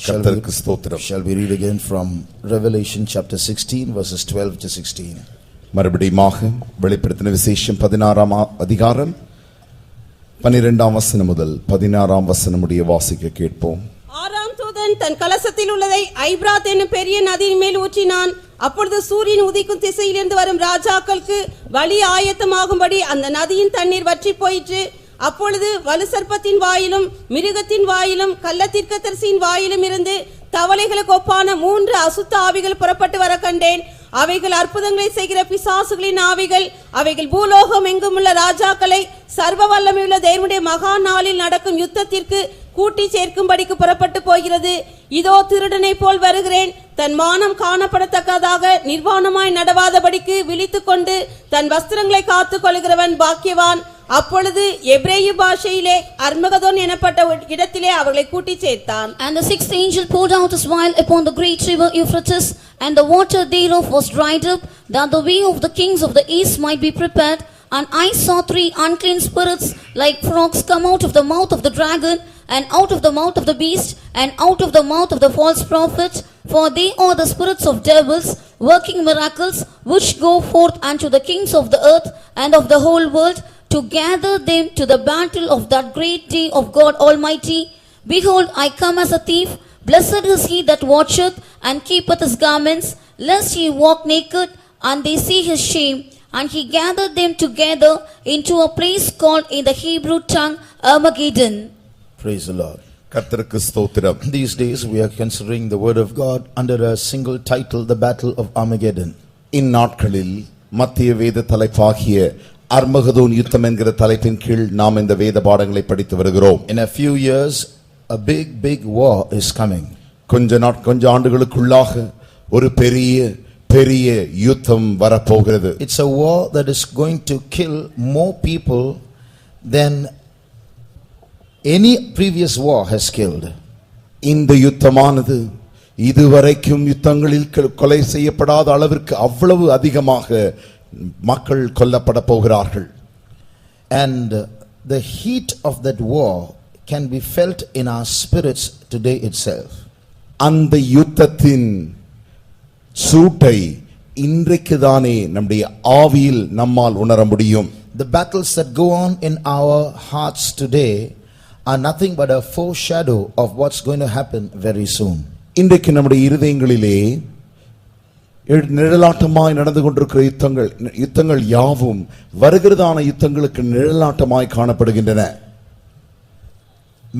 Shall we read again from Revelation chapter 16 verses 12 to 16? மறுபடியுமாக வெளிப்படுத்தின விசேஷம் 16ஆம் அதிகாரம் 12ஆம் வசனம் முதல் 16ஆம் வசனம் முடிய வாசிக்க கேட்போம். ஆறாம் தூதன் தன் கலசத்தில் உள்ளதை ஐபிராத் என்னும் பெரிய நதியின் மேல் ஊற்றினான். அப்பொழுது சூரியன் உதிக்கும் திசையிலிருந்து வரும் ராஜாக்களுக்கு வழி ஆயத்தமாகும்படி அந்த நதியின் தண்ணீர் வற்றி போயிற்று. அப்பொழுது வலுசர்ப்பத்தின் வாயிலும் மிருகத்தின் வாயிலும் கள்ளத்தீர்க்கதரிசியின் வாயிலும் இருந்து தவளைகளுக்கு ஒப்பான 3 அசுத்த ஆவிகள் புறப்பட்டு வர கண்டேன். அவைகள் அற்புதங்களை செய்கிற பிசாசுகளின் ஆவிகள். அவைகள் பூலோகம் எங்கும் உள்ள ராஜாக்களை சர்வ வல்லமையுள்ள தேவனுடைய மகா நாளில் நடக்கும் யுத்தத்திற்கு கூட்டி சேர்க்கும்படிக்கு புறப்பட்டு போகிறது. இதோ திருடனை போல் வருகிறேன். தன் மானம் காணப்படத்தக்கதாக நிர்வாணமாய் நடவாதபடிக்கு விழித்துக் கொண்டு தன் வஸ்திரங்களை காத்துக் கொள்கிறவன் பாக்கியவான். அப்பொழுது எபிரேய பாஷையிலே அர்மகதோன் எனப்பட்ட இடத்திலே அவர்களை கூட்டி சேர்த்தான். And the sixth angel poured out his vial upon the great river Euphrates, and the water thereof was dried up, that the way of the kings of the east might be prepared. And I saw 3 unclean spirits like frogs come out of the mouth of the dragon, and out of the mouth of the beast, and out of the mouth of the false prophet. For they are the spirits of devils, working miracles, which go forth unto the kings of the earth and of the whole world, to gather them to the battle of that great day of God Almighty. Behold, I come as a thief. Blessed is he that watcheth and keepeth his garments, lest he walk naked, and they see his shame. And he gathered them together into a place called in the Hebrew tongue Armageddon. Praise the Lord. கர்த்தருக்கு ஸ்தோத்திரம். These days we are considering the word of God under a single title, the battle of Armageddon. இந்நாட்களில் மத்திய வேத தலைப்பாகிய அர்மகதோன் யுத்தம் என்கிற தலைப்பின் கீழ் நாம் இந்த வேத பாடங்களை படித்து வருகிறோம். In a few years a big war is coming. கொஞ்ச ஆண்டுகளுக்குள்ளாக ஒரு பெரிய யுத்தம் வரப்போகிறது. It's a war that is going to kill more people than any previous war has killed. இந்த யுத்தமானது இதுவரைக்கும் யுத்தங்களில் கொலை செய்யப்படாத அளவிற்கு அவ்வளவு அதிகமாக மக்கள் கொல்லப்பட போகிறார்கள். And the heat of that war can be felt in our spirits today itself. அந்த யுத்தத்தின் சூட்டை இன்றைக்கு தானே நம்முடைய ஆவியில் நம்மால் உணர முடியும். The battles that go on in our hearts today are nothing but a foreshadow of what's going to happen very soon. இன்றைக்கு நம்முடைய இருதயங்களிலே நிழலாட்டமாய் நடந்து கொண்டிருக்கிற யுத்தங்கள் யாவும் வருகிறதான யுத்தங்களுக்கு நிழலாட்டமாய் காணப்படுகின்றன.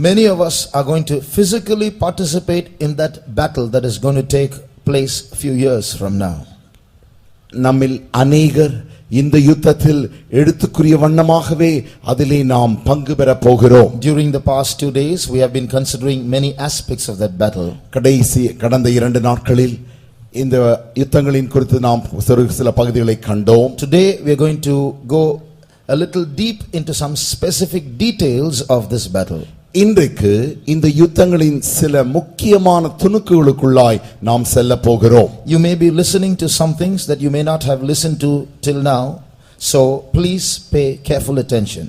Many of us are going to physically participate in that battle that is going to take place few years from now. நம்மில் அநேகர் இந்த யுத்தத்தில் எடுத்துக்குரிய வண்ணமாகவே அதிலே நாம் பங்கு பெற போகிறோம். During the past 2 days we have been considering many aspects of that battle. கடந்த 2 நாட்களில் இந்த யுத்தங்களின் குறித்து நாம் சில பகுதிகளை கண்டோம். Today we are going to go a little deep into some specific details of this battle. இன்றைக்கு இந்த யுத்தங்களின் சில முக்கியமான துணுக்குகளுக்குள்ளாய் நாம் செல்ல போகிறோம். You may be listening to some things that you may not have listened to till now, so please pay careful attention.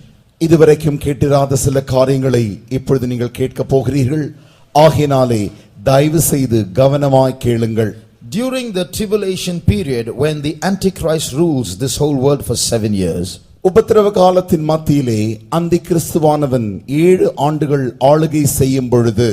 இதுவரைக்கும் கேட்டிராத சில காரியங்களை இப்பொழுது நீங்கள் கேட்க போகிறீர்கள். ஆகையினாலே தயவு செய்து கவனமாய் கேளுங்கள். During the tribulation period, when the Antichrist rules this whole world for 7 years, உபத்திரவ காலத்தின் மத்தியிலே அந்தி கிறிஸ்துவானவன் 7 ஆண்டுகள் ஆளுகை செய்யும் பொழுது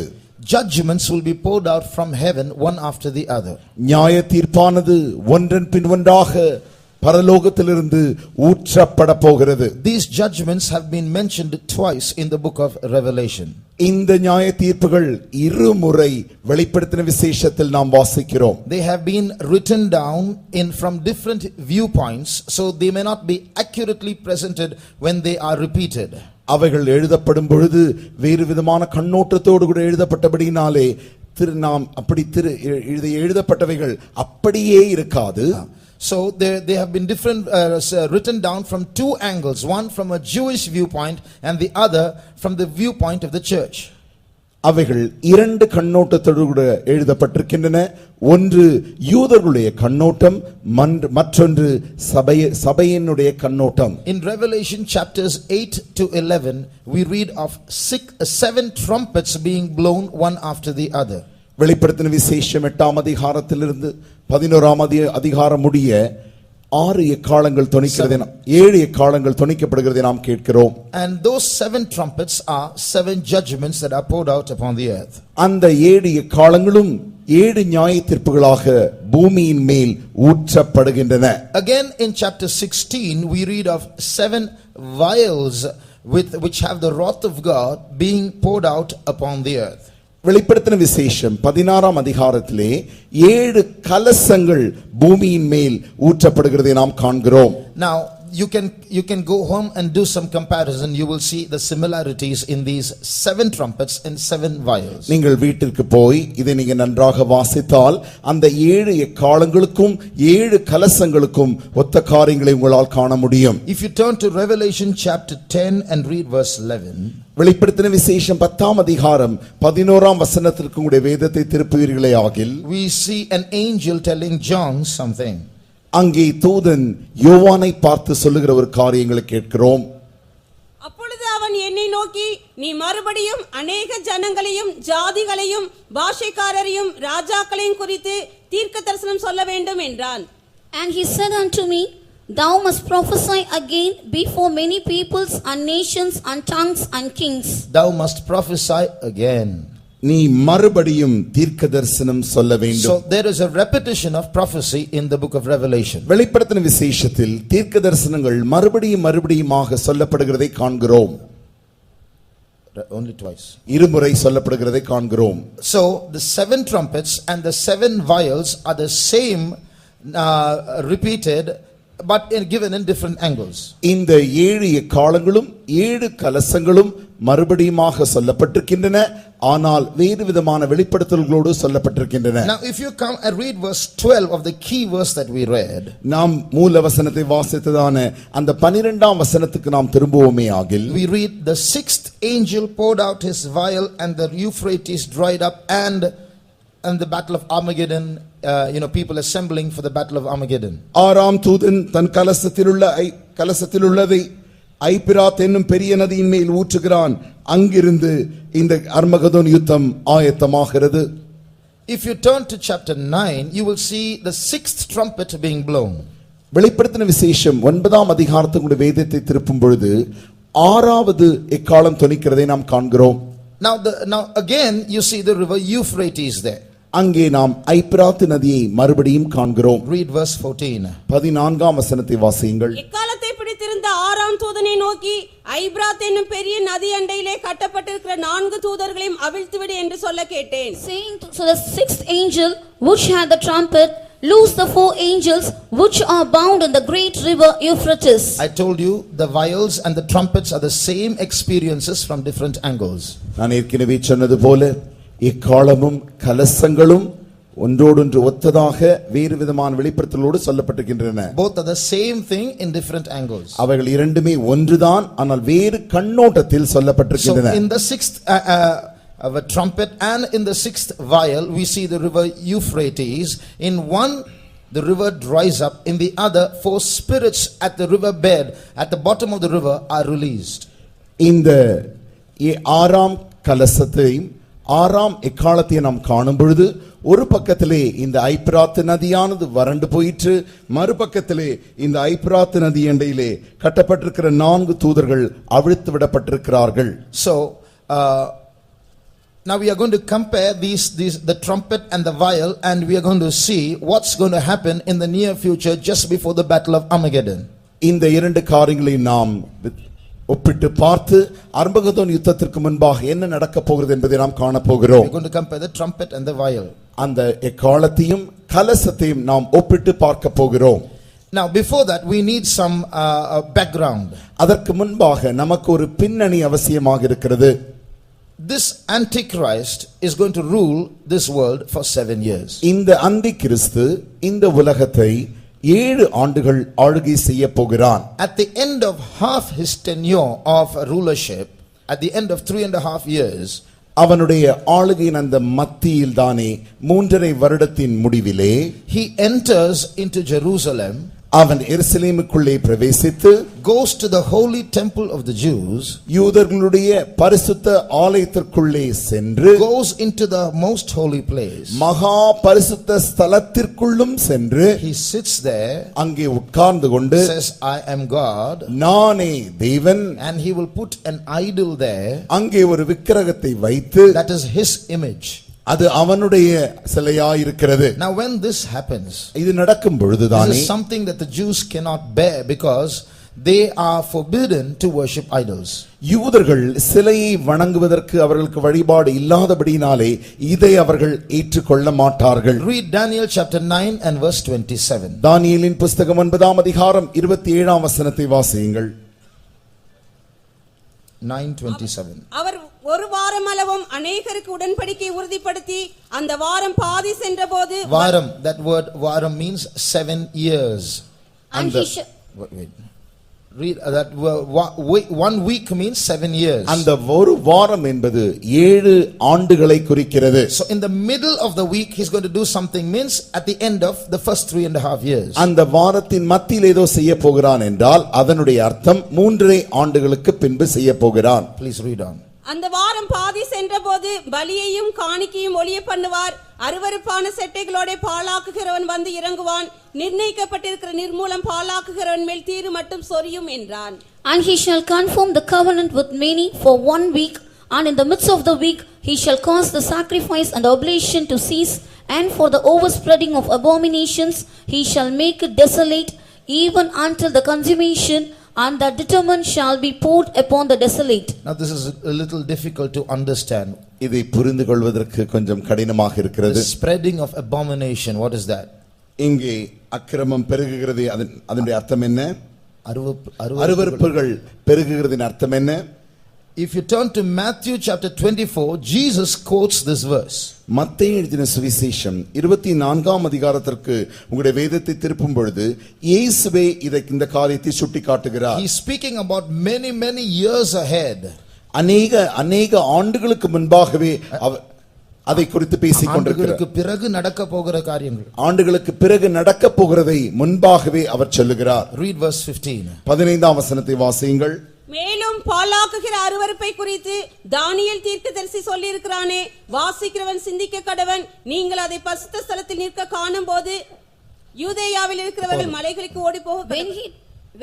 judgments will be poured out from heaven one after the other. நியாய தீர்ப்பானது ஒன்றன் பின் ஒன்றாக பரலோகத்திலிருந்து ஊற்றப்பட போகிறது. These judgments have been mentioned twice in the book of Revelation. இந்த நியாய தீர்ப்புகள் இருமுறை வெளிப்படுத்தின விசேஷத்தில் நாம் வாசிக்கிறோம். They have been written down in from different viewpoints, so they may not be accurately presented when they are repeated. அவைகள் எழுதப்படும் பொழுது வேறு விதமான கண்ணோட்டத்தோடு கூட எழுதப்பட்டபடியினாலே நாம் அப்படி எழுதப்பட்டவைகள் அப்படியே இருக்காது. So they have been different written down from 2 angles, one from a Jewish viewpoint and the other from the viewpoint of the church. அவைகள் 2 கண்ணோட்டத்தோடு கூட எழுதப்பட்டிருக்கின்றன. ஒன்று யூதர்களுடைய கண்ணோட்டம், மற்றொன்று சபையினுடைய கண்ணோட்டம். In Revelation chapters 8 to 11 we read of 7 trumpets being blown one after the other. வெளிப்படுத்தின விசேஷம் 8ஆம் அதிகாரத்திலிருந்து 11ஆம் அதிகாரம் முடிய 6 எக்காளங்கள் தொனிக்கிறதை 7 எக்காளங்கள் தொனிக்கப்படுகிறதை நாம் கேட்கிறோம். And those 7 trumpets are 7 judgments that are poured out upon the earth. அந்த 7 எக்காளங்களும் 7 நியாய தீர்ப்புகளாக பூமியின் மேல் ஊற்றப்படுகின்றன. Again in chapter 16 we read of 7 vials which have the wrath of God being poured out upon the earth. வெளிப்படுத்தின விசேஷம் 16ஆம் அதிகாரத்திலே 7 கலசங்கள் பூமியின் மேல் ஊற்றப்படுகிறதை நாம் காண்கிறோம். Now you can go home and do some comparison. You will see the similarities in these 7 trumpets and 7 vials. நீங்கள் வீட்டிற்கு போய் இதை நீங்க நன்றாக வாசித்தால் அந்த 7 எக்காளங்களுக்கும் 7 கலசங்களுக்கும் ஒத்த காரியங்களை உங்களால் காண முடியும். If you turn to Revelation chapter 10 and read verse 11, வெளிப்படுத்தின விசேஷம் 10ஆம் அதிகாரம் 11ஆம் வசனத்திற்கு உங்களுடைய வேதத்தை திருப்புவீர்களே ஆகில், we see an angel telling John something. அங்கே தூதன் யோவானை பார்த்து சொல்லுகிற ஒரு காரியங்களை கேட்கிறோம். அப்பொழுது அவன் என்னை நோக்கி, நீ மறுபடியும் அநேக ஜனங்களையும் ஜாதிகளையும் பாஷைக்காரரையும் ராஜாக்களையும் குறித்து தீர்க்க தரிசனம் சொல்ல வேண்டும் என்றான். And he said unto me, Thou must prophesy again before many peoples and nations and tongues and kings. Thou must prophesy again. நீ மறுபடியும் தீர்க்க தரிசனம் சொல்ல வேண்டும். So there is a repetition of prophecy in the book of Revelation. வெளிப்படுத்தின விசேஷத்தில் தீர்க்க தரிசனங்கள் மறுபடியுமாக சொல்லப்படுகிறதை காண்கிறோம். Only twice. இருமுறை சொல்லப்படுகிறதை காண்கிறோம். So the 7 trumpets and the 7 vials are the same repeated but given in different angles. இந்த 7 எக்காளங்களும் 7 கலசங்களும் மறுபடியுமாக சொல்லப்பட்டிருக்கின்றன, ஆனால் வேறு விதமான வெளிப்படுத்தல்களோடு சொல்லப்பட்டிருக்கின்றன. Now if you come and read verse 12 of the key verse that we read, நாம் மூல வசனத்தை வாசித்ததான அந்த 12ஆம் வசனத்துக்கு நாம் திரும்புவோமே ஆகில், we read the 6th angel poured out his vial and the Euphrates dried up and the battle of Armageddon, people assembling for the battle of Armageddon. ஆறாம் தூதன் தன் கலசத்தில் உள்ளதை ஐபிராத் என்னும் பெரிய நதியின் மேல் ஊற்றுகிறான். அங்கிருந்து இந்த அர்மகதோன் யுத்தம் ஆயத்தமாகிறது. If you turn to chapter 9, you will see the 6th trumpet being blown. வெளிப்படுத்தின விசேஷம் 9ஆம் அதிகாரத்தினுடைய வேதத்தை திருப்பும் பொழுது 6வது எக்காளம் தொனிக்கிறதை நாம் காண்கிறோம். Now again you see the river Euphrates there. அங்கே நாம் ஐபிராத் நதியை மறுபடியும் காண்கிறோம். Read verse 14. 14ஆம் வசனத்தை வாசியுங்கள். எக்காலத்தை பிடித்திருந்த 6ஆம் தூதனை நோக்கி, ஐபிராத் என்னும் பெரிய நதி அண்டையிலே கட்டப்பட்டிருக்கிற 4 தூதர்களையும் அவிழ்த்துவிடு என்று சொல்ல கேட்டேன். Saying to the 6th angel which had the trumpet, loose the 4 angels which are bound in the great river Euphrates. I told you the vials and the trumpets are the same experiences from different angles. நான் ஏற்கனவே சொன்னது போல இக்காலமும் கலசங்களும் ஒன்றோடொன்று ஒத்ததாக வேறு விதமான வெளிப்படுத்தலோடு சொல்லப்பட்டிருக்கின்றன. Both are the same thing in different angles. அவைகள் இரண்டுமே ஒன்றுதான், ஆனால் வேறு கண்ணோட்டத்தில் சொல்லப்பட்டிருக்கின்றன. So in the 6th of a trumpet and in the 6th vial we see the river Euphrates. In one the river dries up, in the other 4 spirits at the river bed at the bottom of the river are released. இந்த 6ஆம் கலசத்தையும் 6ஆம் எக்காலத்தையும் நாம் காணும் பொழுது ஒரு பக்கத்திலே இந்த ஐபிராத் நதியானது வறண்டு போயிற்று, மறுபக்கத்திலே இந்த ஐபிராத் நதி அண்டையிலே கட்டப்பட்டிருக்கிற 4 தூதர்கள் அவிழ்த்து விடப்பட்டிருக்கிறார்கள். So now we are going to compare the trumpet and the vial, and we are going to see what's going to happen in the near future just before the battle of Armageddon. இந்த 2 காரியங்களை நாம் ஒப்பிட்டு பார்த்து அர்மகதோன் யுத்தத்திற்கு முன்பாக என்ன நடக்க போகிறது என்பதை நாம் காண போகிறோம். We are going to compare the trumpet and the vial. அந்த எக்காலத்தையும் கலசத்தையும் நாம் ஒப்பிட்டு பார்க்க போகிறோம். Now before that we need some background. அதற்கு முன்பாக நமக்கு ஒரு பின்னணி அவசியமாக இருக்கிறது. This Antichrist is going to rule this world for 7 years. இந்த அந்திகிறிஸ்து இந்த உலகத்தை 7 ஆண்டுகள் ஆளுகை செய்ய போகிறான். At the end of half his tenure of rulership, at the end of 3.5 years, அவனுடைய ஆளுகையின் அந்த மத்தியில் தானே 3.5 வருடத்தின் முடிவிலே he enters into Jerusalem. அவன் எருசலேமுக்குள்ளே பிரவேசித்து goes to the holy temple of the Jews, யூதர்களுடைய பரிசுத்த ஆலயத்திற்குள்ளே சென்று goes into the most holy place. மகா பரிசுத்த ஸ்தலத்திற்குள்ளும் சென்று He sits there, அங்கே உட்கார்ந்து கொண்டு says, I am God, நானே தேவன், and he will put an idol there. அங்கே ஒரு விக்கிரகத்தை வைத்து That is his image. அது அவனுடைய சிலையாயிருக்கிறது. Now when this happens, இது நடக்கும் this பொழுதுதானே is something that the Jews cannot bear because they are forbidden to worship idols. யூதர்கள் சிலையை வணங்குவதற்கு அவர்களுக்கு வழிபாடு இல்லாதபடியினாலே இதை அவர்கள் ஏற்றுக்கொள்ள மாட்டார்கள். Read Daniel chapter 9 and verse 27. தானியேலின் புஸ்தகம் 9ஆம் அதிகாரம் 27ஆம் வசனத்தை வாசியுங்கள். 9:27. அவர் ஒரு வாரம் அளவும் அநேகருக்கு உடன்படிக்கை உறுதிப்படுத்தி அந்த வாரம் பாதி சென்றபோது Varam, that word varam means 7 years. And he shall Wait. Read that 1 week means 7 years. அந்த ஒரு வாரம் என்பது 7 ஆண்டுகளை குறிக்கிறது. So in the middle of the week he's going to do something means at the end of the first 3.5 years. அந்த வாரத்தின் மத்தியில் ஏதோ செய்ய போகிறான் என்றால் அதனுடைய அர்த்தம் 3.5 ஆண்டுகளுக்கு பின்பு செய்ய போகிறான். Please read on. அந்த வாரம் பாதி சென்றபோது பலியையும் காணிக்கையும் ஒழிய பண்ணுவார். அருவருப்பான செட்டைகளோட பாழாக்குகிறவன் வந்து இறங்குவான். நிர்ணயிக்கப்பட்டிருக்கிற நிர்மூலம் பாழாக்குகிறவன் மேல் தீரு மட்டும் சொரியும் என்றான். And he shall confirm the covenant with many for 1 week, and in the midst of the week he shall cause the sacrifice and oblation to cease, and for the overspreading of abominations he shall make it desolate, even until the consummation, and that determined shall be poured upon the desolate. Now this is a little difficult to understand. இதை புரிந்து கொள்வதற்கு கொஞ்சம் கடினமாக The இருக்கிறது. spreading of abomination, what is that? இங்கே அக்கிரமம் பெருகுகிறது, அதனுடைய அர்த்தம் என்ன? அருவருப்பு. அருவருப்புகள் பெருகுகிறதின் அர்த்தம் என்ன? If you turn to Matthew chapter 24, Jesus quotes this verse. மத்தேயு எழுதின சுவிசேஷம் 24ஆம் அதிகாரத்திற்கு உங்களுடைய வேதத்தை திருப்பும் பொழுது இயேசுவே இந்த காரியத்தை சுட்டிக்காட்டுகிறார். He's speaking about many years ahead. அநேக ஆண்டுகளுக்கு முன்பாகவே அதை குறித்து பேசிக் கொண்டிருக்கிறார். ஆண்டுகளுக்கு பிறகு நடக்க போகிற காரியங்கள், ஆண்டுகளுக்கு பிறகு நடக்க போகிறதை முன்பாகவே அவர் சொல்லுகிறார். Read verse 15. 15ஆம் வசனத்தை வாசியுங்கள். மேலும் பாழாக்குகிற அருவருப்பை குறித்து தானியேல் தீர்க்கதரிசி சொல்லி இருக்கிறானே, வாசிக்கிறவன் சிந்திக்க கடவன். நீங்கள் அதை பரிசுத்த ஸ்தலத்தில் நிற்க காணும்போது யூதேயாவில் இருக்கிறவர்கள் மலைகளுக்கு ஓடி போக.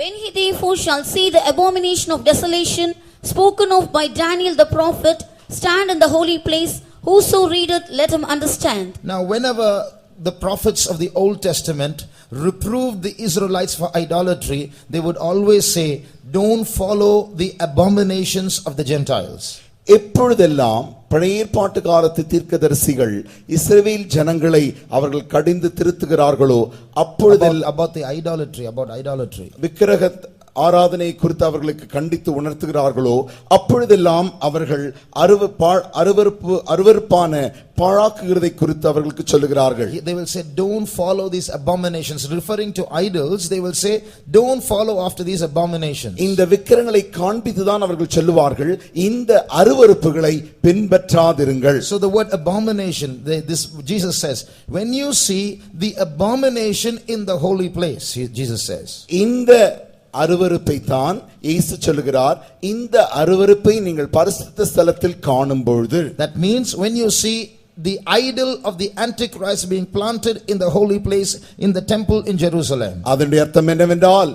When he therefore shall see the abomination of desolation spoken of by Daniel the prophet stand in the holy place, whoso readeth, let him understand. Now whenever the prophets of the Old Testament reproved the Israelites for idolatry, they would always say, don't follow the abominations of the Gentiles. எப்பொழுதெல்லாம் பழைய ஏற்பாட்டு காலத்து தீர்க்கதரிசிகள் இஸ்ரவேல் ஜனங்களை அவர்கள் கடிந்து திருத்துகிறார்களோ அப்பொழுதெல்லாம் about idolatry விக்கிரக ஆராதனை குறித்து அவர்களுக்கு கண்டித்து உணர்த்துகிறார்களோ அப்பொழுதெல்லாம் அவர்கள் அருவருப்பான பாழாக்குகிறதை குறித்து அவர்களுக்கு சொல்லுகிறார்கள். They will say, don't follow these abominations. Referring to idols, they will say, don't follow after these abominations. இந்த விக்கிரங்களை காண்பித்துதான் அவர்கள் சொல்லுவார்கள், இந்த அருவருப்புகளை பின்பற்றாதிருங்கள். So the word abomination, this Jesus says, when you see the abomination in the holy place, Jesus says. இந்த அருவருப்பை தான் இயேசு சொல்லுகிறார், இந்த அருவருப்பை நீங்கள் பரிசுத்த ஸ்தலத்தில் காணும் பொழுது. That means when you see the idol of the Antichrist being planted in the holy place in the temple in Jerusalem. அதனுடைய அர்த்தம் என்னவென்றால்,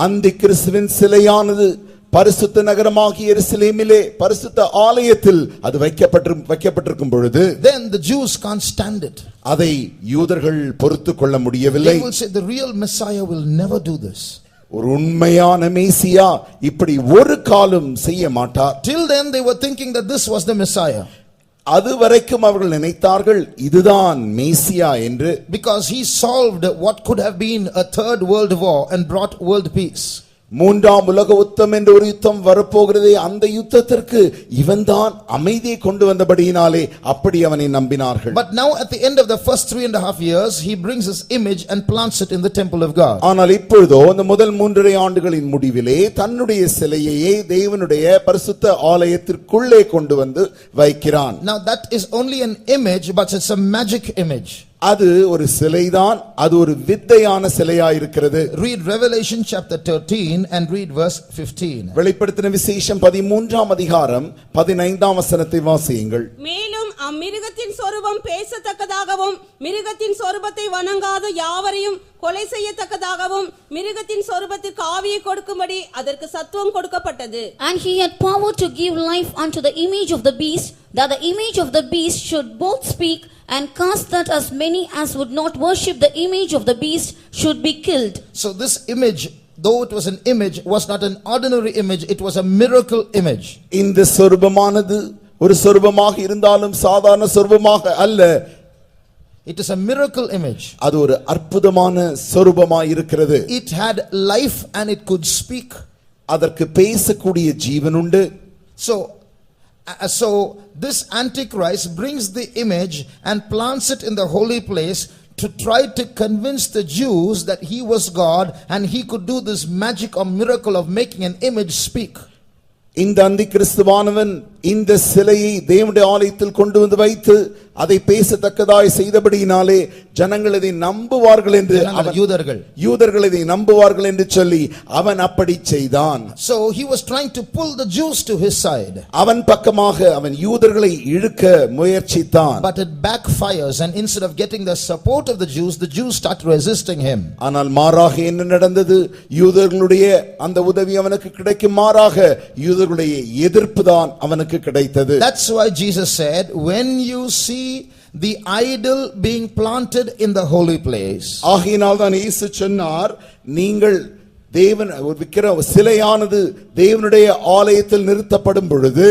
அந்தி கிறிஸ்துவின் சிலையானது பரிசுத்த நகரமாகிய எருசலேமிலே பரிசுத்த ஆலயத்தில் அது வைக்கப்பட்டிருக்கும் பொழுது, then the Jews can't stand it. அதை யூதர்கள் பொறுத்துக் கொள்ள முடியவில்லை. They will say the real Messiah will never do this. ஒரு உண்மையான மேசியா இப்படி ஒரு காலம் செய்ய மாட்டார். Till then they were thinking that this was the Messiah. அதுவரைக்கும் அவர்கள் நினைத்தார்கள் இதுதான் மேசியா என்று. Because he solved what could have been a third world war and brought world peace. மூன்றாம் உலக யுத்தம் என்ற ஒரு யுத்தம் வரப்போகிறதே, அந்த யுத்தத்திற்கு இவன்தான் அமைதியை கொண்டு வந்தபடியினாலே அப்படி அவனை நம்பினார்கள். But now at the end of the first 3.5 years he brings his image and plants it in the temple of God. ஆனால் இப்பொழுதோ இந்த முதல் 3.5 ஆண்டுகளின் முடிவிலே தன்னுடைய சிலையையே தேவனுடைய பரிசுத்த ஆலயத்திற்குள்ளே கொண்டு வந்து வைக்கிறான். Now that is only an image, but it's a magic image. அது ஒரு சிலைதான், அது ஒரு வித்தையான சிலையாயிருக்கிறது. Read Revelation chapter 13 and read verse 15. வெளிப்படுத்தின விசேஷம் 13ஆம் அதிகாரம் 15ஆம் வசனத்தை வாசியுங்கள். மேலும் அம்மிருகத்தின் சொரூபம் பேசத்தக்கதாகவும் மிருகத்தின் சொரூபத்தை வணங்காத யாவரையும் கொலை செய்யத்தக்கதாகவும் மிருகத்தின் சொரூபத்திற்கு ஆவியை கொடுக்கும்படி அதற்கு சத்துவம் கொடுக்கப்பட்டது. And he had power to give life unto the image of the beast, that the image of the beast should both speak and cast that as many as would not worship the image of the beast should be killed. So this image, though it was an image, was not an ordinary image, it was a miracle image. இந்த சொரூபமானது ஒரு சொரூபமாக இருந்தாலும் சாதாரண சொரூபமாக அல்ல. It is a miracle image. அது ஒரு அற்புதமான சொரூபமாய் இருக்கிறது. It had life and it could speak. அதற்கு பேசக்கூடிய ஜீவன் உண்டு. So this Antichrist brings the image and plants it in the holy place to try to convince the Jews that he was God and he could do this magic or miracle of making an image speak. இந்த அந்திகிறிஸ்துவானவன் இந்த சிலையை தேவனுடைய ஆலயத்தில் கொண்டு வந்து வைத்து அதை பேசத்தக்கதாய் செய்தபடியினாலே ஜனங்கள் இதை நம்புவார்கள் என்று யூதர்கள் இதை நம்புவார்கள் என்று சொல்லி அவன் அப்படி செய்தான். So he was trying to pull the Jews to his side. அவன் பக்கமாக அவன் யூதர்களை இழுக்க முயற்சித்தான். But it backfires, and instead of getting the support of the Jews start resisting him. ஆனால் மாறாக என்ன நடந்தது? யூதர்களுடைய அந்த உதவி அவனுக்கு கிடைக்கும் மாறாக யூதர்களுடைய எதிர்ப்பு தான் அவனுக்கு கிடைத்தது. That's why Jesus said, when you see the idol being planted in the holy place. ஆகையினால் தான் இயேசு சொன்னார், நீங்கள் தேவன் விக்கிர சிலையானது தேவனுடைய ஆலயத்தில் நிறுத்தப்படும் பொழுது.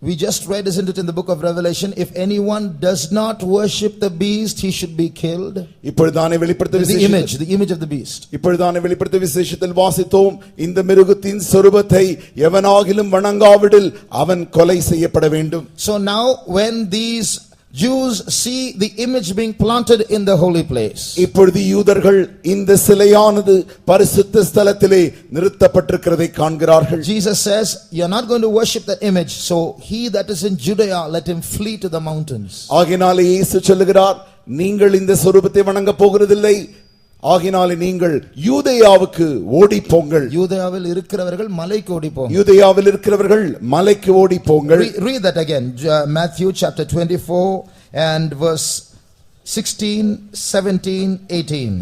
We just read, isn't it, in the book of Revelation, if anyone does not worship the beast, he should be killed. இப்பொழுதானே வெளிப்படுத்தின விசேஷம், the image of the beast. இப்பொழுதானே வெளிப்படுத்தின விசேஷத்தில் வாசித்தோம், இந்த மிருகத்தின் சொரூபத்தை எவனாகிலும் வணங்காவிடில் அவன் கொலை செய்யப்பட வேண்டும். So now when these Jews see the image being planted in the holy place, இப்பொழுது யூதர்கள் இந்த சிலையானது பரிசுத்த ஸ்தலத்திலே நிறுத்தப்பட்டிருக்கிறதை காண்கிறார்கள். Jesus says, you are not going to worship that image, so he that is in Judea, let him flee to the mountains. ஆகினாலே இயேசு சொல்லுகிறார், நீங்கள் இந்த சொரூபத்தை வணங்க போகிறதில்லை, ஆகினாலே நீங்கள் யூதேயாவுக்கு ஓடி போங்கள். யூதேயாவில் இருக்கிறவர்கள் மலைக்கு ஓடி போங்கள். யூதேயாவில் இருக்கிறவர்கள் மலைக்கு ஓடி போங்கள். Read that again. Matthew chapter 24 and verse 16, 17, 18.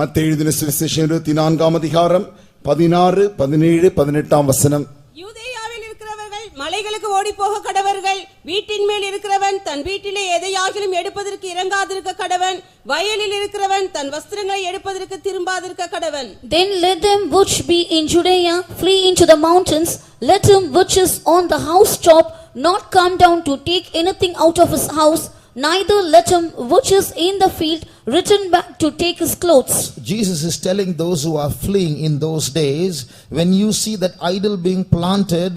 மத்தேயு எழுதின சுவிசேஷம் 24ஆம் அதிகாரம் 16, 17, 18ஆம் வசனம். யூதேயாவில் இருக்கிறவர்கள் மலைகளுக்கு ஓடி போக கடவர்கள். வீட்டின் மேல் இருக்கிறவன் தன் வீட்டிலே எதையாகிலும் எடுப்பதற்கு இறங்காதிருக்க கடவன். வயலில் இருக்கிறவன் தன் வஸ்திரங்களை எடுப்பதற்கு திரும்பாதிருக்க கடவன். Then let them which be in Judea flee into the mountains. Let him which is on the housetop not come down to take anything out of his house. Neither let him which is in the field return back to take his clothes. Jesus is telling those who are fleeing in those days, when you see that idol being planted,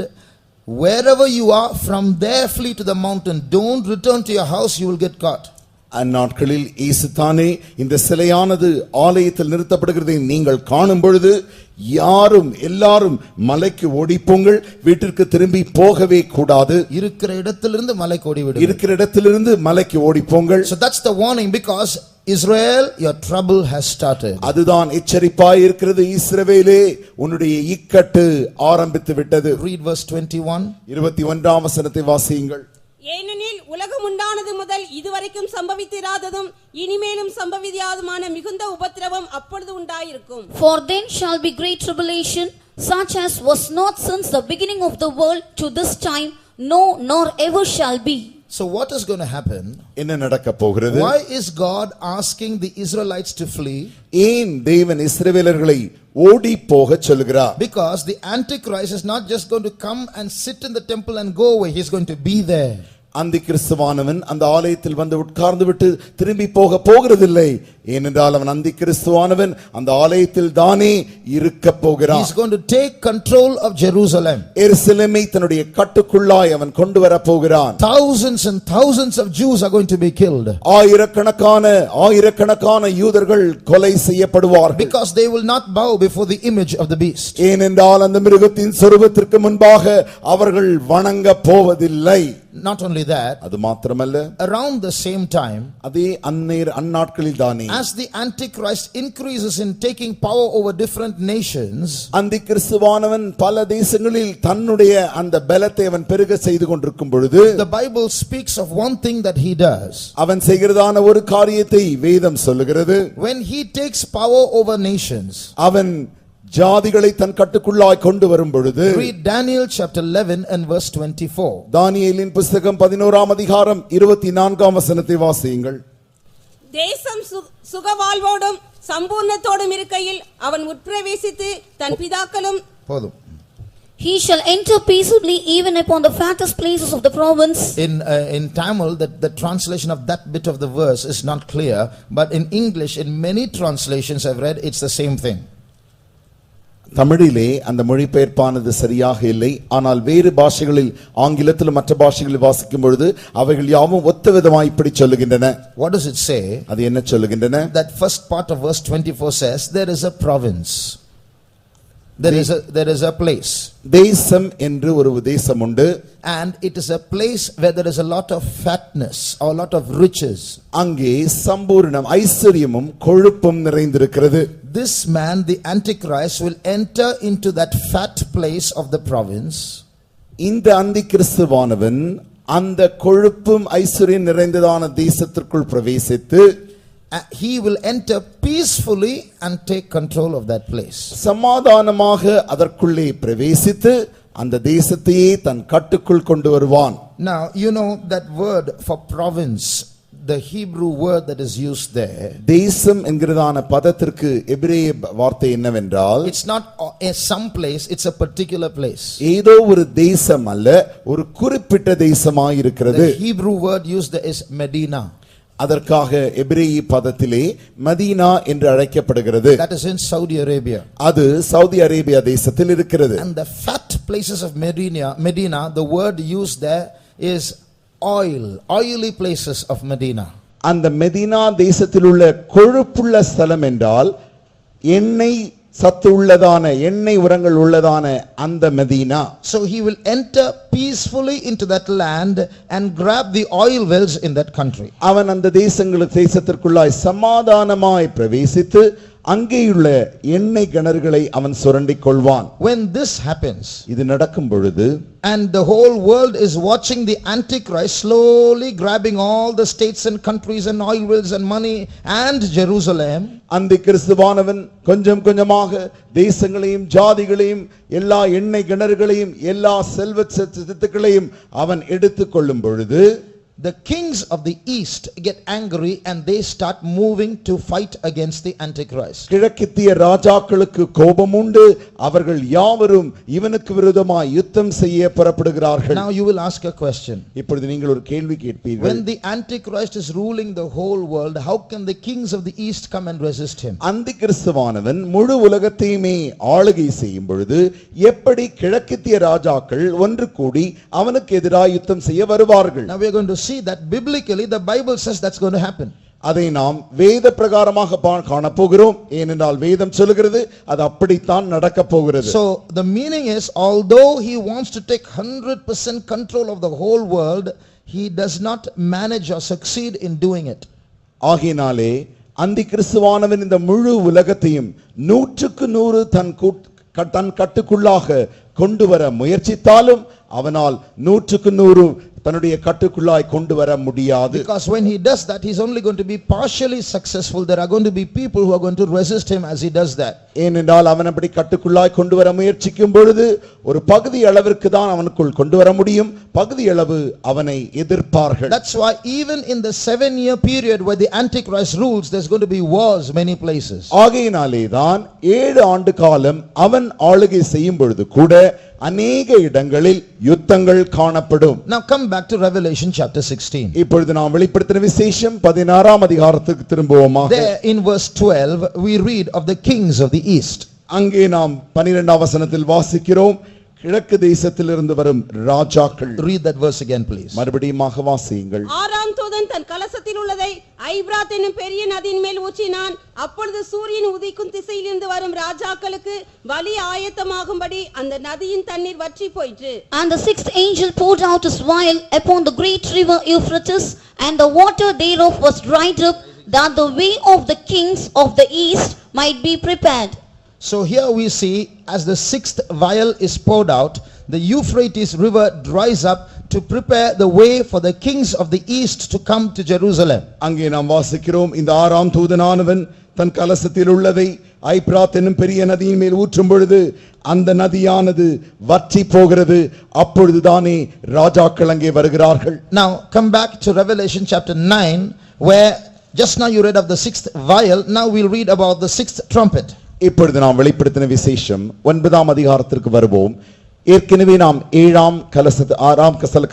wherever you are, from there flee to the mountain. Don't return to your house, you will get caught. அந்நாட்களில் இயேசு தானே இந்த சிலையானது ஆலயத்தில் நிறுத்தப்படுகிறதை நீங்கள் காணும் பொழுது யாரும் எல்லாரும் மலைக்கு ஓடிப்போங்கள், வீட்டிற்கு திரும்பி போகவே கூடாது. இருக்கிற இடத்திலிருந்து மலைக்கு ஓடிவிடுங்கள். இருக்கிற இடத்திலிருந்து மலைக்கு ஓடிப்போங்கள். So that's the warning, because Israel, your trouble has started. அதுதான் எச்சரிப்பாய் இருக்கிறது. இஸ்ரவேலே, உன்னுடைய இக்கட்டு ஆரம்பித்து விட்டது. Read verse 21. 21ஆம் வசனத்தை வாசியுங்கள். ஏனெனில் உலகம் உண்டானது முதல் இதுவரைக்கும் சம்பவித்திராததும் இனிமேலும் சம்பவியாததுமான மிகுந்த உபத்திரவம் அப்பொழுது உண்டாயிருக்கும். For then shall be great tribulation, such as was not since the beginning of the world to this time, no, nor ever shall be. So what is going to happen? என்ன நடக்க போகிறது? Why is God asking the Israelites to flee? ஏன் தேவன் இஸ்ரவேலர்களை ஓடி போக சொல்கிறார்? Because the Antichrist is not just going to come and sit in the temple and go away. He is going to be there. அந்திகிறிஸ்துவானவன் அந்த ஆலயத்தில் வந்து உட்கார்ந்து விட்டு திரும்பி போக போகிறதில்லை. ஏனென்றால் அவன் அந்திகிறிஸ்துவானவன் அந்த ஆலயத்தில் தானே இருக்க போகிறான். He is going to take control of Jerusalem. எருசலேமை தன்னுடைய கட்டுக்குள்ளாய் அவன் கொண்டு வர போகிறான். Thousands and thousands of Jews are going to be killed. ஆயிரக்கணக்கான யூதர்கள் கொலை செய்யப்படுவார்கள். Because they will not bow before the image of the beast. ஏனென்றால் அந்த மிருகத்தின் சொரூபத்திற்கு முன்பாக அவர்கள் வணங்க போவதில்லை. Not only that, அது மாத்திரமல்ல, around the same time, அதே அந்நாட்களில் தானே as the Antichrist increases in taking power over different nations, அந்தி கிறிஸ்துவானவன் பல தேசங்களில் தன்னுடைய அந்த பலத்தை அவன் பெருக செய்து கொண்டிருக்கும் பொழுது, the Bible speaks of one thing that he does. அவன் செய்கிறதான ஒரு காரியத்தை வேதம் சொல்லுகிறது. When he takes power over nations, அவன் ஜாதிகளை தன் கட்டுக்குள்ளாய் கொண்டு வரும் பொழுது, read Daniel chapter 11 and verse 24. தானியேலின் புத்தகம் 11ஆம் அதிகாரம் 24ஆம் வசனத்தை வாசியுங்கள். தேசம் சுகவாழ்வோடும் சம்பூர்ணத்தோடும் இருக்கையில் அவன் உட்பிரவேசித்து தன் பிதாக்களும் போதும். He shall enter peaceably even upon the fattest places of the province. In Tamil, the translation of that bit of the verse is not clear, but in English, in many translations I've read, it's the same thing. தமிழிலே அந்த மொழிபெயர்ப்பானது சரியாக இல்லை. ஆனால் வேறு பாஷைகளில், ஆங்கிலத்திலும் மற்ற பாஷைகளில் வாசிக்கும் பொழுது அவைகள் யாவும் ஒத்த விதமாய் இப்படி சொல்லுகின்றன. What does it say? அது என்ன சொல்லுகின்றன? That first part of verse 24 says there is a province. There is a place. தேசம் என்று ஒரு தேசம் உண்டு. And it is a place where there is a lot of fatness or a lot of riches. அங்கே சம்பூர்ணம், ஐஸ்வரியமும் கொழுப்பும் நிறைந்திருக்கிறது. This man, the Antichrist, will enter into that fat place of the province. இந்த அந்தி கிறிஸ்துவானவன் அந்த கொழுப்பும் ஐஸ்வரியம் நிறைந்ததான தேசத்திற்குள் பிரவேசித்து, he will enter peacefully and take control of that place. சமாதானமாக அதற்குள்ளே பிரவேசித்து அந்த தேசத்தையே தன் கட்டுக்குள் கொண்டு வருவான். Now you know that word for province, the Hebrew word that is used there, தேசம் என்கிறதான பதத்திற்கு எபிரேய வார்த்தை என்னவென்றால், it's not some place, it's a particular place. ஏதோ ஒரு தேசம் அல்ல, ஒரு குறிப்பிட்ட தேசமாய் இருக்கிறது. The Hebrew word used there is Medina. அதற்காக எபிரேய பதத்திலே மதீனா என்று அழைக்கப்படுகிறது. That is in Saudi Arabia. அது சவுதி அரேபியா தேசத்தில் இருக்கிறது. And the fat places of Medina, the word used there is oily places of Medina. அந்த மெதினா தேசத்தில் உள்ள கொழுப்புள்ள ஸ்தலம் என்றால் எண்ணெய் சத்து உள்ளதான, எண்ணெய் உரங்கள் உள்ளதான அந்த Medina. So he will enter peacefully into that land and grab the oil wells in that country. அவன் அந்த தேசத்திற்குள்ளாய் சமாதானமாய் பிரவேசித்து அங்கேயுள்ள எண்ணெய் கிணறுகளை அவன் சுரண்டிக் கொள்வான். When this happens, இது நடக்கும் பொழுது, and the whole world is watching the Antichrist slowly grabbing all the states and countries and oil wells and money and Jerusalem, அந்த கிறிஸ்துவானவன் கொஞ்சம் கொஞ்சமாக தேசங்களையும் ஜாதிகளையும் எல்லா எண்ணெய் கிணறுகளையும் எல்லா செல்வ சொத்துக்களையும் அவன் எடுத்துக் கொள்ளும் பொழுது, the kings of the east get angry and they start moving to fight against the Antichrist. கிழக்கித்திய ராஜாக்களுக்கு கோபம் உண்டு. அவர்கள் யாவரும் இவனுக்கு விரோதமாய் யுத்தம் செய்ய புறப்படுகிறார்கள். Now you will ask a question. இப்பொழுது நீங்கள் ஒரு கேள்வி கேட்பீர்கள். When the Antichrist is ruling the whole world, how can the kings of the east come and resist him? அந்தி கிறிஸ்துவானவன் முழு உலகத்தையுமே ஆளுகை செய்யும் பொழுது எப்படி கிழக்கித்திய ராஜாக்கள் ஒன்று கூடி அவனுக்கு எதிராக யுத்தம் செய்ய வருவார்கள்? Now we are going to see that biblically the Bible says that's going to happen. அதை நாம் வேத பிரகாரமாக காணப்போகிறோம். ஏனென்றால் வேதம் சொல்லுகிறது அது அப்படித்தான் நடக்க போகிறது. So the meaning is, although he wants to take 100% control of the whole world, he does not manage or succeed in doing it. ஆகையினாலே அந்தி கிறிஸ்துவானவன் இந்த முழு உலகத்தையும் 100% தன் கட்டுக்குள்ளாக கொண்டு வர முயற்சித்தாலும் அவனால் 100% தன்னுடைய கட்டுக்குள்ளாய் கொண்டு வர முடியாது. Because when he does that, he is only going to be partially successful. There are going to be people who are going to resist him as he does that. ஏனென்றால் அவன் அப்படி கட்டுக்குள்ளாய் கொண்டு வர முயற்சிக்கும் பொழுது ஒரு பகுதி அளவிற்கு தான் அவனுக்குள் கொண்டு வர முடியும், பகுதி அளவு அவனை எதிர்ப்பார்கள். That's why even in the 7-year period where the Antichrist rules, there's going to be wars many places. ஆகையினாலே தான் 7 ஆண்டு காலம் அவன் ஆளுகை செய்யும் பொழுது கூட அநேக இடங்களில் யுத்தங்கள் காணப்படும். Now come back to Revelation chapter 16. இப்பொழுது நாம் வெளிப்படுத்தின விசேஷம் 16ஆம் அதிகாரத்துக்கு திரும்புவோமாக. There in verse 12 we read of the kings of the east. அங்கே நாம் 12ஆம் வசனத்தில் வாசிக்கிறோம், கிழக்கு தேசத்திலிருந்து வரும் ராஜாக்கள். Read that verse again, please. மறுபடியுமாக வாசியுங்கள். ஆறாம் தூதன் தன் கலசத்தில் உள்ளதை ஐபிராத் என்னும் பெரிய நதியின் மேல் ஊற்றினான். அப்பொழுது சூரியன் உதிக்கும் திசையிலிருந்து வரும் ராஜாக்களுக்கு பலி ஆயத்தமாகும்படி அந்த நதியின் தண்ணீர் வற்றி போயிற்று. And the sixth angel poured out his vial upon the great river Euphrates, and the water thereof was dried up, that the way of the kings of the east might be prepared. So here we see, as the sixth vial is poured out, the Euphrates river dries up to prepare the way for the kings of the east to come to Jerusalem. அங்கே நாம் வாசிக்கிறோம், இந்த ஆறாம் தூதனானவன் தன் கலசத்தில் உள்ளதை ஐபிராத் என்னும் பெரிய நதியின் மேல் ஊற்றும் பொழுது அந்த நதியானது வற்றி போகிறது. அப்பொழுதுதானே ராஜாக்கள் அங்கே வருகிறார்கள். Now come back to Revelation chapter 9, where just now you read of the sixth vial. Now we'll read about the sixth trumpet. இப்பொழுது நாம் வெளிப்படுத்தின விசேஷம் 9ஆம் அதிகாரத்திற்கு வருவோம். ஏற்கனவே நாம் 6ஆம்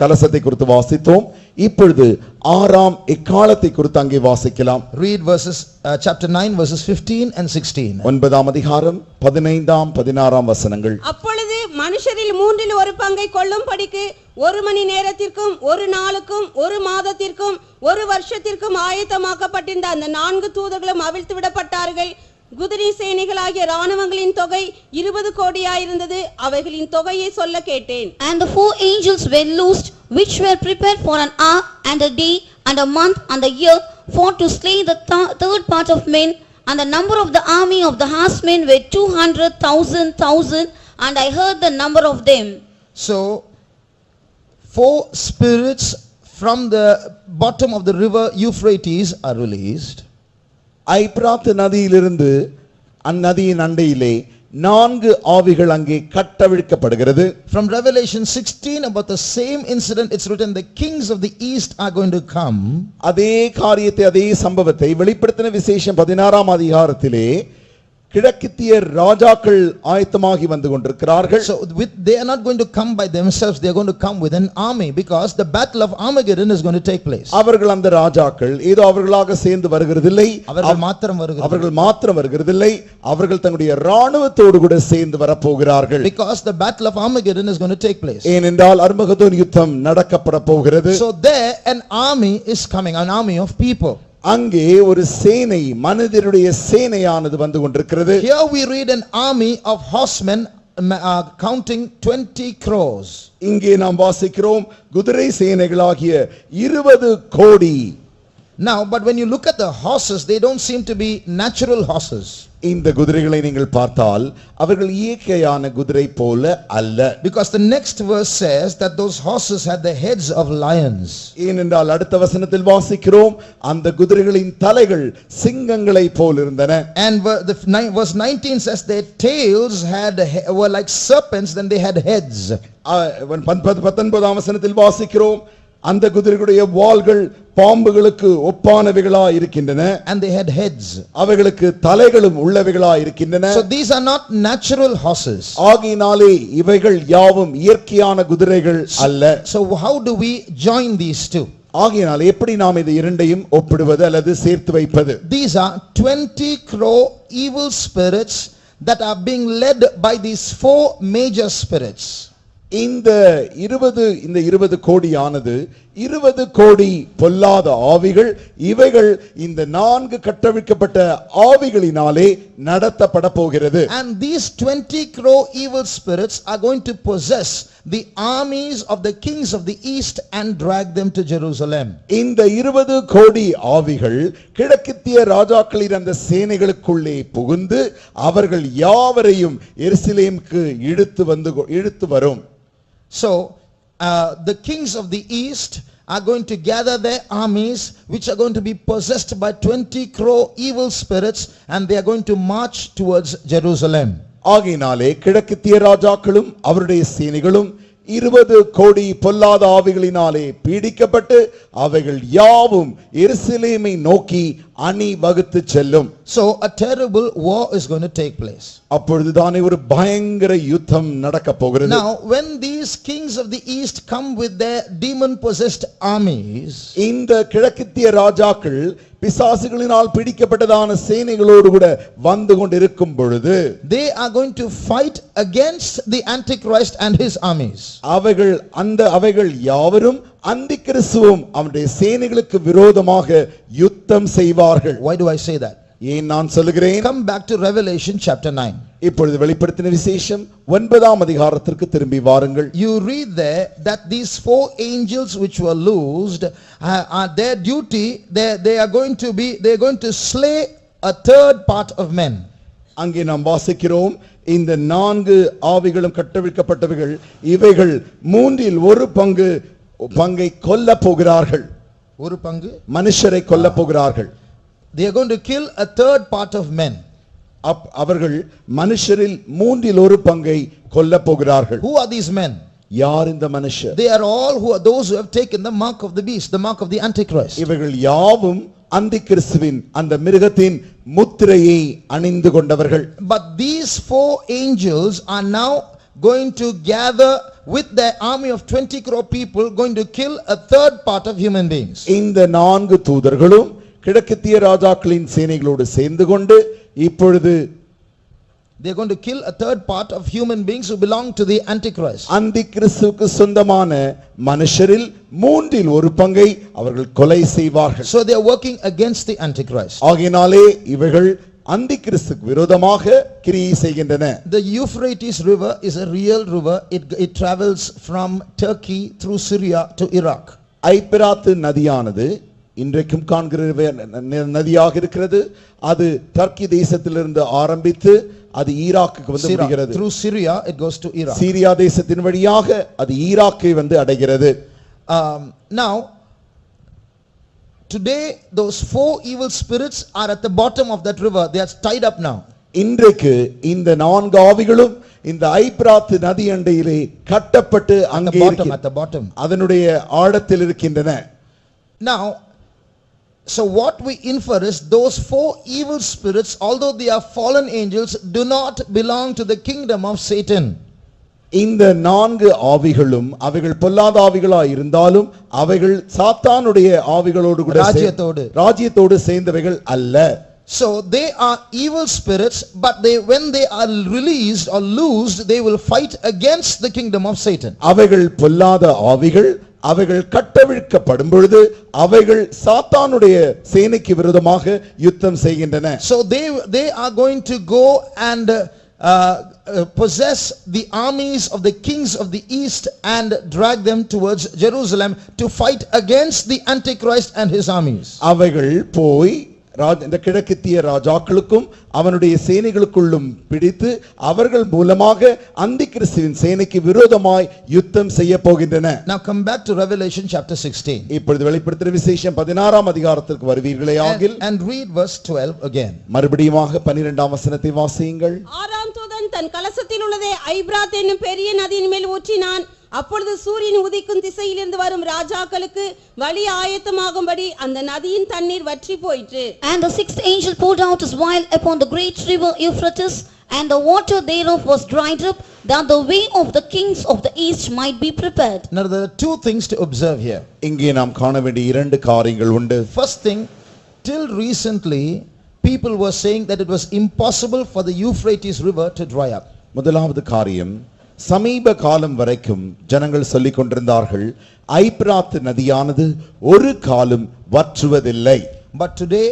கலசத்தை குறித்து வாசித்தோம். இப்பொழுது 6ஆம் எக்காலத்தை குறித்து அங்கே வாசிக்கலாம். Read chapter 9 verses 15 and 16. 9ஆம் அதிகாரம் 15ஆம் 16ஆம் வசனங்கள். அப்பொழுது மனுஷரில் மூன்றில் ஒரு பங்கை கொள்ளும்படிக்கு 1 மணி நேரத்திற்கும் 1 நாளுக்கும் 1 மாதத்திற்கும் 1 வருஷத்திற்கும் ஆயத்தமாக்கப்பட்டிருந்த அந்த 4 தூதர்களும் அவிழ்த்து விடப்பட்டார்கள். குதிரை சேனைகளாகிய ராணுவங்களின் தொகை 20 கோடியாயிருந்தது. அவைகளின் தொகையை சொல்ல கேட்டேன். And the 4 angels were loosed, which were prepared for an hour and a day and a month and a year, for to slay the third part of men. And the number of the army of the horsemen were 200,000, and I heard the number of them. So 4 spirits from the bottom of the river Euphrates are released. ஐபிராத் நதியிலிருந்து அந்நதியின் அண்டையிலே 4 ஆவிகள் அங்கே கட்டவிழ்க்கப்படுகிறது. From Revelation 16, about the same incident, it's written, the kings of the east are going to come. அதே காரியத்தை, அதே சம்பவத்தை வெளிப்படுத்தின விசேஷம் 16ஆம் அதிகாரத்திலே கிழக்கித்திய ராஜாக்கள் ஆயத்தமாகி வந்து கொண்டிருக்கிறார்கள். So they are not going to come by themselves, they are going to come with an army, because the battle of Armageddon is going to take place. அவர்கள் அந்த ராஜாக்கள் ஏதோ அவர்களாக சேர்ந்து வருகிறதில்லை, அவர்கள் மாத்திரம் வருகிறதில்லை, அவர்கள் தங்களுடைய ராணுவத்தோடு கூட சேர்ந்து வரப்போகிறார்கள். Because the battle of Armageddon is going to take place. ஏனென்றால் அர்மகதோன் யுத்தம் நடக்கப்பட போகிறது. So there an army is coming, an army of people. அங்கே ஒரு சேனை, மனிதருடைய சேனையானது வந்து கொண்டிருக்கிறது. Here we read an army of horsemen counting 20 crores. இங்கே நாம் வாசிக்கிறோம் குதிரை சேனைகளாகிய 20 கோடி. Now but when you look at the horses, they don't seem to be natural horses. இந்த குதிரைகளை நீங்கள் பார்த்தால் அவர்கள் இயற்கையான குதிரை போல அல்ல. Because the next verse says that those horses had the heads of lions. ஏனென்றால் அடுத்த வசனத்தில் வாசிக்கிறோம் அந்த குதிரைகளின் தலைகள் சிங்கங்களை போல் இருந்தன. And verse 19 says their tails were like serpents, then they had heads. 19ஆம் வசனத்தில் வாசிக்கிறோம் அந்த குதிரைகளுடைய வாள்கள் பாம்புகளுக்கு ஒப்பானவைகளா இருக்கின்றன. And they had heads. அவைகளுக்கு தலைகளும் உள்ளவைகளா இருக்கின்றன. So these are not natural horses. ஆகையினாலே இவைகள் யாவும் இயற்கையான குதிரைகள் அல்ல. So how do we join these two? ஆகையினாலே எப்படி நாம் இந்த இரண்டையும் ஒப்பிடுவது அல்லது சேர்த்து வைப்பது? These are 20 crore evil spirits that are being led by these 4 major spirits. இந்த 20 கோடியானது 20 கோடி பொல்லாத ஆவிகள். இவைகள் இந்த 4 கட்டவிழ்க்கப்பட்ட ஆவிகளினாலே நடத்தப்பட போகிறது. And these 20 crore evil spirits are going to possess the armies of the kings of the east and drag them to Jerusalem. இந்த 20 கோடி ஆவிகள் கிழக்கித்திய ராஜாக்களின் அந்த சேனைகளுக்குள்ளே புகுந்து அவர்கள் யாவரையும் எருசலேமுக்கு இழுத்து வரும். So the kings of the east are going to gather their armies, which are going to be possessed by 20 crore evil spirits, and they are going to march towards Jerusalem. ஆகையினாலே கிழக்கித்திய ராஜாக்களும் அவருடைய சேனைகளும் 20 கோடி பொல்லாத ஆவிகளினாலே பீடிக்கப்பட்டு அவைகள் யாவும் எருசலேமை நோக்கி அணி வகுத்து செல்லும். So a terrible war is going to take place. அப்பொழுதுதானே ஒரு பயங்கர யுத்தம் நடக்க போகிறது. Now when these kings of the east come with their demon possessed armies, இந்த கிழக்கித்திய ராஜாக்கள் பிசாசுகளினால் பிடிக்கப்பட்டதான சேனைகளோடு கூட வந்து கொண்டிருக்கும் பொழுது they are going to fight against the Antichrist and his armies. அவைகள் யாவரும் அந்திக்கிறிஸ்துவும் அவனுடைய சேனைகளுக்கு விரோதமாக யுத்தம் செய்வார்கள். Why do I say that? ஏன் நான் சொல்லுகிறேன்? Come back to Revelation chapter 9. இப்பொழுது வெளிப்படுத்தின விசேஷம் 9ஆம் அதிகாரத்திற்கு திரும்பி வாருங்கள். You read there that these four angels which were loosed are their duty they are going to slay a third part of men. அங்கே நாம் வாசிக்கிறோம், இந்த 4 ஆவிகளும் கட்டவிழ்க்கப்பட்டவைகள் இவைகள் மூன்றில் ஒரு பங்கை கொல்ல போகிறார்கள். ஒரு பங்கு மனுஷரை கொல்ல போகிறார்கள். They are going to kill a third part of men. அவர்கள் மனுஷரில் மூன்றில் ஒரு பங்கை கொல்ல போகிறார்கள். Who are these men? யார் இந்த மனுஷர்? They are all those who have taken the mark of the beast, the mark of the Antichrist. இவர்கள் யாவும் அந்திக்கிறிஸ்துவின் அந்த மிருகத்தின் முத்திரையை அணிந்து கொண்டவர்கள். But these four angels are now going to gather with their army of 20 crore people, going to kill a third part of human beings. இந்த 4 தூதர்களும் கிழக்கித்திய ராஜாக்களின் சேனைகளோடு சேர்ந்து கொண்டு இப்பொழுது they are going to kill a third part of human beings who belong to the Antichrist. அந்திக்கிறிஸ்துவுக்கு சொந்தமான மனுஷரில் மூன்றில் ஒரு பங்கை அவர்கள் கொலை செய்வார்கள். So they are working against the Antichrist. ஆகையினாலே இவர்கள் அந்திக்கிறிஸ்துக்கு விரோதமாக கிரியை செய்கின்றன. The Euphrates river is a real river. It travels from Turkey through Syria to Iraq. ஐப்பிராத்து நதியானது இன்றைக்கும் காண்கிற நதியாக இருக்கிறது. அது டர்க்கி தேசத்திலிருந்து ஆரம்பித்து அது ஈராக்குக்கு வந்து முடிகிறது. Through Syria it goes to Iraq. Syria தேசத்தின் வழியாக அது ஈராக்கை வந்து அடைகிறது. Now today those four evil spirits are at the bottom of that river. They are tied up now. இன்றைக்கு இந்த 4 ஆவிகளும் இந்த ஐப்பிராத்து நதி அண்டையிலே கட்டப்பட்டு அங்கே at the bottom அதனுடைய ஆழத்தில் இருக்கின்றன. Now so what we infer is those four evil spirits, although they are fallen angels, do not belong to the kingdom of Satan. இந்த 4 ஆவிகளும் அவைகள் பொல்லாத ஆவிகளாய் இருந்தாலும் அவைகள் சாத்தானுடைய ஆவிகளோடு கூட ராஜ்யத்தோடு சேர்ந்தவைகள் அல்ல. So they are evil spirits, but when they are released or loosed, they will fight against the kingdom of Satan. அவைகள் பொல்லாத ஆவிகள். அவைகள் கட்டவிழ்க்கப்படும் பொழுது அவைகள் சாத்தானுடைய சேனைக்கு விரோதமாக யுத்தம் செய்கின்றன. So they are going to go and possess the armies of the kings of the east and drag them towards Jerusalem to fight against the Antichrist and his armies. அவைகள் போய் இந்த கிழக்கித்திய ராஜாக்களுக்கும் அவனுடைய சேனைகளுக்குள்ளும் பிடித்து அவர்கள் மூலமாக அந்திக்கிறிஸ்துவின் சேனைக்கு விரோதமாய் யுத்தம் செய்ய போகின்றன. Now come back to Revelation chapter 16. இப்பொழுது வெளிப்படுத்தின விசேஷம் 16ஆம் அதிகாரத்திற்கு வருவீர்களே ஆகில் and read verse 12 again. மறுபடியுமாக 12ஆம் வசனத்தை வாசியுங்கள். ஆறாம் தூதன் தன் கலசத்தில் உள்ளதை ஐபிராத் என்னும் பெரிய நதியின் மேல் ஊற்றினான். அப்பொழுது சூரியன் உதிக்கும் திசையிலிருந்து வரும் ராஜாக்களுக்கு வழி ஆயத்தமாகும்படி அந்த நதியின் தண்ணீர் வற்றி போயிற்று. And the sixth angel poured out his vial upon the great river Euphrates, and the water thereof was dried up, that the way of the kings of the east might be prepared. Now there are two things to observe here. இங்கே நாம் காண வேண்டிய 2 காரியங்கள் உண்டு. First thing, till recently people were saying that it was impossible for the Euphrates river to dry up. முதலாவது காரியம், சமீப காலம் வரைக்கும் ஜனங்கள் சொல்லிக் கொண்டிருந்தார்கள் ஐப்பிராத்து நதியானது ஒரு காலம் வற்றுவதில்லை. But today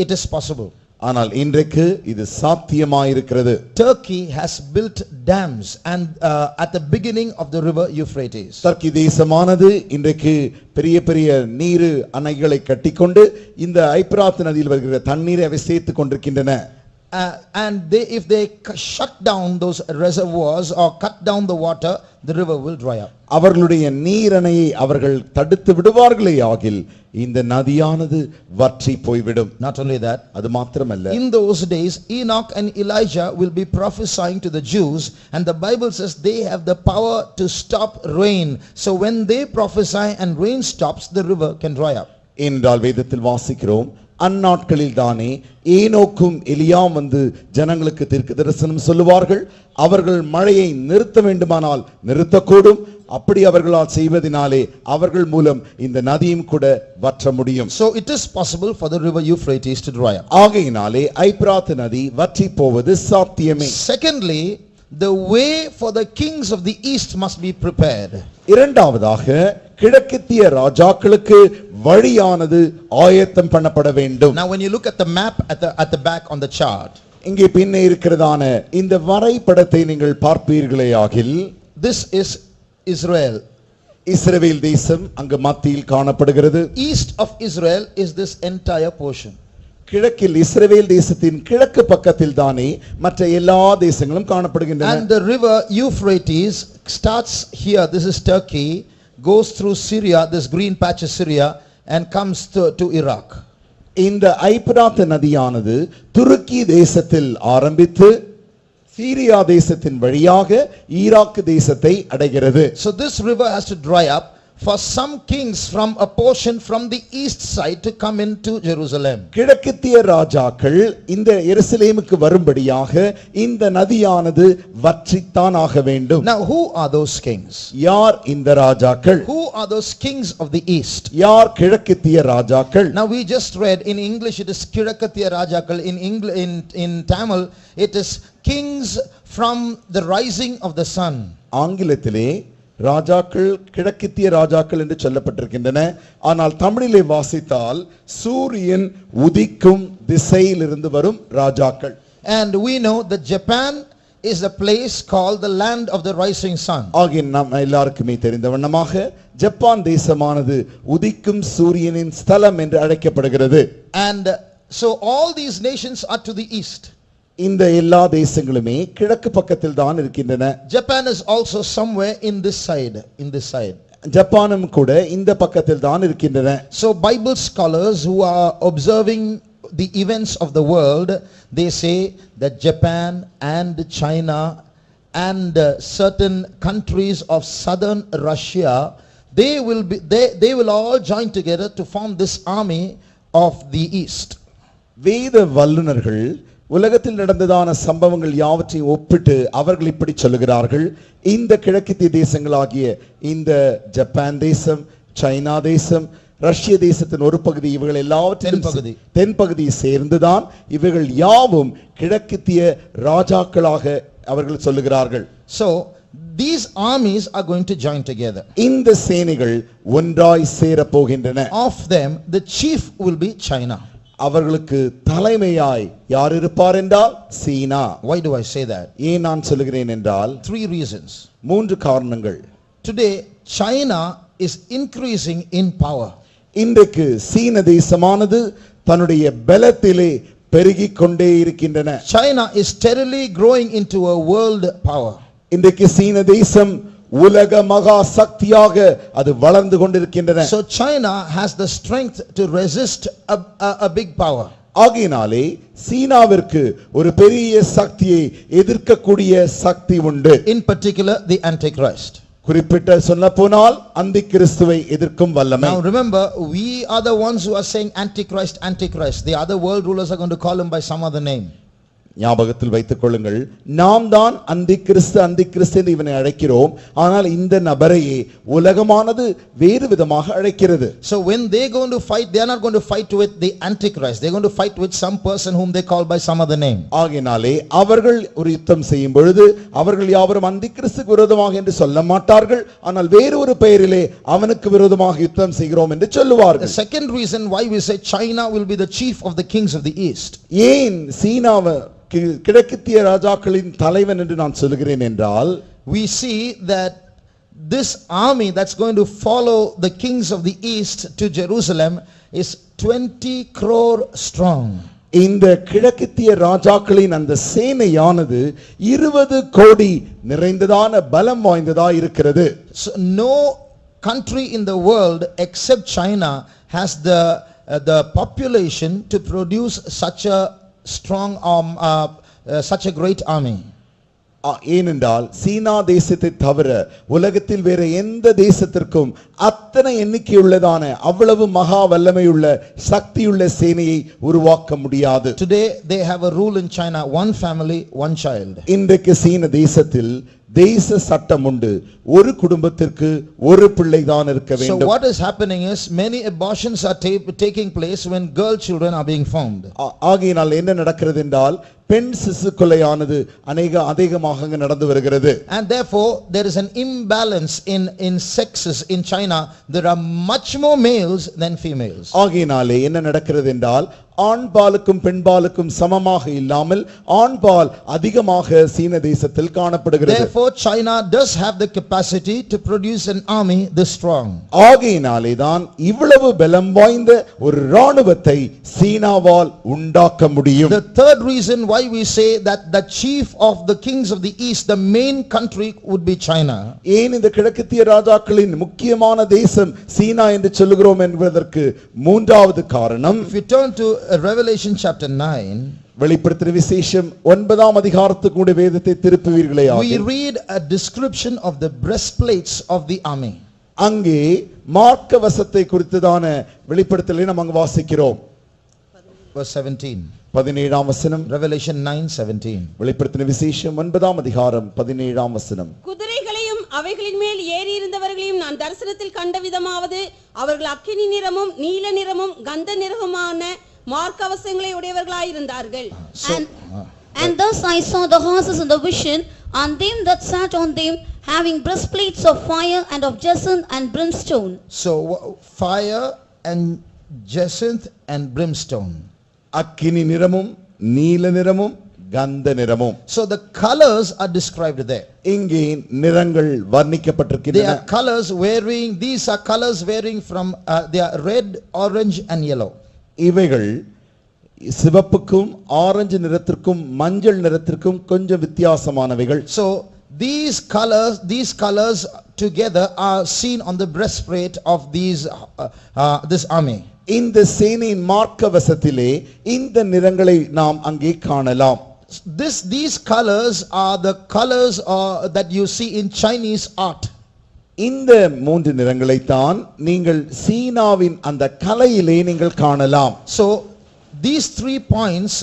it is possible. ஆனால் இன்றைக்கு இது சாத்தியமாயிருக்கிறது. Turkey has built dams and at the beginning of the river Euphrates. Turkey தேசமானது இன்றைக்கு பெரிய பெரிய நீர் அணைகளை கட்டிக்கொண்டு இந்த ஐப்பிராத்து நதியில் வருகிற தண்ணீரை அவை சேர்த்துக் கொண்டிருக்கின்றன. And if they shut down those reservoirs or cut down the water, the river will dry up. அவர்களுடைய நீரணையை அவர்கள் தடுத்து விடுவார்களே ஆகில் இந்த நதியானது வற்றி போய்விடும். Not only that, அது மாத்திரமல்ல, in those days Enoch and Elijah will be prophesying to the Jews, and the Bible says they have the power to stop rain. So when they prophesy and rain stops, the river can dry up. என்றால் வேதத்தில் வாசிக்கிறோம், அந்நாட்களில் தானே ஏனோக்கும் எலியாம் வந்து ஜனங்களுக்கு தீர்க்க தரிசனம் சொல்லுவார்கள். அவர்கள் மழையை நிறுத்த வேண்டுமானால் நிறுத்தக்கூடும். அப்படி அவர்களால் செய்வதினாலே அவர்கள் மூலம் இந்த நதியும் கூட வற்ற முடியும். So it is possible for the river Euphrates to dry up. ஆகையினாலே ஐப்பிராத்து நதி வற்றி போவது சாத்தியமே. Secondly, the way for the kings of the east must be prepared. இரண்டாவதாக கிழக்கித்திய ராஜாக்களுக்கு வழியானது ஆயத்தம் பண்ணப்பட வேண்டும். Now when you look at the map at the back on the chart, இங்கே பின்னே இருக்கிறதான இந்த வரைபடத்தை நீங்கள் பார்ப்பீர்களேயாகில், this is Israel. இஸ்ரவேல் தேசம் அங்கு மத்தியில் காணப்படுகிறது. East of Israel is this entire portion. கிழக்கில் இஸ்ரவேல் தேசத்தின் கிழக்கு பக்கத்தில் தானே மற்ற எல்லா தேசங்களும் காணப்படுகின்றன. And the river Euphrates starts here, this is Turkey, goes through Syria, this green patch is Syria, and comes to Iraq. இந்த ஐப்பிராத்து நதியானது துருக்கி தேசத்தில் ஆரம்பித்து சீரியா தேசத்தின் வழியாக ஈராக் தேசத்தை அடைகிறது. So this river has to dry up for some kings from a portion from the east side to come into Jerusalem. கிழக்கித்திய ராஜாக்கள் இந்த எருசலேமுக்கு வரும்படியாக இந்த நதியானது வற்றித்தான் ஆக வேண்டும். Now who are those kings? யார் இந்த ராஜாக்கள்? Who are those kings of the east? யார் கிழக்கித்திய ராஜாக்கள்? Now we just read in English it is Kirakathiya Rajakal, in Tamil it is kings from the rising of the sun. ஆங்கிலத்திலே ராஜாக்கள் கிழக்கித்திய ராஜாக்கள் என்று சொல்லப்பட்டிருக்கின்றன. ஆனால் தமிழிலே வாசித்தால் சூரியன் உதிக்கும் திசையிலிருந்து வரும் ராஜாக்கள். And we know that Japan is a place called the land of the rising sun. ஆகிய நாம் எல்லாருக்குமே தெரிந்த வண்ணமாக ஜப்பான் தேசமானது உதிக்கும் சூரியனின் ஸ்தலம் என்று அழைக்கப்படுகிறது. And so all these nations are to the east. இந்த எல்லா தேசங்களுமே கிழக்கு பக்கத்தில் தான் இருக்கின்றன. Japan is also somewhere in this side, ஜப்பானும் கூட இந்த பக்கத்தில் தான் இருக்கின்றன. So Bible scholars who are observing the events of the world, they say that Japan and China and certain countries of southern Russia, they will all join together to form this army of the east. வேத வல்லுனர்கள் உலகத்தில் நடந்ததான சம்பவங்கள் யாவற்றையும் ஒப்பிட்டு அவர்கள் இப்படி சொல்லுகிறார்கள். இந்த கிழக்கித்திய தேசங்களாகிய இந்த ஜப்பான் தேசம், சைனா தேசம், ரஷ்ய தேசத்தின் ஒரு பகுதி, இவர்கள் எல்லாவற்றிலும் தென்பகுதி சேர்ந்துதான் இவர்கள் யாவும் கிழக்கித்திய ராஜாக்களாக அவர்கள் சொல்லுகிறார்கள். So these armies are going to join together. இந்த சேனைகள் ஒன்றாய் சேர போகின்றன. Of them the chief will be China. அவர்களுக்கு தலைமையாய் யார் இருப்பார் என்றால் சீனா. Why do I say that? ஏன் நான் சொல்லுகிறேன் என்றால் 3 reasons. 3 காரணங்கள். Today China is increasing in power. இன்றைக்கு சீன தேசமானது தன்னுடைய பலத்திலே பெருகிக் கொண்டே இருக்கின்றன. China is steadily growing into a world power. இன்றைக்கு சீன தேசம் உலக மகா சக்தியாக அது வளர்ந்து கொண்டிருக்கின்றன. So China has the strength to resist a big power. ஆகையினாலே சீனாவிற்கு ஒரு பெரிய சக்தியை எதிர்க்கக்கூடிய சக்தி உண்டு. In particular the Antichrist. குறிப்பிட்ட சொல்ல போனால் அந்தி கிறிஸ்துவை எதிர்க்கும் வல்லமை. Now remember, we are the ones who are saying Antichrist, Antichrist. The other world rulers are going to call him by some other name. ஞாபகத்தில் வைத்துக் கொள்ளுங்கள், நாம் தான் அந்தி கிறிஸ்து என்று இவனை அழைக்கிறோம். ஆனால் இந்த நபரையே உலகமானது வேறு விதமாக அழைக்கிறது. So when they are going to fight, they are not going to fight with the Antichrist. They are going to fight with some person whom they call by some other name. ஆகையினாலே அவர்கள் ஒரு யுத்தம் செய்யும் பொழுது அவர்கள் யாவரும் அந்தி கிறிஸ்துக்கு விரோதமாக என்று சொல்ல மாட்டார்கள். ஆனால் வேறு ஒரு பெயரிலே அவனுக்கு விரோதமாக யுத்தம் செய்கிறோம் என்று சொல்லுவார்கள். The second reason why we say China will be the chief of the kings of the east. ஏன் சீனாவை கிழக்கித்திய ராஜாக்களின் தலைவன் என்று நான் சொல்கிறேன் என்றால், we see that this army that's going to follow the kings of the east to Jerusalem is 20 crore strong. இந்த கிழக்கித்திய ராஜாக்களின் அந்த சேனையானது 20 கோடி நிறைந்ததான பலம் வாய்ந்ததா இருக்கிறது. So no country in the world except China has the population to produce such a strong such a great army. ஏனென்றால் சீனா தேசத்தை தவிர உலகத்தில் வேற எந்த தேசத்திற்கும் அத்தனை எண்ணிக்கையுள்ளதான அவ்வளவு மகா வல்லமையுள்ள சக்தியுள்ள சேனையை உருவாக்க முடியாது. Today they have a rule in China, one family, one child. இன்றைக்கு சீன தேசத்தில் தேச சட்டம் உண்டு, ஒரு குடும்பத்திற்கு ஒரு பிள்ளைதான் இருக்க So வேண்டும். what is happening is many abortions are taking place when girl children are being found. ஆகையினால் என்ன நடக்கிறது என்றால் பெண் சிசு கொலையானது அதிகமாக அங்கு நடந்து வருகிறது. And therefore there is an imbalance in sexes in China. There are much more males than females. ஆகையினாலே என்ன நடக்கிறது என்றால் ஆண் பாலுக்கும் பெண் பாலுக்கும் சமமாக இல்லாமல் ஆண் பால் அதிகமாக சீன தேசத்தில் காணப்படுகிறது. Therefore China does have the capacity to produce an army this strong. ஆகையினாலே தான் இவ்வளவு பலம் வாய்ந்த ஒரு ராணுவத்தை சீனாவால் உண்டாக்க முடியும். The third reason why we say that the chief of the kings of the east, the main country would be China. ஏன் இந்த கிழக்கத்திய ராஜாக்களின் முக்கியமான தேசம் சீனா என்று சொல்லுகிறோம் என்பதற்கு மூன்றாவது காரணம், If you turn to Revelation chapter 9, வெளிப்படுத்தின விசேஷம் 9ஆம் அதிகாரத்துக்கு கூட வேதத்தை திருப்புவீர்களே, we read a description of the breastplates of the army. அங்கே மார்க்கவசத்தை குறித்ததான வெளிப்படுத்தலை நாம் அங்கு வாசிக்கிறோம். Verse 17. 17ஆம் வசனம், Revelation 9:17. வெளிப்படுத்தின விசேஷம் 9ஆம் அதிகாரம் 17ஆம் வசனம். குதிரைகளையும் அவைகளின் மேல் ஏறி இருந்தவர்களையும் நான் தரிசனத்தில் கண்ட விதமாவது அவர்கள் அக்கினி நிறமும் நீல நிறமும் கந்த நிறமுமான மார்க்கவசங்களை உடையவர்களாயிருந்தார்கள். And thus I saw the horses in the vision, and them that sat on them, having breastplates of fire and of jacinth and brimstone. So fire and jacinth and brimstone. அக்கினி நிறமும் நீல நிறமும் கந்த நிறமும். So the colors are described there. இங்கே நிறங்கள் They வர்ணிக்கப்பட்டிருக்கின்றன. are colors varying, these are colors varying from they are red, orange and yellow. இவைகள் சிவப்புக்கும் orange நிறத்திற்கும் மஞ்சள் நிறத்திற்கும் கொஞ்சம் வித்தியாசமானவைகள். So these colors together are seen on the breastplate of this army. இந்த சேனையின் மார்க்கவசத்திலே இந்த நிறங்களை நாம் அங்கே காணலாம். These colors are the colors that you see in Chinese art. இந்த மூன்று நிறங்களைத்தான் நீங்கள் சீனாவின் அந்த கலையிலே நீங்கள் காணலாம். So these 3 points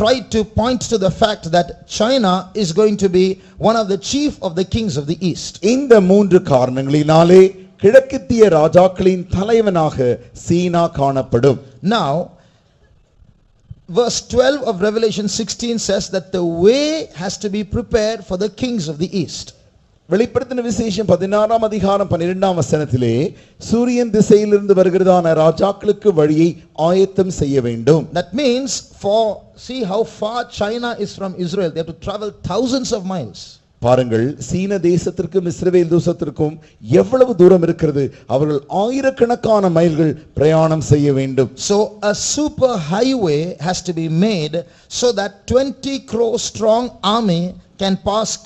try to point to the fact that China is going to be one of the chief of the kings of the east. இந்த மூன்று காரணங்களினாலே கிழக்கத்திய ராஜாக்களின் தலைவனாக சீனா காணப்படும். Now verse 12 of Revelation 16 says that the way has to be prepared for the kings of the east. வெளிப்படுத்தின விசேஷம் 16ஆம் அதிகாரம் 12ஆம் வசனத்திலே சூரியன் திசையிலிருந்து வருகிறதான ராஜாக்களுக்கு வழியை ஆயத்தம் செய்ய வேண்டும். That means see how far China is from Israel. They have to travel thousands of miles. பாருங்கள், சீன தேசத்திற்கும் இஸ்ரவேல் தேசத்திற்கும் எவ்வளவு தூரம் இருக்கிறது. அவர்கள் ஆயிரக்கணக்கான மைல்கள் பிரயாணம் செய்ய வேண்டும். So a super highway has to be made so that 20 crore strong army can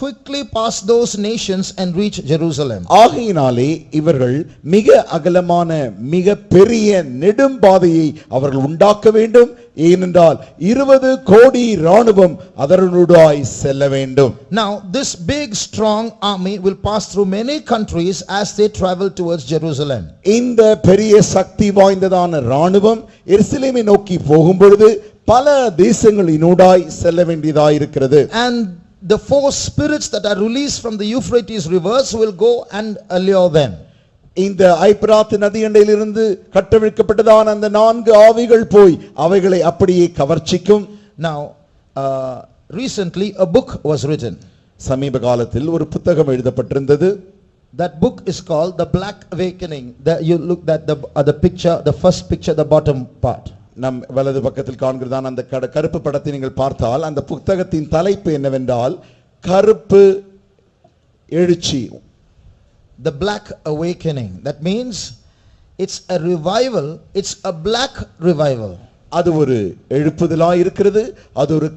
quickly pass those nations and reach Jerusalem. ஆகையினாலே இவர்கள் மிக அகலமான மிக பெரிய நெடும்பாதையை அவர்கள் உண்டாக்க வேண்டும். ஏனென்றால் 20 கோடி ராணுவம் அதனுடாய் செல்ல வேண்டும். Now this big strong army will pass through many countries as they travel towards Jerusalem. இந்த பெரிய சக்தி வாய்ந்ததான ராணுவம் எருசலேமை நோக்கி போகும் பொழுது பல தேசங்களினூடாய் செல்ல வேண்டியதாய் இருக்கிறது. And the 4 spirits that are released from the Euphrates rivers will go and allure them. இந்த ஐபிராத் நதியண்டையிலிருந்து கட்டவிழ்க்கப்பட்டதான அந்த 4 ஆவிகள் போய் அவைகளை அப்படியே கவர்ச்சிக்கும். Now recently a book was written. சமீப காலத்தில் ஒரு புத்தகம் எழுதப்பட்டிருந்தது. That book is called The Black Awakening. You look at the picture, the first picture, the bottom part. நம் வலது பக்கத்தில் காண்கிறதான அந்த கருப்பு படத்தை நீங்கள் பார்த்தால் அந்த புத்தகத்தின் தலைப்பு என்னவென்றால் கருப்பு எழுச்சி. The Black Awakening. That means it's a revival, it's a black revival. அது ஒரு எழுப்புதலாய் இருக்கிறது, அது ஒரு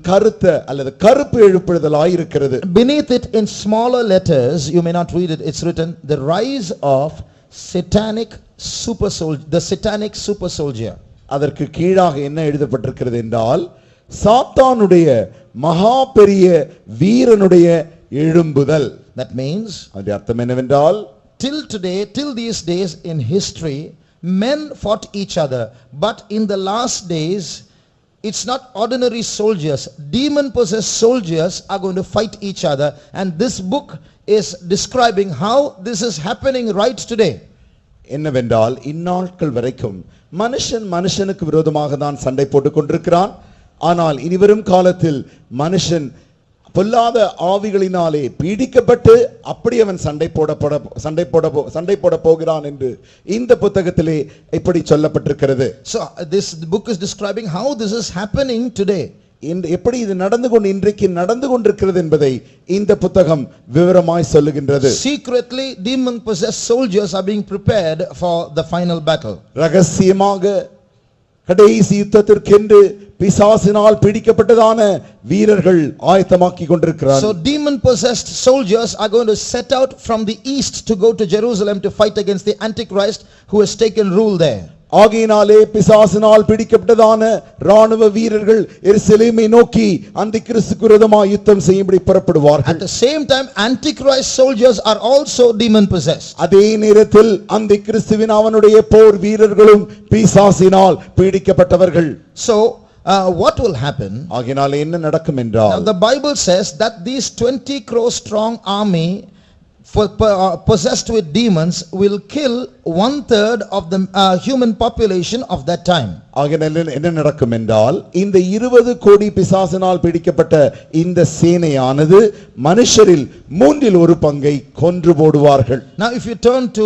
அல்லது கருப்பு எழுப்புதலாய் இருக்கிறது. Beneath it in smaller letters, you may not read it, it's written the rise of satanic super soldier, the satanic super soldier. அதற்கு கீழாக என்ன எழுதப்பட்டிருக்கிறது என்றால் சாத்தானுடைய மகா பெரிய வீரனுடைய எழும்புதல். That means, அது அர்த்தம் என்னவென்றால், till today, till these days in history, men fought each other. But in the last days, it's not ordinary soldiers. Demon-possessed soldiers are going to fight each other. And this book is describing how this is happening right today. என்னவென்றால், இந்நாட்கள் வரைக்கும் மனுஷன் மனுஷனுக்கு விரோதமாக தான் சண்டை போட்டுக் கொண்டிருக்கிறான். ஆனால் இனிவரும் காலத்தில் மனுஷன் பொல்லாத ஆவிகளினாலே பீடிக்கப்பட்டு அப்படி அவன் சண்டை போட போகிறான் என்று இந்த புத்தகத்திலே இப்படி சொல்லப்பட்டிருக்கிறது. So this book is describing how this is happening today. எப்படி இது இன்றைக்கு நடந்து கொண்டிருக்கிறது என்பதை இந்த புத்தகம் விவரமாய் சொல்லுகின்றது. Secretly, demon-possessed soldiers are being prepared for the final battle. ரகசியமாக கடைசி யுத்தத்திற்கென்று பிசாசினால் பிடிக்கப்பட்டதான வீரர்கள் ஆயத்தமாக்கி கொண்டிருக்கிறார்கள். So demon-possessed soldiers are going to set out from the east to go to Jerusalem to fight against the Antichrist who has taken rule there. ஆகையினாலே பிசாசினால் பிடிக்கப்பட்டதான ராணுவ வீரர்கள் எருசலேமை நோக்கி அந்திக்கிறிஸ்துக்கு விரோதமாய் யுத்தம் செய்யும்படி புறப்படுவார்கள். At the same time, Antichrist soldiers are also demon-possessed. அதே நேரத்தில் அந்திக்கிறிஸ்துவின் அவனுடைய போர் வீரர்களும் பிசாசினால் பீடிக்கப்பட்டவர்கள். So what will happen? ஆகையினாலே என்ன நடக்கும் என்றால், Now the Bible says that these 20 crore strong army possessed with demons will kill 1/3 of the human population of that time. ஆகையால் என்ன நடக்கும் என்றால், இந்த 20 கோடி பிசாசினால் பிடிக்கப்பட்ட இந்த சேனையானது மனுஷரில் 1/3 பங்கை கொன்று போடுவார்கள். Now if you turn to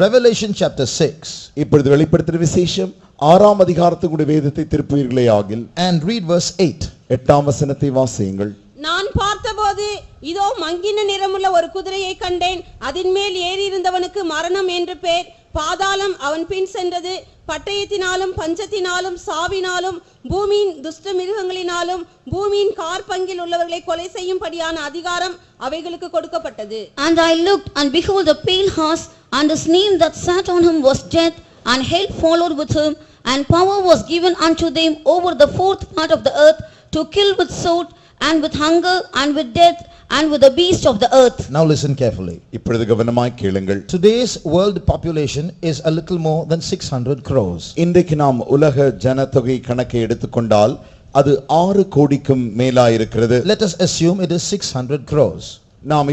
Revelation chapter 6, இப்பொழுது வெளிப்படுத்தின விசேஷம் 6ஆம் அதிகாரத்துக்குரிய வேதத்தை திருப்புவீர்களே ஆகில், and read verse 8. 8ஆம் வசனத்தை வாசியுங்கள். நான் பார்த்தபோது இதோ மங்கின நிறமுள்ள ஒரு குதிரையை கண்டேன். அதின் மேல் ஏறி இருந்தவனுக்கு மரணம் என்று பெயர். பாதாளம் அவன் பின் சென்றது. பட்டயத்தினாலும் பஞ்சத்தினாலும் சாவினாலும் பூமியின் துஷ்ட மிருகங்களினாலும் பூமியின் கார்பங்கில் உள்ளவர்களை கொலை செய்யும்படியான அதிகாரம் அவைகளுக்கு கொடுக்கப்பட்டது. And I looked, and behold, a pale horse, and his name that sat on him was Death, and hell followed with him, and power was given unto them over the fourth part of the earth, to kill with sword, and with hunger, and with death, and with the beast of the earth. Now listen carefully. இப்பொழுது கவனமாய் கேளுங்கள். Today's world population is a little more than 600 crores. இன்றைக்கு நாம் உலக ஜனத்தொகை கணக்கை எடுத்துக்கொண்டால் அது 6 கோடிக்கும் மேலாய் இருக்கிறது. Let us assume it is 600 crores. நாம்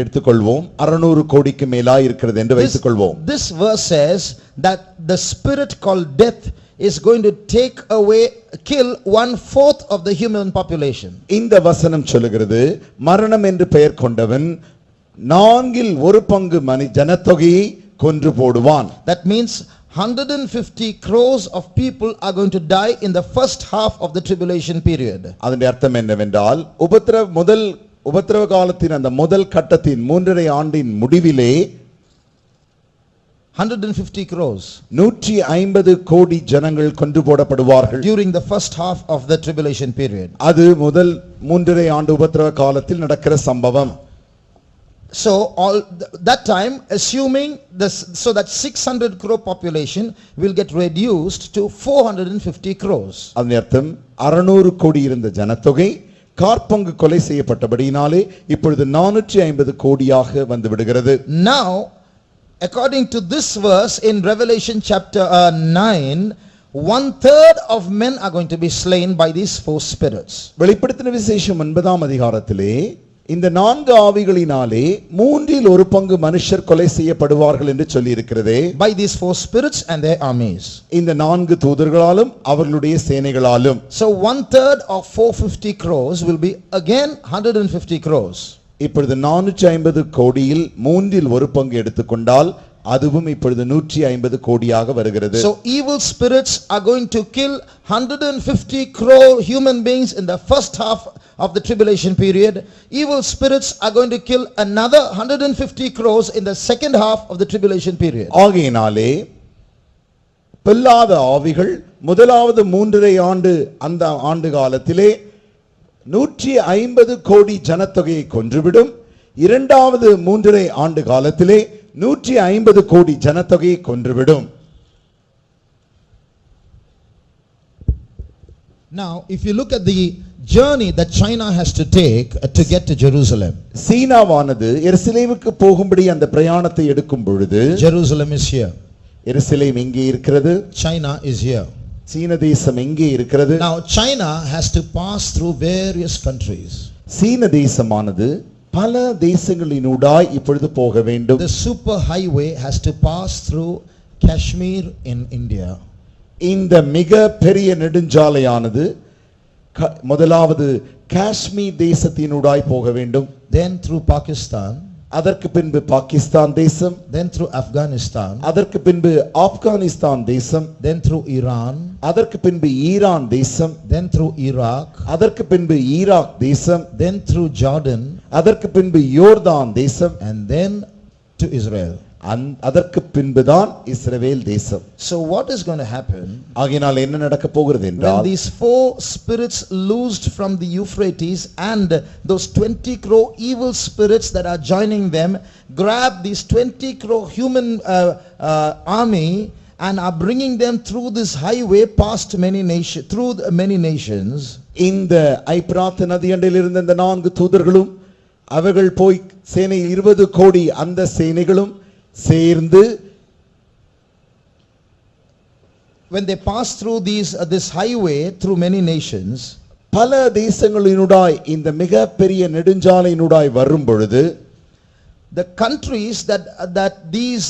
எடுத்துக்கொள்வோம் 600 கோடிக்கு மேலாய் இருக்கிறது என்று வைத்துக்கொள்வோம். This verse says that the spirit called death is going to kill 1/4 of the human population. இந்த வசனம் சொல்லுகிறது, மரணம் என்று பெயர் கொண்டவன் 1/4 பங்கு ஜனத்தொகையை கொன்று போடுவான். That means 150 crores of people are going to die in the first half of the tribulation period. அதன் அர்த்தம் என்னவென்றால், உபத்திரவ காலத்தின் அந்த முதல் கட்டத்தின் 3.5 ஆண்டின் முடிவிலே 150 crores 150 கோடி ஜனங்கள் கொன்று போடப்படுவார்கள். during the first half of the tribulation period. அது முதல் 3.5 ஆண்டு உபத்திரவ காலத்தில் நடக்கிற சம்பவம். So that time, assuming this, so that 600 crore population will get reduced to 450 crores. அதன் அர்த்தம் 600 கோடி இருந்த ஜனத்தொகை கார்பங்கு கொலை செய்யப்பட்டபடியினாலே இப்பொழுது 450 கோடியாக வந்து விடுகிறது. Now, according to this verse in Revelation chapter 9, 1/3 of men are going to be slain by these 4 spirits. வெளிப்படுத்தின விசேஷம் 9ஆம் அதிகாரத்திலே இந்த 4 ஆவிகளினாலே 1/3 பங்கு மனுஷர் கொலை செய்யப்படுவார்கள் என்று சொல்லி இருக்கிறதே. By these 4 spirits and their armies. இந்த 4 தூதர்களாலும் அவர்களுடைய சேனைகளாலும். So 1/3 of 450 crores will be again 150 crores. இப்பொழுது 450 கோடியில் 1/3 பங்கு எடுத்துக்கொண்டால் அதுவும் இப்பொழுது 150 கோடியாக வருகிறது. So evil spirits are going to kill 150 crore human beings in the first half of the tribulation period. Evil spirits are going to kill another 150 crores in the second half of the tribulation period. ஆகையினாலே பொல்லாத ஆவிகள் முதலாவது 3.5 ஆண்டு அந்த ஆண்டு காலத்திலே 150 கோடி ஜனத்தொகையை கொன்றுவிடும். இரண்டாவது 3.5 ஆண்டு காலத்திலே 150 கோடி ஜனத்தொகையை கொன்றுவிடும். Now, if you look at the journey that China has to take to get to Jerusalem. சீனாவானது எருசலேமுக்கு போகும்படி அந்த பிரயாணத்தை எடுக்கும் பொழுது Jerusalem is here. எருசலேம் எங்கே இருக்கிறது? China is here. சீன தேசம் எங்கே இருக்கிறது? Now China has to pass through various countries. சீன தேசமானது பல தேசங்களினூடாய் இப்பொழுது போக வேண்டும். The super highway has to pass through Kashmir in India. இந்த மிக பெரிய நெடுஞ்சாலையானது முதலாவது காஷ்மீர் தேசத்தினூடாய் போக வேண்டும். Then through Pakistan. அதற்கு பின்பு பாகிஸ்தான் தேசம். Then through Afghanistan. அதற்கு பின்பு ஆப்கானிஸ்தான் தேசம். Then through Iran. அதற்கு பின்பு ஈரான் தேசம். Then through Iraq. அதற்கு பின்பு ஈராக் தேசம். Then through Jordan. அதற்கு பின்பு யோர்தான் தேசம். And then to Israel. அதற்கு பின்புதான் இஸ்ரவேல் தேசம். So what is going to happen? ஆகையால் என்ன நடக்க போகிறது When என்றால் these four spirits loosed from the Euphrates and those 20 crore evil spirits that are joining them grab these 20 crore human army and are bringing them through this highway past many nations, through many nations. இந்த ஐபிராத் நதியண்டையில் இருந்த இந்த 4 தூதர்களும் அவர்கள் போய் சேனை 20 கோடி அந்த சேனைகளும் சேர்ந்து when they pass through this highway through many nations, பல தேசங்களினூடாய் இந்த மிக பெரிய நெடுஞ்சாலையினூடாய் வரும் பொழுது the countries that these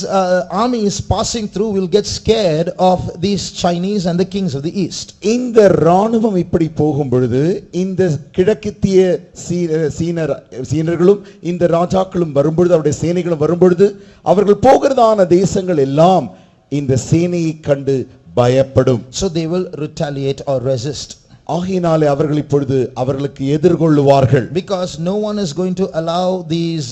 army is passing through will get scared of these Chinese and the kings of the east. இந்த ராணுவம் இப்படி போகும் பொழுது இந்த கிழக்கித்திய சீனர்களும் இந்த ராஜாக்களும் வரும்பொழுது அவருடைய சேனைகளும் வரும்பொழுது அவர்கள் போகிறதான தேசங்கள் எல்லாம் இந்த சேனையை கண்டு பயப்படும். So they will retaliate or resist. ஆகையினாலே அவர்கள் இப்பொழுது அவர்களுக்கு எதிர்கொள்ளுவார்கள். Because no one is going to allow these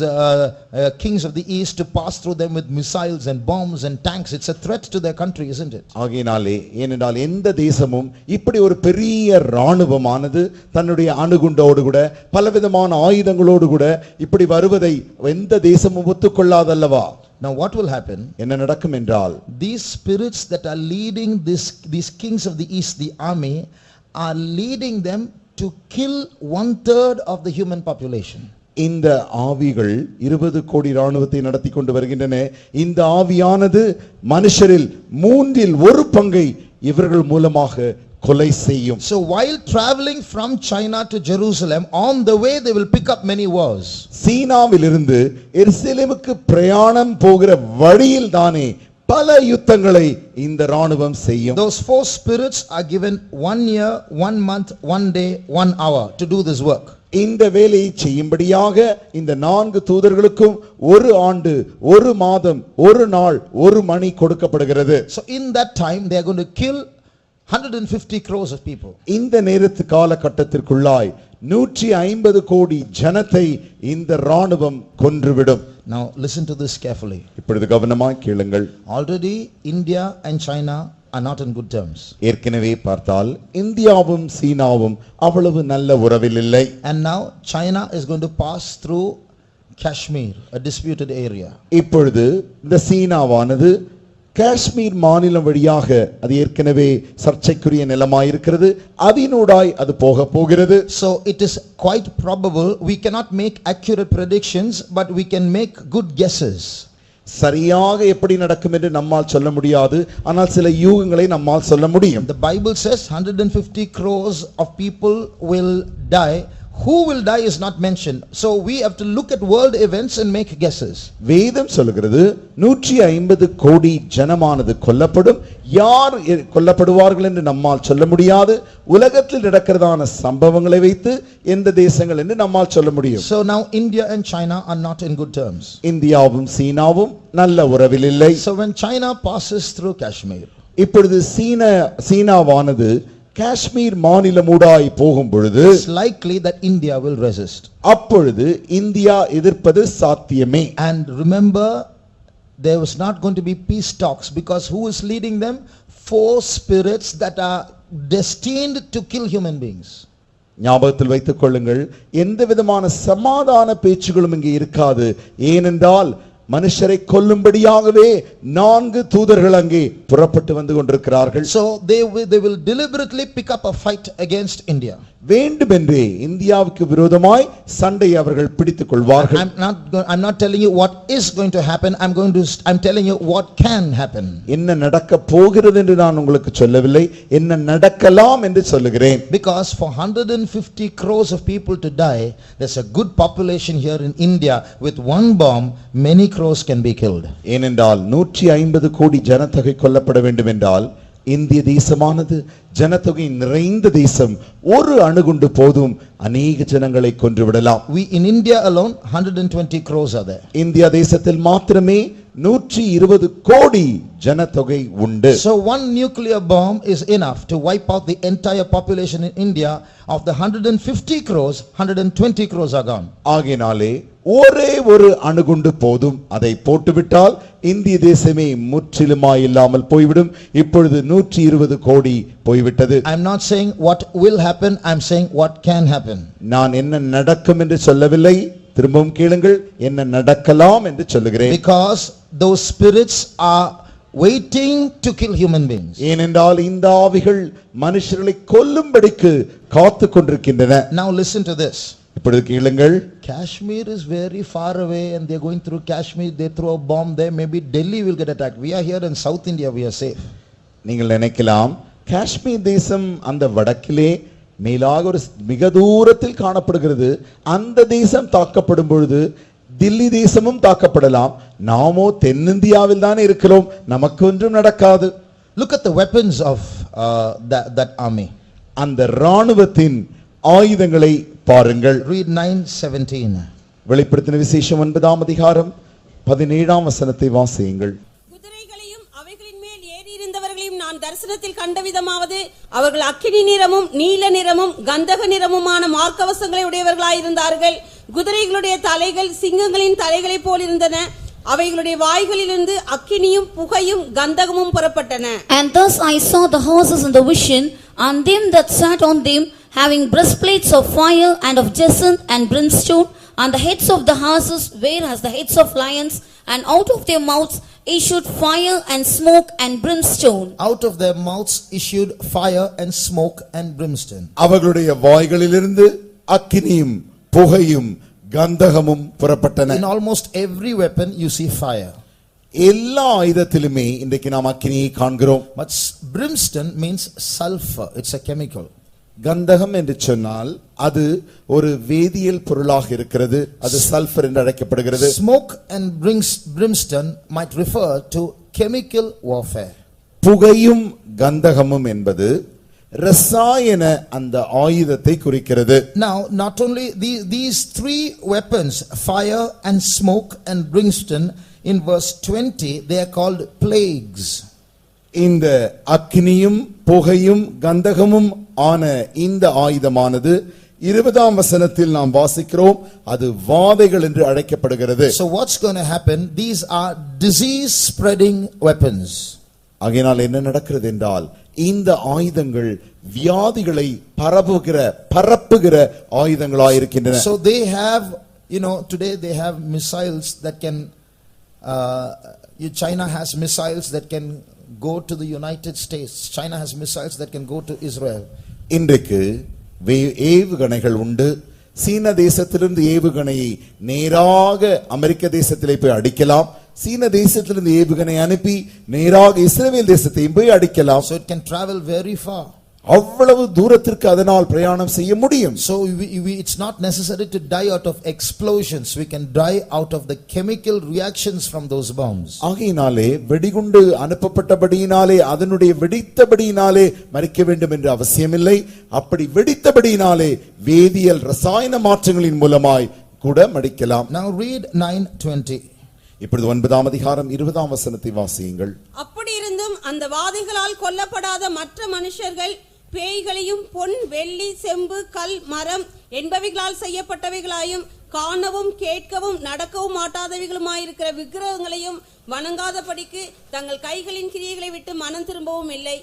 kings of the east to pass through them with missiles and bombs and tanks. It's a threat to their country, isn't it? ஆகையினாலே ஏனென்றால் எந்த தேசமும் இப்படி ஒரு பெரிய ராணுவமானது தன்னுடைய அணுகுண்டோடு கூட பலவிதமான ஆயுதங்களோடு கூட இப்படி வருவதை எந்த தேசமும் ஒத்துக்கொள்ளாதல்லவா? Now what will happen? என்ன நடக்கும் என்றால் These spirits that are leading these kings of the east, the army, are leading them to kill 1/3 of the human population. இந்த ஆவிகள் 20 கோடி ராணுவத்தை நடத்தி கொண்டு வருகின்றன. இந்த ஆவியானது மனுஷரில் 1/3 பங்கை இவர்கள் மூலமாக கொலை செய்யும். So while traveling from China to Jerusalem, on the way they will pick up many wars. சீனாவிலிருந்து எருசலேமுக்கு பிரயாணம் போகிற வழியில் தானே பல யுத்தங்களை இந்த ராணுவம் செய்யும். Those four spirits are given 1 year, 1 month, 1 day, 1 hour to do this work. இந்த வேலையை செய்யும்படியாக இந்த 4 தூதர்களுக்கும் 1 ஆண்டு 1 மாதம் 1 நாள் 1 மணி கொடுக்கப்படுகிறது. So in that time they are going to kill 150 crores of people. இந்த நேரத்து காலகட்டத்திற்குள்ளாய் 150 கோடி ஜனத்தை இந்த ராணுவம் கொன்றுவிடும். Now listen to this carefully. இப்பொழுது கவனமாய் கேளுங்கள். Already India and China are not in good terms. ஏற்கனவே பார்த்தால் இந்தியாவும் சீனாவும் அவ்வளவு நல்ல உறவில் இல்லை. And now China is going to pass through Kashmir, a disputed area. இப்பொழுது இந்த சீனாவானது காஷ்மீர் மாநிலம் வழியாக அது ஏற்கனவே சர்ச்சைக்குரிய நிலமாயிருக்கிறது, அதனூடாய் அது போக போகிறது. So it is quite probable, we cannot make accurate predictions, but we can make good guesses. சரியாக எப்படி நடக்கும் என்று நம்மால் சொல்ல முடியாது, ஆனால் சில யூகங்களை நம்மால் சொல்ல முடியும். The Bible says 150 crores of people will die. Who will die is not mentioned. So we have to look at world events and make guesses. வேதம் சொல்கிறது 150 கோடி ஜனமானது கொல்லப்படும். யார் கொல்லப்படுவார்கள் என்று நம்மால் சொல்ல முடியாது. உலகத்தில் நடக்கிறதான சம்பவங்களை வைத்து எந்த தேசங்கள் என்று நம்மால் சொல்ல முடியும். So now India and China are not in good terms. இந்தியாவும் சீனாவும் நல்ல உறவில் இல்லை. So when China passes through Kashmir, இப்பொழுது சீனாவானது காஷ்மீர் மாநிலமூடாய் போகும் பொழுது it's likely that India will resist. அப்பொழுது இந்தியா எதிர்ப்பது சாத்தியமே. And remember, there was not going to be peace talks, because who is leading them? 4 spirits that are destined to kill human beings. ஞாபகத்தில் வைத்துக் கொள்ளுங்கள், எந்த விதமான சமாதான பேச்சுகளும் இங்கே இருக்காது. ஏனென்றால் மனுஷரை கொல்லும்படியாகவே 4 தூதர்கள் அங்கே புறப்பட்டு வந்து கொண்டிருக்கிறார்கள். So they will deliberately pick up a fight against India. வேண்டுமென்றே இந்தியாவுக்கு விரோதமாய் சண்டை அவர்கள் பிடித்துக் கொள்வார்கள். I'm not telling you what is going to happen. I'm telling you what can happen. என்ன நடக்க போகிறது என்று நான் உங்களுக்கு சொல்லவில்லை, என்ன நடக்கலாம் என்று சொல்லுகிறேன். Because for 150 crores of people to die, there's a good population here in India. With one bomb, many crores can be killed. ஏனென்றால் 150 கோடி ஜனத்தொகை கொல்லப்பட வேண்டும் என்றால் இந்திய தேசமானது ஜனத்தொகை நிறைந்த தேசம். ஒரு அணுகுண்டு போதும் அநேக ஜனங்களை கொன்று விடலாம். We in India alone 120 crores are there. India தேசத்தில் மாத்திரமே 120 கோடி ஜனத்தொகை உண்டு. So one nuclear bomb is enough to wipe out the entire population in India. Of the 150 crores, 120 crores are gone. ஆகையினாலே ஒரே ஒரு அணுகுண்டு போதும், அதை போட்டுவிட்டால் இந்திய தேசமே முற்றிலுமாய் இல்லாமல் போய்விடும். இப்பொழுது 120 கோடி போய்விட்டது. I am not saying what will happen, I am saying what can happen. நான் என்ன நடக்கும் என்று சொல்லவில்லை, திரும்பவும் கேளுங்கள், என்ன நடக்கலாம் என்று சொல்லுகிறேன். Because those spirits are waiting to kill human beings. ஏனென்றால் இந்த ஆவிகள் மனுஷர்களை கொல்லும்படிக்கு காத்துக் கொண்டிருக்கின்றன. Now listen to this. இப்பொழுது கேளுங்கள். Kashmir is very far away and they are going through Kashmir. They throw a bomb there, maybe Delhi will get attacked. We are here in South India, we are safe. நீங்கள் நினைக்கலாம் காஷ்மீர் தேசம் அந்த வடக்கிலே மேலாக ஒரு மிக தூரத்தில் காணப்படுகிறது. அந்த தேசம் தாக்கப்படும் பொழுது தில்லி தேசமும் தாக்கப்படலாம். நாமோ தென்னிந்தியாவில் தான் இருக்கிறோம், நமக்கு ஒன்றும் நடக்காது. Look at the weapons of that army. அந்த ராணுவத்தின் ஆயுதங்களை பாருங்கள். Read 9:17. வெளிப்படுத்தின விசேஷம் 9ஆம் அதிகாரம் 17ஆம் வசனத்தை வாசியுங்கள். குதிரைகளையும் அவைகளின் மேல் ஏறி இருந்தவர்களையும் நான் தரிசனத்தில் கண்ட விதமாவது, அவர்கள் அக்கினி நிறமும் நீல நிறமும் கந்தக நிறமுமான மார்க்கவசங்களை உடையவர்களாயிருந்தார்கள். குதிரைகளுடைய தலைகள் சிங்கங்களின் தலைகளைப் போல் இருந்தன. அவைகளுடைய வாய்களிலிருந்து அக்கினியும் புகையும் கந்தகமும் புறப்பட்டன. And thus I saw the horses in the vision, and them that sat on them, having breastplates of fire and of jacinth and brimstone, and the heads of the horses were as the heads of lions, and out of their mouths issued fire and smoke and brimstone. Out of their mouths issued fire and smoke and brimstone. அவர்களுடைய வாய்களிலிருந்து அக்கினியும் புகையும் கந்தகமும் புறப்பட்டன. In almost every weapon you see fire. எல்லா ஆயுதத்திலுமே இன்றைக்கு நாம் அக்கினியை காண்கிறோம். But brimstone means sulfur. It's a chemical. கந்தகம் என்று சொன்னால் அது ஒரு வேதியியல் பொருளாக இருக்கிறது. அது சல்பர் என்று அழைக்கப்படுகிறது. Smoke and brimstone might refer to chemical warfare. புகையும் கந்தகமும் என்பது ரசாயன அந்த ஆயுதத்தை குறிக்கிறது. Now not only these three weapons, fire and smoke and brimstone, in verse 20 they are called plagues. இந்த அக்கினியும் புகையும் கந்தகமும் ஆன இந்த ஆயுதமானது 20ஆம் வசனத்தில் நாம் வாசிக்கிறோம், அது வாதைகள் என்று அழைக்கப்படுகிறது. So what's going to happen? These are disease spreading weapons. ஆகையால் என்ன நடக்கிறது என்றால் இந்த ஆயுதங்கள் வியாதிகளை பரப்புகிற ஆயுதங்களாய் இருக்கின்றன. So they have, today they have missiles that can China has missiles that can go to the United States. China has missiles that can go to Israel. இன்றைக்கு ஏவுகணைகள் உண்டு. சீன தேசத்திலிருந்து ஏவுகணையை நேராக அமெரிக்க தேசத்திலே போய் அடிக்கலாம். சீன தேசத்திலிருந்து ஏவுகணை அனுப்பி நேராக இஸ்ரவேல் தேசத்தையும் போய் அடிக்கலாம். So it can travel very far. அவ்வளவு தூரத்திற்கு அதனால் பிரயாணம் செய்ய முடியும். So it's not necessary to die out of explosions. We can die out of the chemical reactions from those bombs. ஆகையினாலே வெடிகுண்டு அனுப்பப்பட்டபடியினாலே அதனுடைய வெடித்தபடியினாலே மரிக்க வேண்டும் என்ற அவசியமில்லை. அப்படி வெடித்தபடியினாலே வேதியியல் ரசாயன மாற்றங்களின் மூலமாய் கூட மடிக்கலாம். Now read 9:20. இப்பொழுது 9ஆம் அதிகாரம் 20ஆம் வசனத்தை வாசியுங்கள். அப்படி இருந்தும் அந்த வாதைகளால் கொல்லப்படாத மற்ற மனுஷர்கள் பேய்களையும் பொன் வெள்ளி செம்பு கல் மரம் என்பவைகளால் செய்யப்பட்டவைகளாயும் காணவும் கேட்கவும் நடக்கவும் மாட்டாதவைகளுமாயிருக்கிற விக்கிரகங்களையும் வணங்காதபடிக்கு தங்கள் கைகளின் கிரியைகளை விட்டு மனம் திரும்பவும் இல்லை.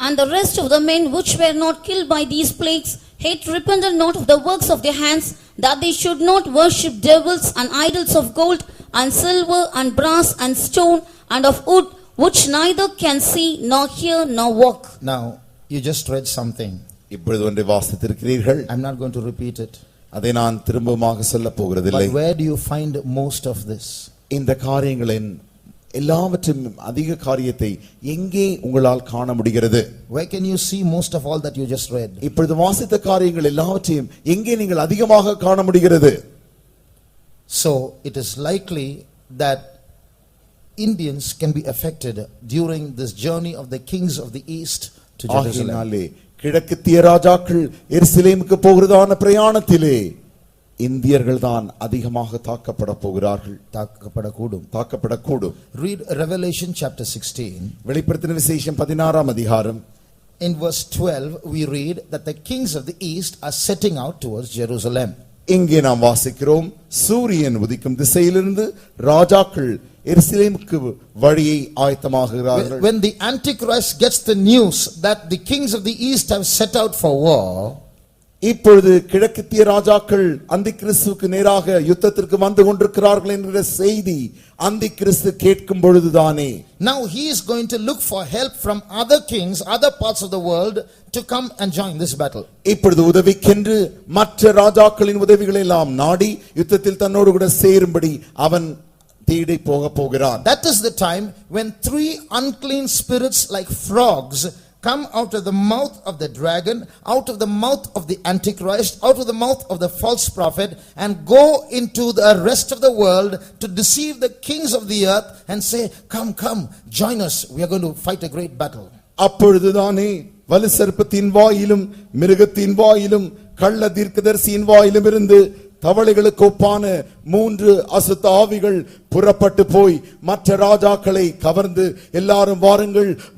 And the rest of the men which were not killed by these plagues, hate repented not of the works of their hands, that they should not worship devils and idols of gold and silver and brass and stone and of wood, which neither can see nor hear nor walk. Now, you just read something. இப்பொழுது ஒன்றை வாசித்திருக்கிறீர்கள். I'm not going to repeat it. அதை நான் திரும்பமாக சொல்ல போகிறதில்லை. But where do you find most of this? இந்த காரியங்களின் எல்லாவற்றும் அதிக காரியத்தை எங்கே உங்களால் காண முடிகிறது? Where can you see most of all that you just read? இப்பொழுது வாசித்த காரியங்கள் எல்லாவற்றையும் எங்கே நீங்கள் அதிகமாக காண முடிகிறது? So it is likely that Indians can be affected during this journey of the kings of the east to Jerusalem. ஆகையினாலே கிழக்கித்திய ராஜாக்கள் எருசலேமுக்கு போகிறதான பிரயாணத்திலே இந்தியர்கள் தான் அதிகமாக தாக்கப்பட போகிறார்கள். தாக்கப்படக்கூடும். Read Revelation chapter 16. வெளிப்படுத்தின விசேஷம் 16ஆம் அதிகாரம். In verse 12 we read that the kings of the east are setting out towards Jerusalem. இங்கே நாம் வாசிக்கிறோம், சூரியன் உதிக்கும் திசையிலிருந்து ராஜாக்கள் எருசலேமுக்கு வழியை ஆயத்தமாகிறார்கள். When the Antichrist gets the news that the kings of the east have set out for war, இப்பொழுது கிழக்கித்திய ராஜாக்கள் அந்திகிறிஸ்துவுக்கு நேராக யுத்தத்திற்கு வந்து கொண்டிருக்கிறார்கள் என்கிற செய்தி அந்திகிறிஸ்து கேட்கும் பொழுதுதானே, now he is going to look for help from other kings, other parts of the world to come and join this battle. இப்பொழுது உதவிக்கென்று மற்ற ராஜாக்களின் உதவிகளை எல்லாம் நாடி யுத்தத்தில் தன்னோடு கூட சேரும்படி அவன் தேடி போகிறான். That is the time when 3 unclean spirits like frogs come out of the mouth of the dragon, out of the mouth of the Antichrist, out of the mouth of the false prophet, and go into the rest of the world to deceive the kings of the earth and say, come, join us, we are going to fight a great battle. அப்பொழுதுதானே வலுசர்ப்பத்தின் வாயிலும் மிருகத்தின் வாயிலும் கள்ள தீர்க்கதரிசியின் வாயிலும் இருந்து தவளைகளுக்கு ஒப்பான 3 அசுத்த ஆவிகள் புறப்பட்டு போய் மற்ற ராஜாக்களை கவர்ந்து எல்லாரும்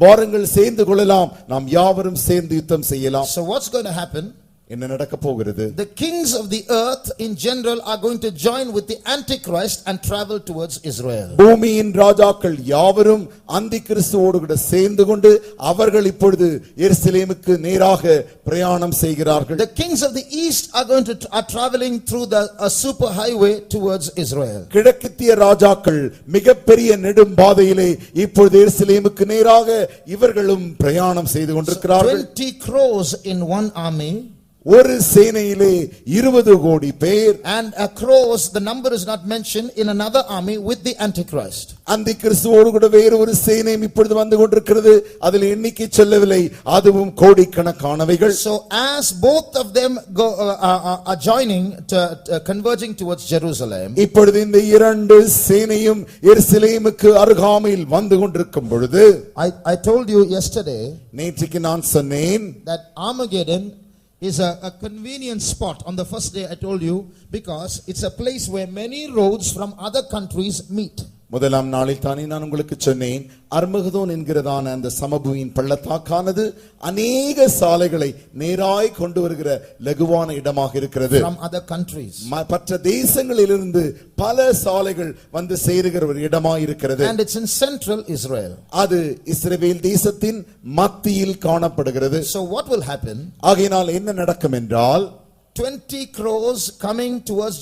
வாருங்கள் சேர்ந்து கொள்ளலாம், நாம் யாவரும் சேர்ந்து யுத்தம் செய்யலாம். So what's going to happen? என்ன நடக்க போகிறது? The kings of the earth in general are going to join with the Antichrist and travel towards Israel. பூமியின் ராஜாக்கள் யாவரும் அந்திகிறிஸ்துவோடு கூட சேர்ந்து கொண்டு அவர்கள் இப்பொழுது எருசலேமுக்கு நேராக பிரயாணம் செய்கிறார்கள். The kings of the east are traveling through a super highway towards Israel. கிழக்கித்திய ராஜாக்கள் மிகப்பெரிய நெடும் பாதையிலே இப்பொழுது எருசலேமுக்கு நேராக இவர்களும் பிரயாணம் செய்து கொண்டிருக்கிறார்கள். 20 crores in one army. ஒரு சேனையிலே 20 கோடி பேர். And across, the number is not mentioned, in another army with the Antichrist. அந்திகிறிஸ்துவோடு கூட வேறு ஒரு சேனையும் இப்பொழுது வந்து கொண்டிருக்கிறது, அதில் எண்ணிக்கை சொல்லவில்லை, அதுவும் கோடிக்கணக்கானவைகள். So as both of them go are joining converging towards Jerusalem, இப்பொழுது இந்த 2 சேனையும் எருசலேமுக்கு அருகாமையில் வந்து கொண்டிருக்கும் பொழுது, I told you yesterday நேற்றுக்கு நான் சொன்னேன், that Armageddon is a convenient spot on the first day. I told you, because it's a place where many roads from other countries meet. முதலாம் நாளில் தானே நான் உங்களுக்கு சொன்னேன், அர்மகதோன் என்கிறதான அந்த சமபூமியின் பள்ளத்தாக்கானது அநேக சாலைகளை நேராய் கொண்டு வருகிற லகுவான இடமாக இருக்கிறது. From other countries, மற்ற தேசங்களிலிருந்து பல சாலைகள் வந்து சேருகிற ஒரு இடமாக இருக்கிறது. and it's in central Israel. அது இஸ்ரவேல் தேசத்தின் மத்தியில் காணப்படுகிறது. So what will happen? ஆகையினால் என்ன நடக்கும் என்றால், 20 crores coming towards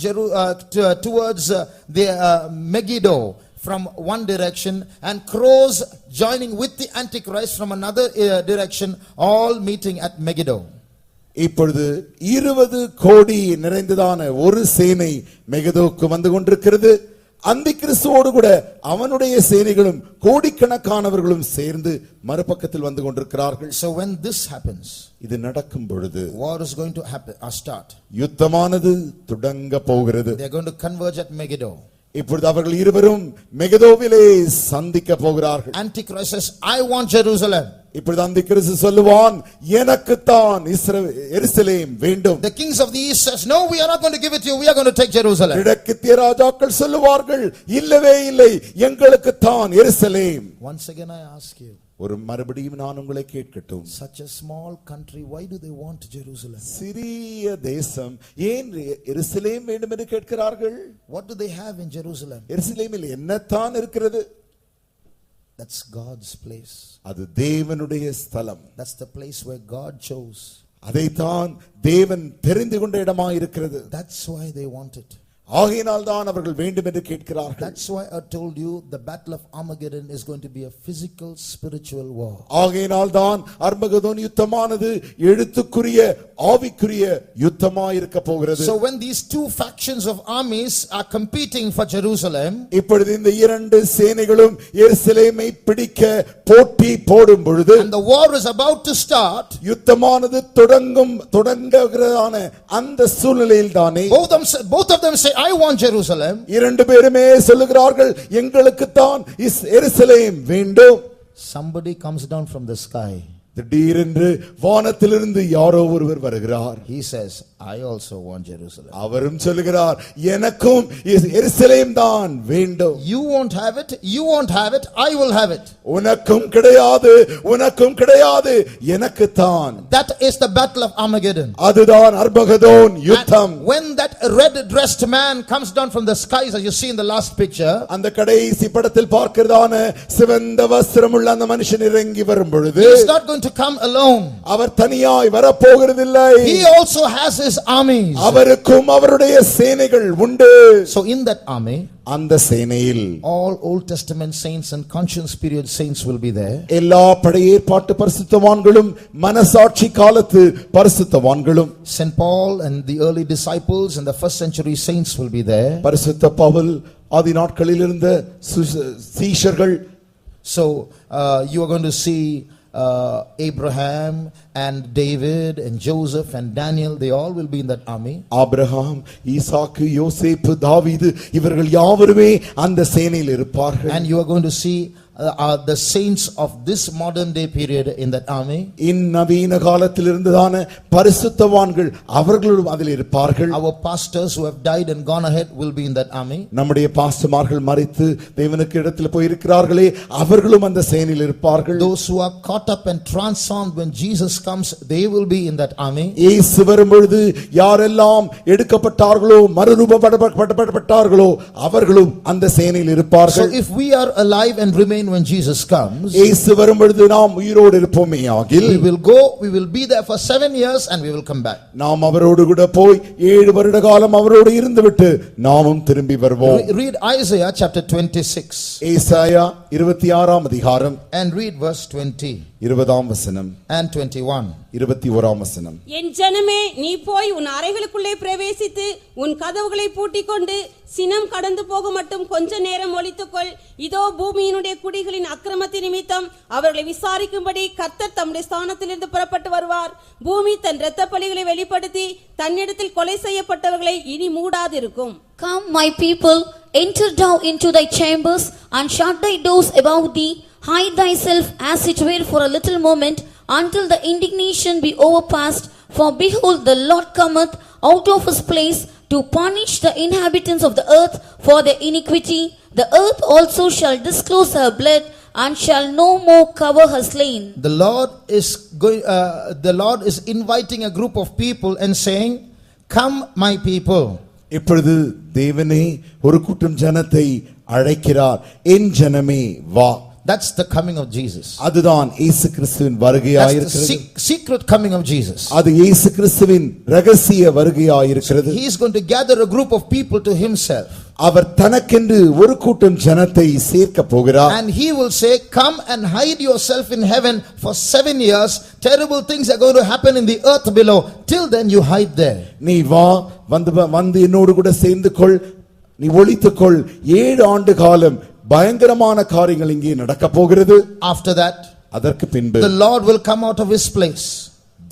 the Megiddo from one direction, and crows joining with the Antichrist from another direction, all meeting at Megiddo. இப்பொழுது 20 கோடி நிறைந்ததான ஒரு சேனை மெகிதோக்கு வந்து கொண்டிருக்கிறது. அந்திகிறிஸ்துவோடு கூட அவனுடைய சேனைகளும் கோடிக்கணக்கானவர்களும் சேர்ந்து மறுபக்கத்தில் வந்து கொண்டிருக்கிறார்கள். So when this happens, இது நடக்கும் பொழுது, war is going to happen or start. யுத்தமானது தொடங்க போகிறது. They are going to converge at Megiddo. இப்பொழுது அவர்கள் இருவரும் மெகிதோவிலே சந்திக்க போகிறார்கள். Antichrist says, I want Jerusalem. இப்பொழுது அந்திகிறிஸ்து சொல்லுவான், எனக்குத்தான் எருசலேம் வேண்டும். The kings of the east says, no, we are not going to give it to you, we are going to take Jerusalem. கிழக்கித்திய ராஜாக்கள் சொல்லுவார்கள், இல்லவே இல்லை, எங்களுக்குத்தான் எருசலேம். Once again I ask you, ஒரு மறுபடியும் நான் உங்களை கேட்கட்டும், such a small country, why do they want Jerusalem? சிறிய தேசம் ஏன் எருசலேம் வேண்டும் என்று கேட்கிறார்கள்? What do they have in Jerusalem? எருசலேமில் என்னத்தான் இருக்கிறது? That's God's place. அது தேவனுடைய ஸ்தலம். That's the place where God chose. அதைத்தான் தேவன் தெரிந்து கொண்ட இடமாயிருக்கிறது. That's why they want it. ஆகையினால் தான் அவர்கள் வேண்டும் என்று கேட்கிறார்கள். That's why I told you the battle of Armageddon is going to be a physical spiritual war. ஆகையினால் தான் அர்மகதோன் யுத்தமானது எழுத்துக்குரிய ஆவிக்குரிய யுத்தமாய் இருக்க போகிறது. So when these two factions of armies are competing for Jerusalem, இப்பொழுது இந்த இரண்டு சேனைகளும் எருசலேமை பிடிக்க போட்டி போடும் பொழுது, and the war is about to start, யுத்தமானது தொடங்குகிறதான அந்த சூழ்நிலையில் தானே both of them say, I want Jerusalem. இரண்டு பேருமே சொல்லுகிறார்கள், எங்களுக்கு தான் எருசலேம் வேண்டும். Somebody comes down from the sky. திடீரென்று வானத்திலிருந்து யாரோ ஒருவர் வருகிறார். He says, I also want Jerusalem. அவரும் சொல்லுகிறார், எனக்கும் எருசலேம் தான் வேண்டும். You won't have it, you won't have it, I will have it. உனக்கும் கிடையாது, உனக்கும் கிடையாது, எனக்கு தான். That is the battle of Armageddon. அதுதான் அர்மகதோன் யுத்தம். When that red dressed man comes down from the skies, as you see in the last picture, அந்த கடைசி படத்தில் பார்க்கிறதான சிவந்த வஸ்திரமுள்ள அந்த மனுஷன் இறங்கி வரும் பொழுது, he is not going to come alone. அவர் தனியாய் வரப்போகிறதில்லை. He also has his armies. அவருக்கும் அவருடைய சேனைகள் உண்டு. So in that army, அந்த சேனையில் all Old Testament saints and conscience period saints will be there. எல்லா பழைய ஏற்பாட்டு பரிசுத்தவான்களும் மனசாட்சி காலத்து பரிசுத்தவான்களும், St. Paul and the early disciples and the first century saints will be there. பரிசுத்த பவுல் ஆதி நாட்களில் இருந்த சீஷர்கள். So you are going to see Abraham and David and Joseph and Daniel, they all will be in that army. ஆபிரகாம், ஈசாக்கு, யோசேப்பு, தாவீது இவர்கள் யாவருமே அந்த சேனையில் இருப்பார்கள். And you are going to see the saints of this modern day period in that army. நவீன காலத்தில் இருந்ததான பரிசுத்தவான்கள் அவர்களும் அதில் இருப்பார்கள். Our pastors who have died and gone ahead will be in that army. நம்முடைய பாஸ்டர்மார்கள் மரித்து தேவனுக்கு இடத்தில் போய் இருக்கிறார்களே, அவர்களும் அந்த சேனையில் இருப்பார்கள். Those who are caught up and transformed when Jesus comes, they will be in that army. இயேசு வரும் பொழுது யாரெல்லாம் எடுக்கப்பட்டார்களோ, மறுரூபப்பட்டார்களோ, அவர்களும் அந்த சேனையில் இருப்பார்கள். So if we are alive and remain when Jesus comes, இயேசு வரும் பொழுது நாம் உயிரோடு இருப்போமே ஆகில், we will be there for 7 years and we will come back. நாம் அவரோடு கூட போய் 7 வருட காலம் அவரோடு இருந்துவிட்டு நாமும் திரும்பி வருவோம். Read Isaiah chapter 26. ஏசாயா 26ஆம் அதிகாரம் and read verse 20. 20ஆம் வசனம் and 21. 21ஆம் வசனம். என் ஜனமே, நீ போய் உன் அறைகளுக்குள்ளே பிரவேசித்து உன் கதவுகளை பூட்டிக்கொண்டு சினம் கடந்து போக மட்டும் கொஞ்ச நேரம் ஒளித்துக்கொள். இதோ பூமியினுடைய குடிகளின் அக்கிரமத்தின் நிமித்தம் அவர்களை விசாரிக்கும்படி கர்த்தர் தம்முடைய ஸ்தானத்திலிருந்து புறப்பட்டு வருவார். பூமி தன் இரத்த பலிகளை வெளிப்படுத்தி தன்னிடத்தில் கொலை செய்யப்பட்டவர்களை இனி மூடாதிருக்கும். Come, my people, enter down into thy chambers and shut thy doors about thee. Hide thyself as it were for a little moment, until the indignation be overpast. For behold, the Lord cometh out of his place to punish the inhabitants of the earth for their iniquity. The earth also shall disclose her blood, and shall no more cover her slain. The Lord is inviting a group of people and saying, come my people. இப்பொழுது தேவனே ஒரு கூட்டம் ஜனத்தை அழைக்கிறார். என் ஜனமே வா. That's the coming of Jesus. அதுதான் இயேசு கிறிஸ்துவின் வருகையாய் இருக்கிறது. That's the secret coming of Jesus. அது இயேசு கிறிஸ்துவின் ரகசிய வருகையாய் இருக்கிறது. He is going to gather a group of people to himself. அவர் தனக்கென்று ஒரு கூட்டம் ஜனத்தை சேர்க்க போகிறார். And he will say, come and hide yourself in heaven for 7 years. Terrible things are going to happen in the earth below. Till then you hide there. நீ வா, வந்து என்னோடு கூட சேர்ந்து கொள், நீ ஒளித்துக்கொள். 7 ஆண்டு காலம் பயங்கரமான காரியங்கள் இங்கே நடக்க போகிறது. After that, அதற்கு பின்பு the Lord will come out of his place.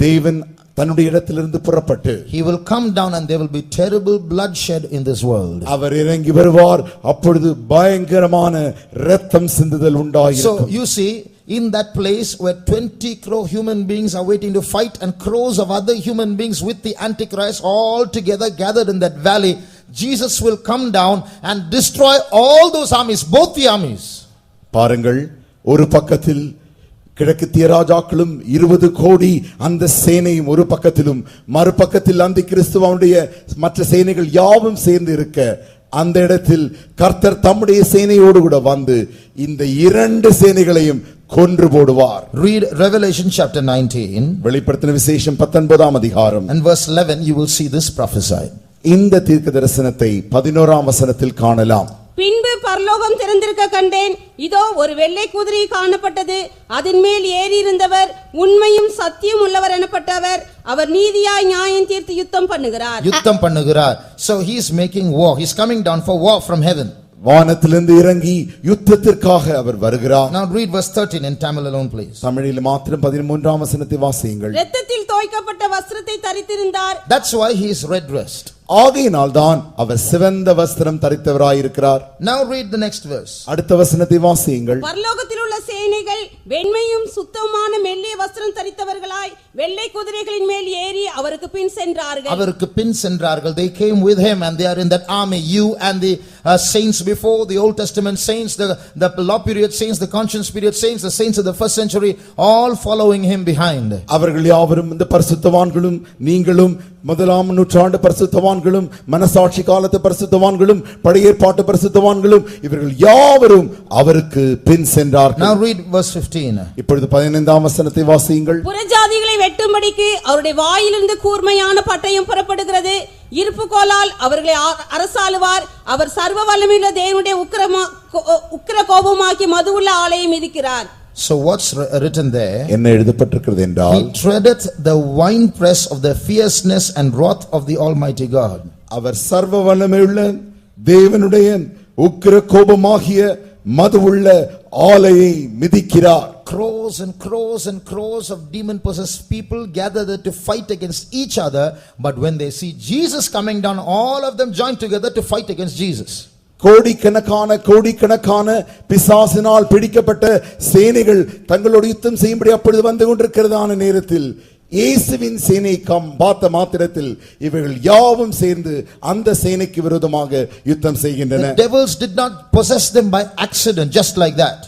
தேவன் தன்னுடைய இடத்திலிருந்து புறப்பட்டு he will come down and there will be terrible bloodshed in this world. அவர் இறங்கி வருவார். அப்பொழுது பயங்கரமான இரத்தம் சிந்துதல் உண்டாயிருக்கும். So you see, in that place where 20 crore human beings are waiting to fight and crores of other human beings with the Antichrist all together gathered in that valley, Jesus will come down and destroy all those armies, both the armies. பாருங்கள், ஒரு பக்கத்தில் கிழக்கித்திய ராஜாக்களும் 20 கோடி அந்த சேனையும் ஒரு பக்கத்திலும், மறுபக்கத்தில் அந்த கிறிஸ்துவனுடைய மற்ற சேனைகள் யாவும் சேர்ந்து இருக்க அந்த இடத்தில் கர்த்தர் தம்முடைய சேனையோடு கூட வந்து இந்த இரண்டு சேனைகளையும் கொன்று போடுவார். Read Revelation chapter 19 வெளிப்படுத்தின விசேஷம் 19ஆம் அதிகாரம் and verse 11, you will see this prophesied. இந்த தீர்க்க தரிசனத்தை 11ஆம் வசனத்தில் காணலாம். பின்பு பரலோகம் திறந்திருக்க கண்டேன், இதோ ஒரு வெள்ளை குதிரை காணப்பட்டது. அதன் மேல் ஏறி இருந்தவர் உண்மையும் சத்தியம் உள்ளவர் எனப்பட்டவர். அவர் நீதியாய் நியாயம் தீர்த்து யுத்தம் பண்ணுகிறார். So he is making war. He is coming down for war from heaven. வானத்திலிருந்து இறங்கி யுத்தத்திற்காக அவர் வருகிறார். Now read verse 13 in Tamil alone, please. தமிழில் மாத்திரம் 13ஆம் வசனத்தை வாசியுங்கள். இரத்தத்தில் தோய்க்கப்பட்ட வஸ்திரத்தை தரித்திருந்தார். That's why he is red dressed. ஆகையினால் தான் அவர் சிவந்த வஸ்திரம் தரித்தவராயிருக்கிறார். Now read the next verse. அடுத்த வசனத்தை வாசியுங்கள். பரலோகத்தில் உள்ள சேனைகள் வெண்மையும் சுத்தமான மெல்லிய வஸ்திரம் தரித்தவர்களாய் வெள்ளை குதிரைகளின் மேல் ஏறி அவருக்கு பின் சென்றார்கள். They came with him and they are in that army. You and the saints before, the Old Testament saints, the law period saints, the conscience period saints, the saints of the first century, all following him behind. அவர்கள் யாவரும் இந்த பரிசுத்தவான்களும் நீங்களும் முதலாம் நூற்றாண்டு பரிசுத்தவான்களும் மனசாட்சி காலத்து பரிசுத்தவான்களும் பழைய ஏற்பாட்டு பரிசுத்தவான்களும் இவர்கள் யாவரும் அவருக்கு பின் சென்றார்கள். Now read verse 15. இப்பொழுது 15ஆம் வசனத்தை வாசியுங்கள். புறஜாதிகளை வெட்டும்படிக்கு அவருடைய வாயிலிருந்து கூர்மையான பட்டயம் புறப்படுகிறது. இருப்புக்கோலால் அவர்களை அரசாளுவார். அவர் சர்வ வல்லமையுள்ள தேவனுடைய உக்கிர கோபமாக்கி மதுவுள்ள ஆலயம் மிதிக்கிறார். So what's written there? என்ன எழுதப்பட்டிருக்கிறது என்றால், he treadeth the winepress of the fierceness and wrath of the Almighty God. அவர் சர்வ வல்லமையுள்ள தேவனுடைய உக்கிர கோபமாகிய மதுவுள்ள ஆலையை மிதிக்கிறார். Crores and crores and crores of demon possessed people gather there to fight against each other, but when they see Jesus coming down, all of them join together to fight against Jesus. கோடிக்கணக்கான பிசாசினால் பிடிக்கப்பட்ட சேனைகள் தங்களோடு யுத்தம் செய்யும்படி அப்பொழுது வந்து கொண்டிருக்கிறதான நேரத்தில் இயேசுவின் சேனை பார்த்த மாத்திரத்தில் இவர்கள் யாவும் சேர்ந்து அந்த சேனைக்கு விரோதமாக யுத்தம் செய்கின்றன. The devils did not possess them by accident, just like that.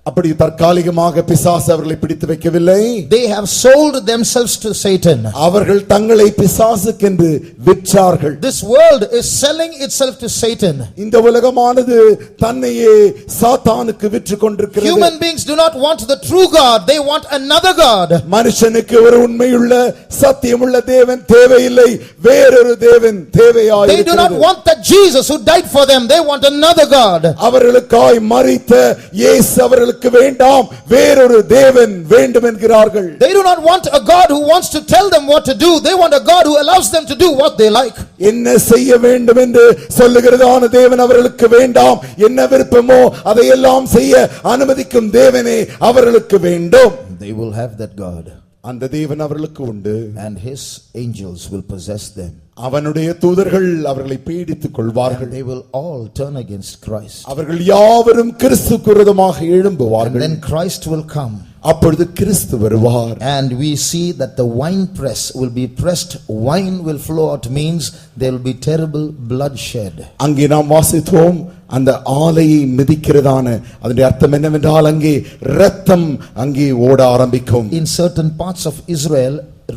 அப்படி தற்காலிகமாக பிசாசு அவர்களை பிடித்து வைக்கவில்லை. They have sold themselves to Satan. அவர்கள் தங்களை பிசாசுக்கென்று விற்றார்கள். This world is selling itself to Satan. இந்த உலகமானது தன்னையே சாத்தானுக்கு விற்று கொண்டிருக்கிறது. Human beings do not want the true God, they want another God. மனுஷனுக்கு ஒரு உண்மையுள்ள சத்தியமுள்ள தேவன் தேவையில்லை, வேறொரு தேவன் தேவையாயிருக்கிறது. They do not want that Jesus who died for them, they want another God. அவர்களுக்காய் மரித்த இயேசு அவர்களுக்கு வேண்டாம், வேறொரு தேவன் வேண்டும் என்கிறார்கள். They do not want a God who wants to tell them what to do, they want a God who allows them to do what they like. என்ன செய்ய வேண்டும் என்று சொல்லுகிறதான தேவன் அவர்களுக்கு வேண்டாம், என்ன விருப்பமோ அதையெல்லாம் செய்ய அனுமதிக்கும் தேவனே அவர்களுக்கு வேண்டும். They will have that God. அந்த தேவன் அவர்களுக்கு உண்டு. And his angels will possess them. அவனுடைய தூதர்கள் அவர்களை பீடித்துக் கொள்வார்கள். And they will all turn against Christ. அவர்கள் யாவரும் கிறிஸ்துவுக்கு விரோதமாக எழும்புவார்கள். And then Christ will come. அப்பொழுது கிறிஸ்து வருவார். And we see that the wine press will be pressed, wine will flow out, means there will be terrible bloodshed. அங்கே நாம் வாசித்தோம், அந்த ஆலையை மிதிக்கிறதான அதனுடைய அர்த்தம் என்னவென்றால் அங்கே இரத்தம் அங்கே ஓட ஆரம்பிக்கும். In certain parts of Israel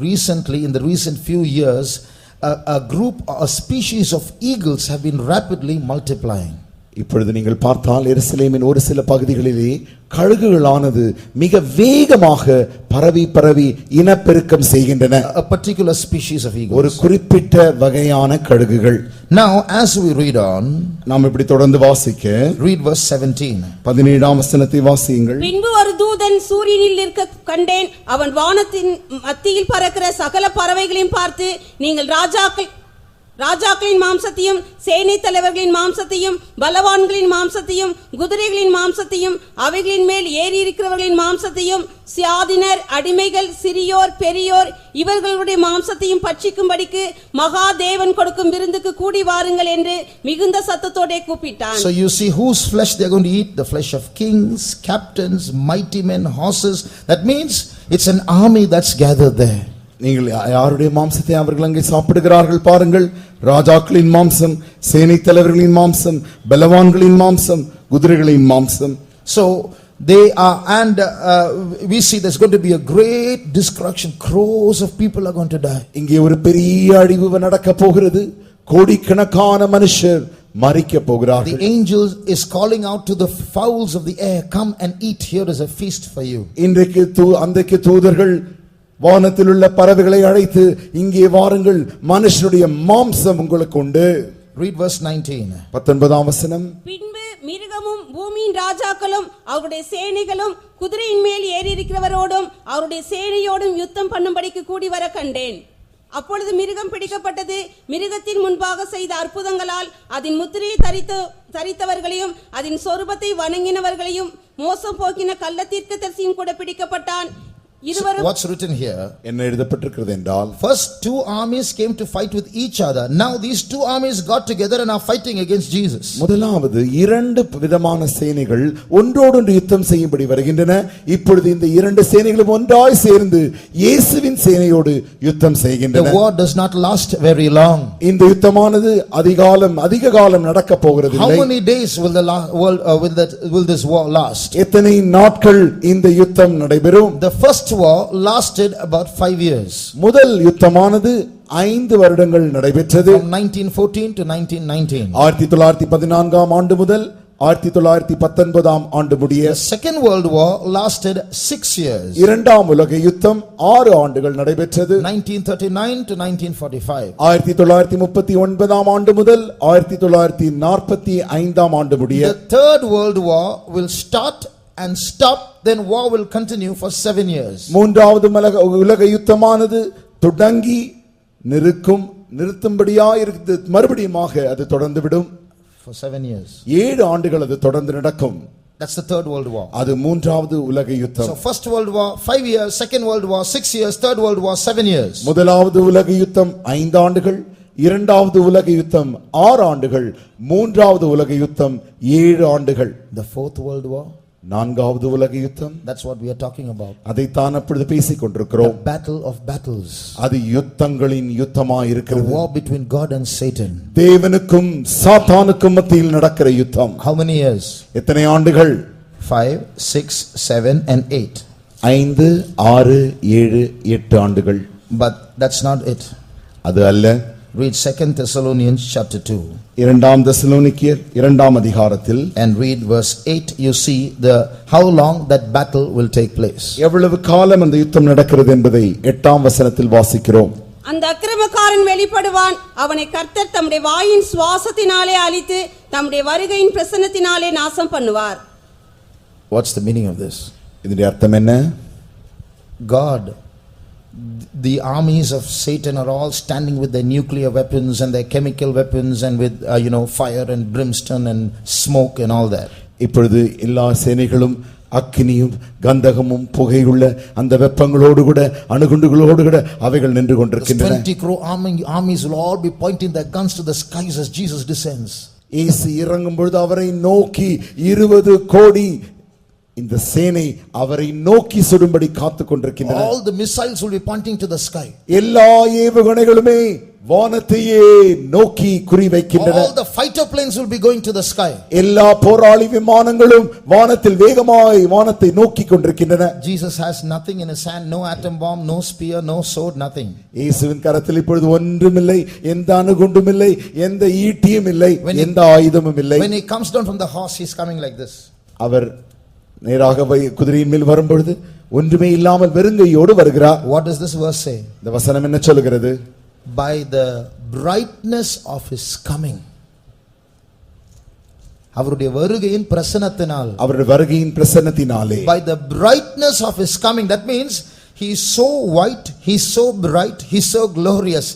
recently, in the recent few years, a group, a species of eagles have been rapidly multiplying. இப்பொழுது நீங்கள் பார்த்தால் எருசலேமின் ஒரு சில பகுதிகளிலே கழுகுகளானது மிக வேகமாக பரவி இனப்பெருக்கம் செய்கின்றன. A particular species of eagles. ஒரு குறிப்பிட்ட வகையான கழுகுகள். Now as we read on, நாம் இப்படி தொடர்ந்து வாசிக்க, read verse 17. 17ஆம் வசனத்தை வாசியுங்கள். பின்பு ஒரு தூதன் சூரியனில் இருக்க கண்டேன். அவன் வானத்தின் மத்தியில் பறக்கிற சகல பறவைகளையும் பார்த்து, நீங்கள் ராஜாக்களின் மாம்சத்தையும் சேனை தலைவர்களின் மாம்சத்தையும் பலவான்களின் மாம்சத்தையும் குதிரைகளின் மாம்சத்தையும் அவைகளின் மேல் ஏறி இருக்கிறவர்களின் மாம்சத்தையும் சியாதினர் அடிமைகள் சிறியோர் பெரியோர் இவர்களுடைய மாம்சத்தையும் பட்சிக்கும்படிக்கு மகா தேவன் கொடுக்கும் விருந்துக்கு கூடி வாருங்கள் என்று மிகுந்த சத்தத்தோடே கூப்பிட்டான். So you see whose flesh they are going to eat? The flesh of kings, captains, mighty men, horses. That means it's an army that's gathered there. நீங்கள் யாருடைய மாம்சத்தை அவர்கள் அங்கே சாப்பிடுகிறார்கள் பாருங்கள். ராஜாக்களின் மாம்சம், சேனை தலைவர்களின் மாம்சம், பலவான்களின் மாம்சம், குதிரைகளின் மாம்சம். So they are, and we see there's going to be a great destruction. Crores of people are going to die. இங்கே ஒரு பெரிய அழிவு நடக்க போகிறது. கோடிக்கணக்கான மனுஷர் மரிக்க போகிறார்கள். The angel is calling out to the fowls of the air, come and eat, here is a feast for you. இன்றைக்கு அன்றைக்கு தூதர்கள் வானத்தில் உள்ள பறவைகளை அழைத்து இங்கே வாருங்கள், மனுஷனுடைய மாம்சம் உங்களுக்கு உண்டு. Read verse 19. 19ஆம் வசனம். பின்பு மிருகமும் பூமியின் ராஜாக்களும் அவருடைய சேனைகளும் குதிரையின் மேல் ஏறி இருக்கிறவரோடும் அவருடைய சேனையோடும் யுத்தம் பண்ணும்படிக்கு கூடி வர கண்டேன். அப்பொழுது மிருகம் பிடிக்கப்பட்டது. மிருகத்தின் முன்பாக செய்த அற்புதங்களால் அதன் முத்திரையை தரித்தவர்களையும் அதன் சொரூபத்தை வணங்கினவர்களையும் மோசம் போக்கின கள்ள தீர்க்கதரிசியும் கூட பிடிக்கப்பட்டான். What's written here? என்ன எழுதப்பட்டிருக்கிறது என்றால், first two armies came to fight with each other. Now these two armies got together and are fighting against Jesus. முதலாவது இரண்டு விதமான சேனைகள் ஒன்றோடொன்று யுத்தம் செய்யும்படி வருகின்றன. இப்பொழுது இந்த இரண்டு சேனைகளும் ஒன்றாய் சேர்ந்து இயேசுவின் சேனையோடு யுத்தம் செய்கின்றன. The war does not last very long. இந்த யுத்தமானது அதிக காலம் நடக்க போகிறது How இல்லை. many days will this war last? எத்தனை நாட்கள் இந்த யுத்தம் நடைபெறும்? The first war lasted about 5 years. முதல் யுத்தமானது 5 வருடங்கள் நடைபெற்றது. From 1914 to 1919. 1914ஆம் ஆண்டு முதல் 1919ஆம் ஆண்டு முடிய. The second world war lasted 6 years. இரண்டாம் உலக யுத்தம் 6 ஆண்டுகள் நடைபெற்றது. 1939 to 1945. 1939ஆம் ஆண்டு முதல் 1945ஆம் ஆண்டு முடிய. The third world war will start and stop, then war will continue for 7 years. மூன்றாவது உலக யுத்தமானது தொடங்கி நிறுத்தும்படியாயிருந்து மறுபடியுமாக அது தொடர்ந்து விடும். For 7 years. 7 ஆண்டுகள் அது தொடர்ந்து நடக்கும். That's the third world war. அது மூன்றாவது உலக யுத்தம். So first world war 5 years, second world war 6 years, third world war 7 years. முதலாவது உலக யுத்தம் 5 ஆண்டுகள், இரண்டாவது உலக யுத்தம் 6 ஆண்டுகள், மூன்றாவது உலக யுத்தம் 7 ஆண்டுகள். The fourth world war, நான்காவது உலக யுத்தம், that's what we are talking about. அதைத்தான் அப்பொழுது பேசிக் கொண்டிருக்கிறோம். The battle of battles. அது யுத்தங்களின் யுத்தமாய் The இருக்கிறது. war between God and Satan. தேவனுக்கும் சாத்தானுக்கும் மத்தியில் நடக்கிற யுத்தம். How many years? எத்தனை ஆண்டுகள்? 5, 6, 7 and 8. 5, 6, 7, 8 ஆண்டுகள். But that's not it. அது அல்ல. Read 2 Thessalonians chapter 2. இரண்டாம் தெசலோனிக்கேயர் 2ஆம் அதிகாரத்தில் And read verse 8. You see how long that battle will take place. எவ்வளவு காலம் அந்த யுத்தம் நடக்கிறது என்பதை 8ஆம் வசனத்தில் வாசிக்கிறோம். அந்த அக்கிரமக்காரன் வெளிப்படுவான். அவனை கர்த்தர் தம்முடைய வாயின் சுவாசத்தினாலே அழித்து தம்முடைய வருகையின் பிரசன்னத்தினாலே நாசம் பண்ணுவார். What's the meaning of this? இதனுடைய அர்த்தம் என்ன? God, the armies of Satan are all standing with their nuclear weapons and their chemical weapons and with fire and brimstone and smoke and all that. இப்பொழுது எல்லா சேனைகளும் அக்கினியும் கந்தகமும் புகையுள்ள அந்த வெப்பங்களோடு கூட அணுகுண்டுகளோடு கூட அவைகள் நின்று கொண்டிருக்கின்றன. 20 crore armies will all be pointing their guns to the skies as Jesus descends. இயேசு இறங்கும் பொழுது அவரை நோக்கி 20 கோடி இந்த சேனை அவரை நோக்கி சுடும்படி காத்துக் கொண்டிருக்கின்றன. All the missiles will be pointing to the sky. எல்லா ஏவுகணைகளுமே வானத்தையே நோக்கி குறிவைக்கின்றன. All the fighter planes will be going to the sky. எல்லா போராளி விமானங்களும் வானத்தில் வேகமாய் வானத்தை நோக்கி கொண்டிருக்கின்றன. Jesus has nothing in his hand, no atom bomb, no spear, no sword, nothing. இயேசுவின் கரத்தில் இப்பொழுது ஒன்றுமில்லை, எந்த அணுகுண்டும் இல்லை, எந்த ஈட்டியும் இல்லை, எந்த ஆயுதமும் இல்லை. When he comes down from the horse, he is coming like this. அவர் நேராக குதிரையின் மேல் வரும்பொழுது ஒன்றுமே இல்லாமல் வெறுங்கையோடு வருகிறார். What does this verse say? இந்த வசனம் என்ன சொல்கிறது? By the brightness of his coming. அவருடைய வருகையின் பிரசன்னத்தினால். அவருடைய வருகையின் பிரசன்னத்தினாலே. By the brightness of his coming. That means he is so white, he is so bright, he is so glorious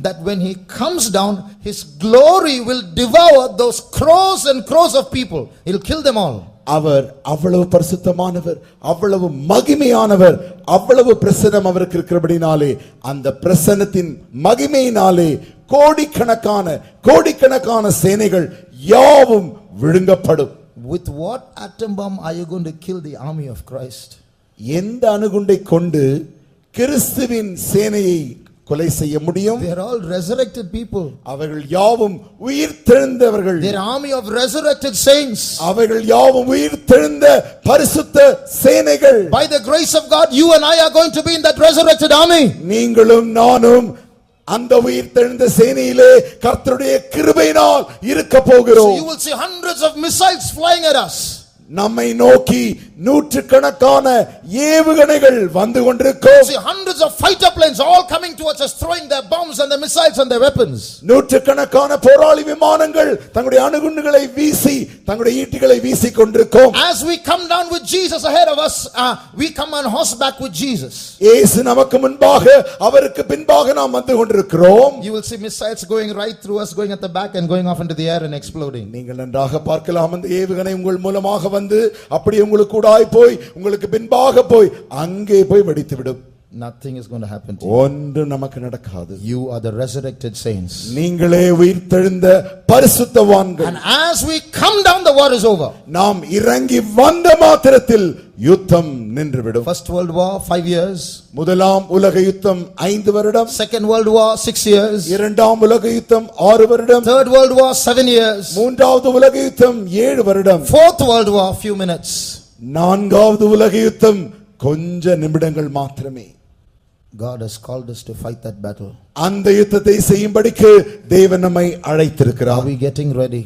that when he comes down, his glory will devour those crores and crores of people. He will kill them all. அவர் அவ்வளவு பரிசுத்தமானவர், அவ்வளவு மகிமையானவர், அவ்வளவு பிரசன்னம் அவருக்கு இருக்கிறபடினாலே அந்த பிரசன்னத்தின் மகிமையினாலே கோடிக்கணக்கான சேனைகள் யாவும் விழுங்கப்படும். With what atom bomb are you going to kill the army of Christ? எந்த அணுகுண்டை கொண்டு கிறிஸ்துவின் சேனையை கொலை செய்ய முடியும்? They are all resurrected people. அவர்கள் யாவும் உயிர்த்தெழுந்தவர்கள். They are army of resurrected saints. அவர்கள் யாவும் உயிர்த்தெழுந்த பரிசுத்த சேனைகள். By the grace of God, you and I are going to be in that resurrected army. நீங்களும் நானும் அந்த உயிர்த்தெழுந்த சேனையிலே கர்த்தருடைய கிருபையினால் இருக்க So போகிறோம். you will see hundreds of missiles flying at us. நம்மை நோக்கி நூற்றுக்கணக்கான ஏவுகணைகள் வந்து கொண்டிருக்கும். See hundreds of fighter planes all coming towards us, throwing their bombs and their missiles and their weapons. நூற்றுக்கணக்கான போராளி விமானங்கள் தங்களுடைய அணுகுண்டுகளை வீசி தங்களுடைய ஈட்டிகளை வீசி கொண்டிருக்கும். As we come down with Jesus ahead of us, we come on horseback with Jesus. இயேசு நமக்கு முன்பாக அவருக்கு பின்பாக நாம் வந்து கொண்டிருக்கிறோம். You will see missiles going right through us, going at the back and going off into the air and exploding. நீங்கள் நன்றாக பார்க்கலாம், அந்த ஏவுகணை உங்கள் மூலமாக வந்து அப்படியே உங்களுக்கு கூடாய் போய் உங்களுக்கு பின்பாக போய் அங்கே போய் வெடித்து விடும். Nothing is going to happen to you. ஒன்று நமக்கு நடக்காது. You are the resurrected saints. நீங்களே உயிர்த்தெழுந்த பரிசுத்தவான்கள். And as we come down, the war is over. நாம் இறங்கி வந்த மாத்திரத்தில் யுத்தம் நின்றுவிடும். First World War 5 years. முதலாம் உலக யுத்தம் 5 வருடம். Second World War 6 years. இரண்டாம் உலக யுத்தம் 6 வருடம். Third World War 7 years. மூன்றாவது உலக யுத்தம் 7 வருடம். Fourth World War few minutes. நான்காவது உலக யுத்தம் கொஞ்ச நிமிடங்கள் மாத்திரமே. God has called us to fight that battle. அந்த யுத்தத்தை செய்யும்படிக்கு தேவன் நம்மை அழைத்திருக்கிறார். Are we getting ready?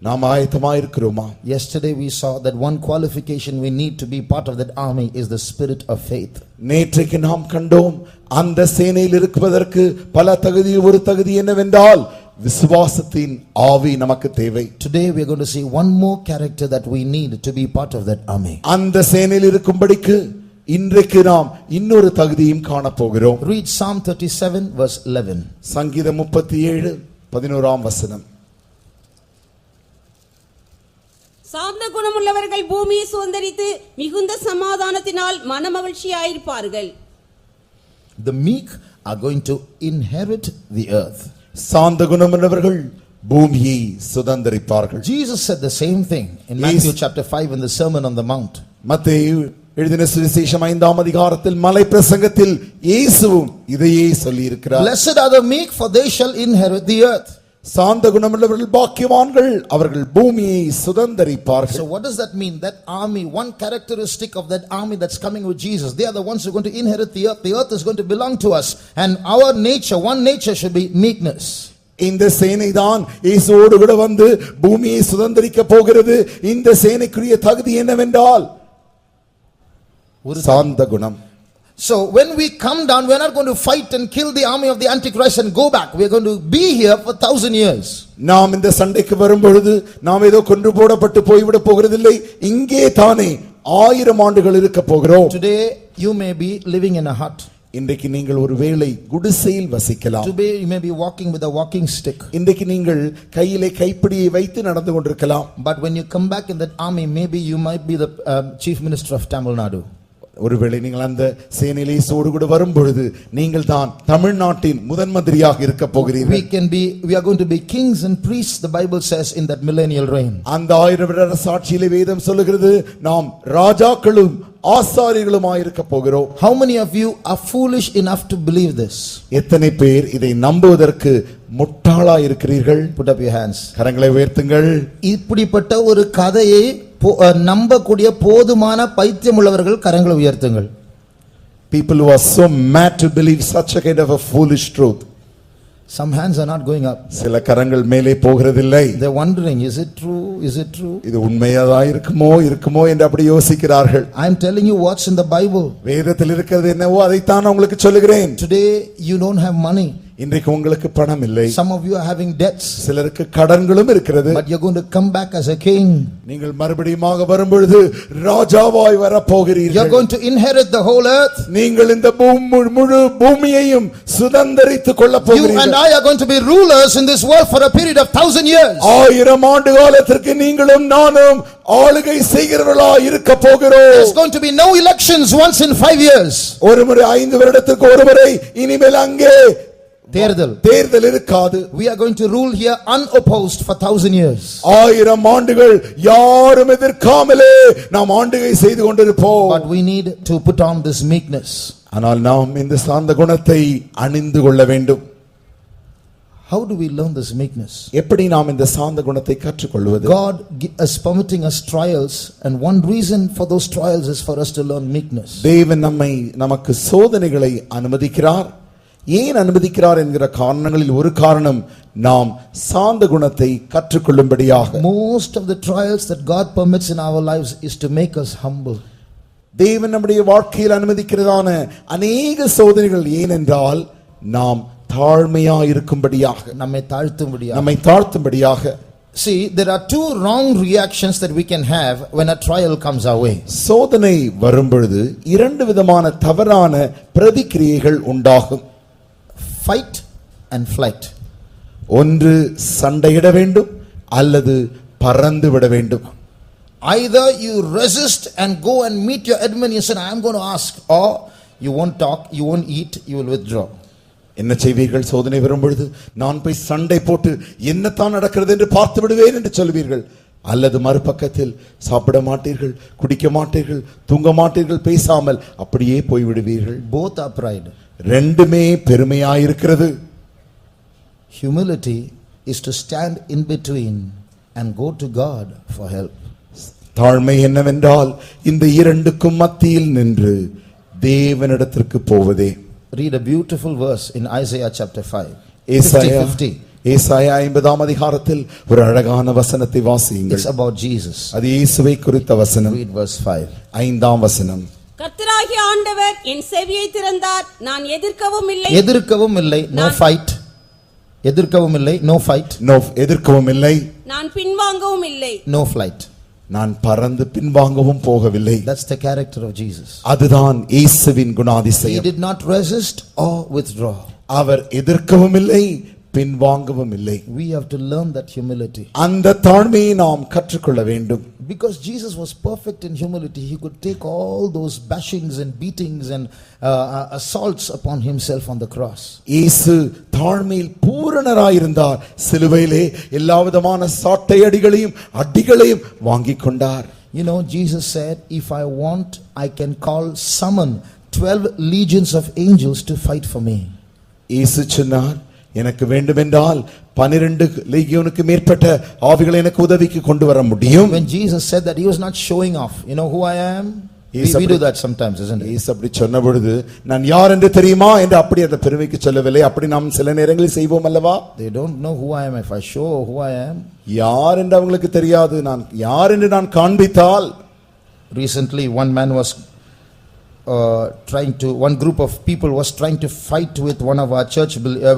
நாம் ஆயத்தமாக இருக்கிறோமா? Yesterday we saw that one qualification we need to be part of that army is the spirit of faith. நேற்றைக்கு நாம் கண்டோம், அந்த சேனையில் இருக்குவதற்கு பல தகுதியில் ஒரு தகுதி என்னவென்றால் விசுவாசத்தின் ஆவி நமக்கு தேவை. Today we are going to see one more character that we need to be part of that army. அந்த சேனையில் இருக்கும்படிக்கு இன்றைக்கு நாம் இன்னொரு தகுதியும் காண போகிறோம். Read Psalm 37 verse 11. சங்கீதம் 37 11ஆம் வசனம். சாந்த குணமுள்ளவர்கள் பூமியை சுதந்தரித்து மிகுந்த சமாதானத்தினால் மனமகிழ்ச்சியாயிருப்பார்கள். The meek are going to inherit the earth. சாந்த குணமுள்ளவர்கள் பூமியை சுதந்தரிப்பார்கள். Jesus said the same thing in Matthew chapter 5 in the Sermon on the Mount. மத்தேயு எழுதின சுவிசேஷம் 5ஆம் அதிகாரத்தில் மலை பிரசங்கத்தில் இயேசுவும் இதையே சொல்லி இருக்கிறார். Blessed are the meek, for they shall inherit the earth. சாந்த குணமுள்ளவர்கள் பாக்கியவான்கள், அவர்கள் பூமியை சுதந்தரிப்பார்கள். So what does that mean? That army, one characteristic of that army that's coming with Jesus, they are the ones who are going to inherit the earth. The earth is going to belong to us, and our nature, one nature should be meekness. இந்த சேனை தான் இயேசுவோடு கூட வந்து பூமியை சுதந்தரிக்க போகிறது. இந்த சேனைக்குரிய தகுதி என்னவென்றால் சாந்த குணம். So when we come down, we are not going to fight and kill the army of the Antichrist and go back. We are going to be here for 1,000 years. நாம் இந்த சண்டைக்கு வரும் பொழுது நாம் ஏதோ கொன்று போடப்பட்டு போய்விட போகிறதில்லை. இங்கே தானே 1000 ஆண்டுகள் இருக்க போகிறோம். Today you may be living in a hut. இன்றைக்கு நீங்கள் ஒரு வேளை குடிசையில் வசிக்கலாம். Today you may be walking with a walking stick. இன்றைக்கு நீங்கள் கையிலே கைப்பிடியை வைத்து நடந்து கொண்டிருக்கலாம். But when you come back in that army, maybe you might be the chief minister of Tamil Nadu. ஒருவேளை நீங்கள் அந்த சேனையிலே சோடு கூட வரும் பொழுது நீங்கள் தான் தமிழ்நாட்டின் முதன் மந்திரியாக இருக்க போகிறீர்கள். We are going to be kings and priests, the Bible says, in that millennial reign. அந்த 1000 வருட சாட்சியிலே வேதம் சொல்லுகிறது நாம் ராஜாக்களும் ஆசாரியர்களுமாய் இருக்க போகிறோம். How many of you are foolish enough to believe this? எத்தனை பேர் இதை நம்புவதற்கு முட்டாளாய் இருக்கிறீர்கள்? Put up your hands. கரங்களை உயர்த்துங்கள். இப்படிப்பட்ட ஒரு கதையை நம்பக்கூடிய போதுமான பைத்தியம் உள்ளவர்கள் கரங்களை உயர்த்துங்கள். People who are so mad to believe such a kind of a foolish truth. Some hands are not going up. சில கரங்கள் மேலே போகிறதில்லை. They are wondering, is it true? Is it true? இது உண்மையாதா இருக்குமோ என்று அப்படி யோசிக்கிறார்கள். I am telling you what's in the Bible. வேதத்தில் இருக்கிறது என்னவோ அதைத்தான் உங்களுக்கு சொல்லுகிறேன். Today you don't have money. இன்றைக்கு உங்களுக்கு பணம் இல்லை. Some of you are having debts. சிலருக்கு கடன்களும் இருக்கிறது. But you're going to come back as a king. நீங்கள் மறுபடியுமாக வரும் பொழுது ராஜாவாய் வர போகிறீர்கள். You're going to inherit the whole earth. நீங்கள் இந்த முழு பூமியையும் சுதந்தரித்துக் கொள்ள போகிறீர்கள். You and I are going to be rulers in this world for a period of 1,000 years. 1000 ஆண்டு காலத்திற்கு நீங்களும் நானும் ஆளுகை செய்கிறவர்களாய் இருக்க போகிறோம். There's going to be no elections once in 5 years. ஒரு முறை 5 வருடத்துக்கு ஒரு முறை இனிமேல் அங்கே தேர்தல் இருக்காது. We are going to rule here unopposed for 1,000 years. 1000 ஆண்டுகள் யாரும் எதிர்க்காமலே நாம் ஆண்டுகை செய்து கொண்டிருப்போம். But we need to put on this meekness. ஆனால் நாம் இந்த சாந்த குணத்தை அணிந்து கொள்ள வேண்டும். How do we learn this meekness? எப்படி நாம் இந்த சாந்த குணத்தை கற்றுக்கொள்வது? God is permitting us trials, and one reason for those trials is for us to learn meekness. தேவன் நமக்கு சோதனைகளை அனுமதிக்கிறார். ஏன் அனுமதிக்கிறார் என்கிற காரணங்களில் ஒரு காரணம் நாம் சாந்த குணத்தை கற்றுக்கொள்ளும்படியாக. Most of the trials that God permits in our lives is to make us humble. தேவன் நம்முடைய வாழ்க்கையில் அனுமதிக்கிறதான அநேக சோதனைகள் ஏனென்றால் நாம் தாழ்மையா இருக்கும்படியாக, நம்மை தாழ்த்தும்படியாக. See, there are two wrong reactions that we can have when a trial comes our way. சோதனை வரும்பொழுது இரண்டு விதமான தவறான பிரதிக்கிரியைகள் உண்டாகும். Fight and flight. ஒன்று சண்டையிட வேண்டும் அல்லது பறந்து விட வேண்டும். Either you resist and go and meet your enemy and say, I am going to ask, or you won't talk, you won't eat, you will withdraw. என்ன செய்வீர்கள்? சோதனை வரும்பொழுது நான் போய் சண்டை போட்டு என்னத்தான் நடக்கிறது என்று பார்த்து விடுவேன் என்று சொல்வீர்கள். அல்லது மறுபக்கத்தில் சாப்பிட மாட்டீர்கள், குடிக்க மாட்டீர்கள், தூங்க மாட்டீர்கள், பேசாமல் அப்படியே போய் விடுவீர்கள். Both are pride. ரெண்டுமே பெருமையாயிருக்கிறது. Humility is to stand in between and go to God for help. தாழ்மை என்னவென்றால் இந்த இரண்டுக்கும் மத்தியில் நின்று தேவனிடத்திற்கு போவதே. Read a beautiful verse in Isaiah chapter 5. ஏசாயா 50ஆம் அதிகாரத்தில் ஒரு அழகான வசனத்தை வாசியுங்கள். It's about Jesus. அது இயேசுவை குறித்த வசனம். Read verse 5. 5ஆம் வசனம். கர்த்தராகிய ஆண்டவர் என் செவியை திறந்தார், நான் எதிர்க்கவும் இல்லை. No fight. எதிர்க்கவும் இல்லை, no fight. No, எதிர்க்கவும் இல்லை. நான் பின்வாங்கவும் இல்லை. No flight. நான் பறந்து பின்வாங்கவும் போகவில்லை. That's the character of Jesus. அதுதான் இயேசுவின் He குணாதிசயம். did not resist or withdraw. அவர் எதிர்க்கவும் இல்லை, பின்வாங்கவும் இல்லை. We have to learn that humility. அந்த தாழ்மையை நாம் கற்றுக்கொள்ள வேண்டும். Because Jesus was perfect in humility, he could take all those bashings and beatings and assaults upon himself on the cross. இயேசு தாழ்மையில் பூரணராயிருந்தார். சிலுவையிலே எல்லாவிதமான சாட்டை அடிகளையும் வாங்கிக் கொண்டார். You know, Jesus said, if I want, I can summon 12 legions of angels to fight for me. இயேசு சொன்னார், எனக்கு வேண்டுமென்றால் 12 லீகியோனுக்கு மேற்பட்ட ஆவிகளை எனக்கு உதவிக்கு கொண்டு வர முடியும். When Jesus said that, he was not showing off. You know who I am? We do that sometimes, isn't it? இயேசு அப்படி சொன்ன பொழுது நான் யார் என்று தெரியுமா என்று அப்படி அந்த பெருமைக்கு சொல்லவில்லை. அப்படி நாம் சில நேரங்களில் செய்வோம் அல்லவா? They don't know who I am. If I show who I am, யார் என்று அவங்களுக்கு தெரியாது. நான் யார் என்று நான் காண்பித்தால். Recently one man was one group of people was trying to fight with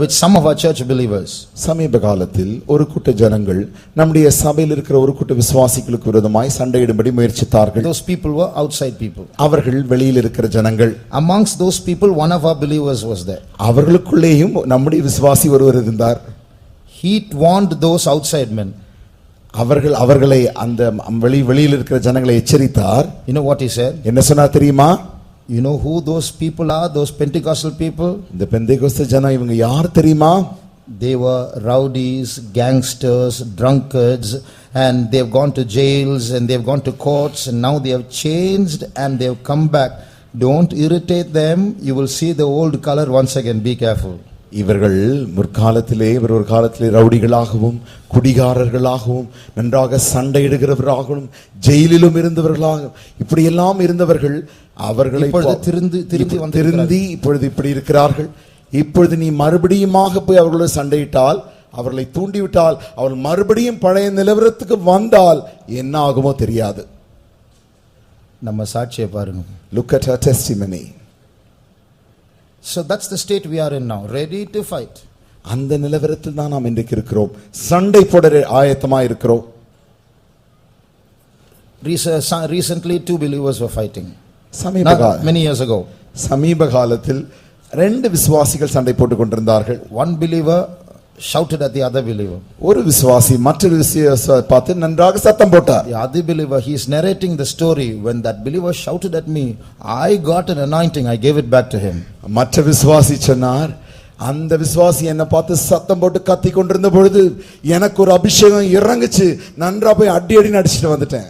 with some of our church believers. சமீப காலத்தில் ஒரு கூட்ட ஜனங்கள் நம்முடைய சபையில் இருக்கிற ஒரு கூட்ட விசுவாசிகளுக்கு விரோதமாய் சண்டையிடும்படி முயற்சித்தார்கள். Those people were outside people. அவர்கள் வெளியில் இருக்கிற ஜனங்கள். Amongst those people one of our believers was there. அவர்களுக்குள்ளேயும் நம்முடைய விசுவாசி ஒருவர் இருந்தார். He warned those outside men. அவர்களை அந்த வெளியில் இருக்கிற ஜனங்களை எச்சரித்தார். You know what he said? என்ன சொன்னார் தெரியுமா? You know who those people are, those Pentecostal people? இந்த பெந்தேகோஸ்து ஜனம் இவங்க யார் தெரியுமா? They were rowdies, gangsters, drunkards, and they've gone to jails and they've gone to courts and now they have changed and they've come back. Don't irritate them. You will see the old color once again. Be careful. இவர்கள் ஒரு காலத்திலே ரவுடிகளாகவும் குடிகாரர்களாகவும் நன்றாக சண்டையிடுகிறவர்களாகவும் ஜெயிலிலும் இருந்தவர்களாகவும் இப்படியெல்லாம் இருந்தவர்கள் அவர்களை திருந்தி இப்பொழுது இப்படி இருக்கிறார்கள். இப்பொழுது நீ மறுபடியுமாக போய் அவர்களோடு சண்டையிட்டால், அவர்களை தூண்டிவிட்டால், அவர்கள் மறுபடியும் பழைய நிலவரத்துக்கு வந்தால் என்ன ஆகுமோ தெரியாது. நம்ம சாட்சியை பாருங்க. Look at her testimony. So that's the state we are in now, ready to fight. அந்த நிலவரத்தில் தான் நாம் இன்றைக்கு இருக்கிறோம். சண்டை போட ஆயத்தமாக இருக்கிறோம். Recently 2 believers were fighting. Many years ago. சமீப காலத்தில் 2 விசுவாசிகள் சண்டை போட்டுக் கொண்டிருந்தார்கள். One believer shouted at the other believer. ஒரு விசுவாசி மற்றொரு விசுவாசியை பார்த்து நன்றாக சத்தம் போட்டார். The other believer, he is narrating the story. When that believer shouted at me, I got an anointing, I gave it back to him. மற்ற விசுவாசி சொன்னார், அந்த விசுவாசி என்ன பார்த்து சத்தம் போட்டு கத்தி கொண்டிருந்த பொழுது எனக்கு ஒரு அபிஷேகம் இறங்குச்சு, நன்றா போய் அடி அடிச்சிட்டு வந்துட்டேன்.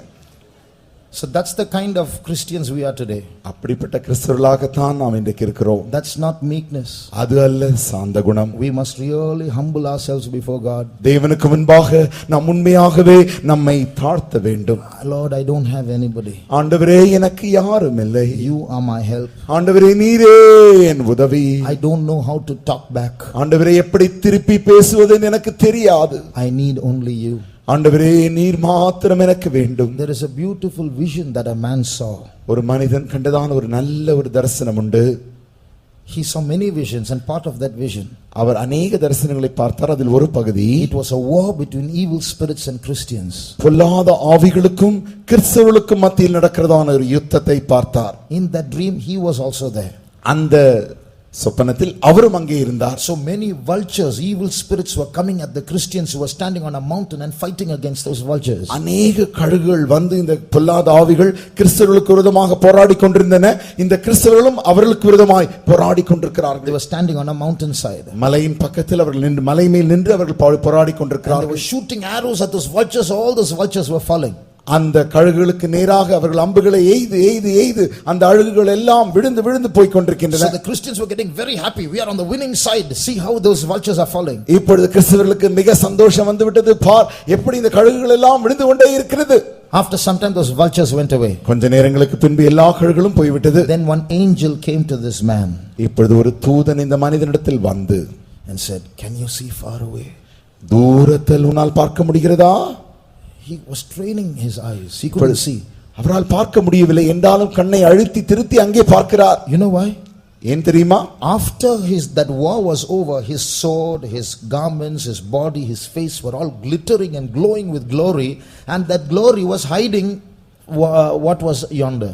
So that's the kind of Christians we are today. அப்படிப்பட்ட கிறிஸ்தவர்களாகத்தான் நாம் இன்றைக்கு இருக்கிறோம். That's not meekness. அது அல்ல சாந்த குணம். We must really humble ourselves before God. தேவனுக்கு முன்பாக நாம் உண்மையாகவே நம்மை தாழ்த்த வேண்டும். Lord, I don't have anybody. ஆண்டவரே எனக்கு யாரும் இல்லை. You are my help. ஆண்டவரே நீரே என் உதவி. I don't know how to talk back. ஆண்டவரே எப்படி திருப்பி பேசுவது எனக்கு தெரியாது. I need only you. ஆண்டவரே நீர் மாத்திரம் எனக்கு வேண்டும். There is a beautiful vision that a man saw. ஒரு மனிதன் கண்டதான ஒரு நல்ல ஒரு தரிசனம் உண்டு. He saw many visions, and part of that vision, அவர் அநேக தரிசனங்களை பார்த்தார். அதில் ஒரு பகுதி, it was a war between evil spirits and Christians. பொல்லாத ஆவிகளுக்கும் கிறிஸ்தவர்களுக்கும் மத்தியில் நடக்கிறதான ஒரு யுத்தத்தை பார்த்தார். In that dream he was also there. அந்த சொப்பனத்தில் அவரும் அங்கே இருந்தார். So many vultures, evil spirits were coming at the Christians who were standing on a mountain and fighting against those vultures. அநேக கழுகுகள் வந்து இந்த பொல்லாத ஆவிகள் கிறிஸ்தவர்களுக்கு விரோதமாக போராடி கொண்டிருந்தன. இந்த கிறிஸ்தவர்களும் அவர்களுக்கு விரோதமாய் போராடி கொண்டிருக்கிறார்கள். They were standing on a mountainside. மலையின் பக்கத்தில் அவர்கள் நின்று மலை மேல் நின்று அவர்கள் போராடி They கொண்டிருக்கிறார்கள். were shooting arrows at those vultures. All those vultures were falling. அந்த கழுகுகளுக்கு நேராக அவர்கள் அம்புகளை எய்து எய்து எய்து அந்த அழுகுகள் எல்லாம் விழுந்து விழுந்து போய் கொண்டிருக்கின்றன. So the Christians were getting very happy. We are on the winning side. See how those vultures are falling. இப்பொழுது கிறிஸ்தவர்களுக்கு மிக சந்தோஷம் வந்து விட்டது. பார் எப்படி இந்த கழுகுகள் எல்லாம் விழுந்து கொண்டே இருக்கிறது. After some time those vultures went away. கொஞ்ச நேரங்களுக்கு பின்பு எல்லா கழுகுகளும் போய்விட்டது. Then one angel came to this man. இப்பொழுது ஒரு தூதன் இந்த மனிதனிடத்தில் வந்து and said, "Can you see far away?" தூரத்தில் உன்னால் பார்க்க முடிகிறதா? He was straining his eyes. He couldn't see. அவரால் பார்க்க முடியவில்லை என்றாலும் கண்ணை அழுத்தி திருத்தி அங்கே பார்க்கிறார். You know why? ஏன் தெரியுமா? After that war was over, his sword, his garments, his body, his face were all glittering and glowing with glory, and that glory was hiding what was yonder.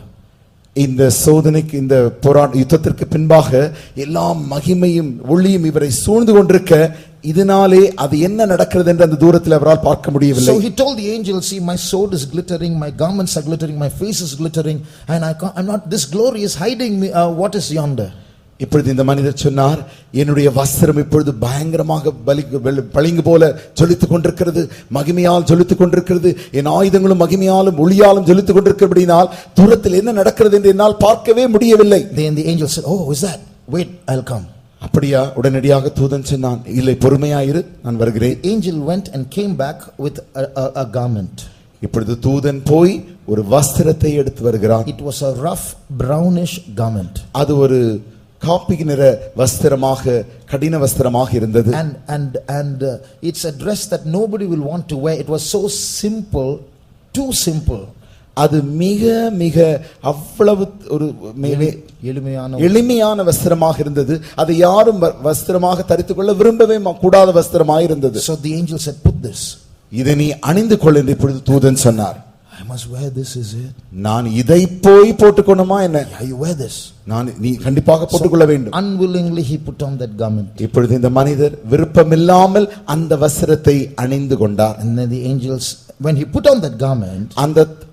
இந்த சோதனைக்கு இந்த யுத்தத்திற்கு பின்பாக எல்லா மகிமையும் ஒளியும் இவரை சூழ்ந்து கொண்டிருக்க இதனாலே அது என்ன நடக்கிறது என்று அந்த தூரத்தில் அவரால் பார்க்க முடியவில்லை. So he told the angel, "See, my sword is glittering, my garments are glittering, my face is glittering, and I'm not, this glory is hiding me. What is yonder?" இப்பொழுது இந்த மனிதர் சொன்னார், என்னுடைய வஸ்திரம் இப்பொழுது பயங்கரமாக பளிங்கு போல ஜொலித்துக் கொண்டிருக்கிறது, மகிமையால் ஜொலித்துக் கொண்டிருக்கிறது, என் ஆயுதங்களும் மகிமையாலும் ஒளியாலும் ஜொலித்துக் கொண்டிருக்கிறபடினால் தூரத்தில் என்ன நடக்கிறது என்று என்னால் பார்க்கவே முடியவில்லை. Then the angel said, "Oh, is that? Wait, I'll come." அப்படியா? உடனடியாக தூதன் சொன்னான், இல்லை பொறுமையாயிரு, நான் வருகிறேன். The angel went and came back with a garment. இப்பொழுது தூதன் போய் ஒரு வஸ்திரத்தை எடுத்து வருகிறான். It was a rough brownish garment. அது ஒரு காப்பி நிற வஸ்திரமாக, கடின வஸ்திரமாக இருந்தது. And it's a dress that nobody will want to wear. It was so simple, too simple. அது மிக மிக அவ்வளவு ஒரு எளிமையான வஸ்திரமாக இருந்தது. அதை யாரும் வஸ்திரமாக தரித்துக் கொள்ள விரும்பவே கூடாத வஸ்திரமாக இருந்தது. So the angel said, "Put this." இதை நீ அணிந்து கொள் என்று இப்பொழுது தூதன் சொன்னார். I must wear this, is it? நான் இதை போய் போட்டுக்கணுமா என்ன? You wear this. நீ கண்டிப்பாக போட்டுக்கொள்ள வேண்டும். Unwillingly he put on that garment. இப்பொழுது இந்த மனிதர் விருப்பமில்லாமல் அந்த வஸ்திரத்தை அணிந்து கொண்டார். And then the angels, when he put on that garment,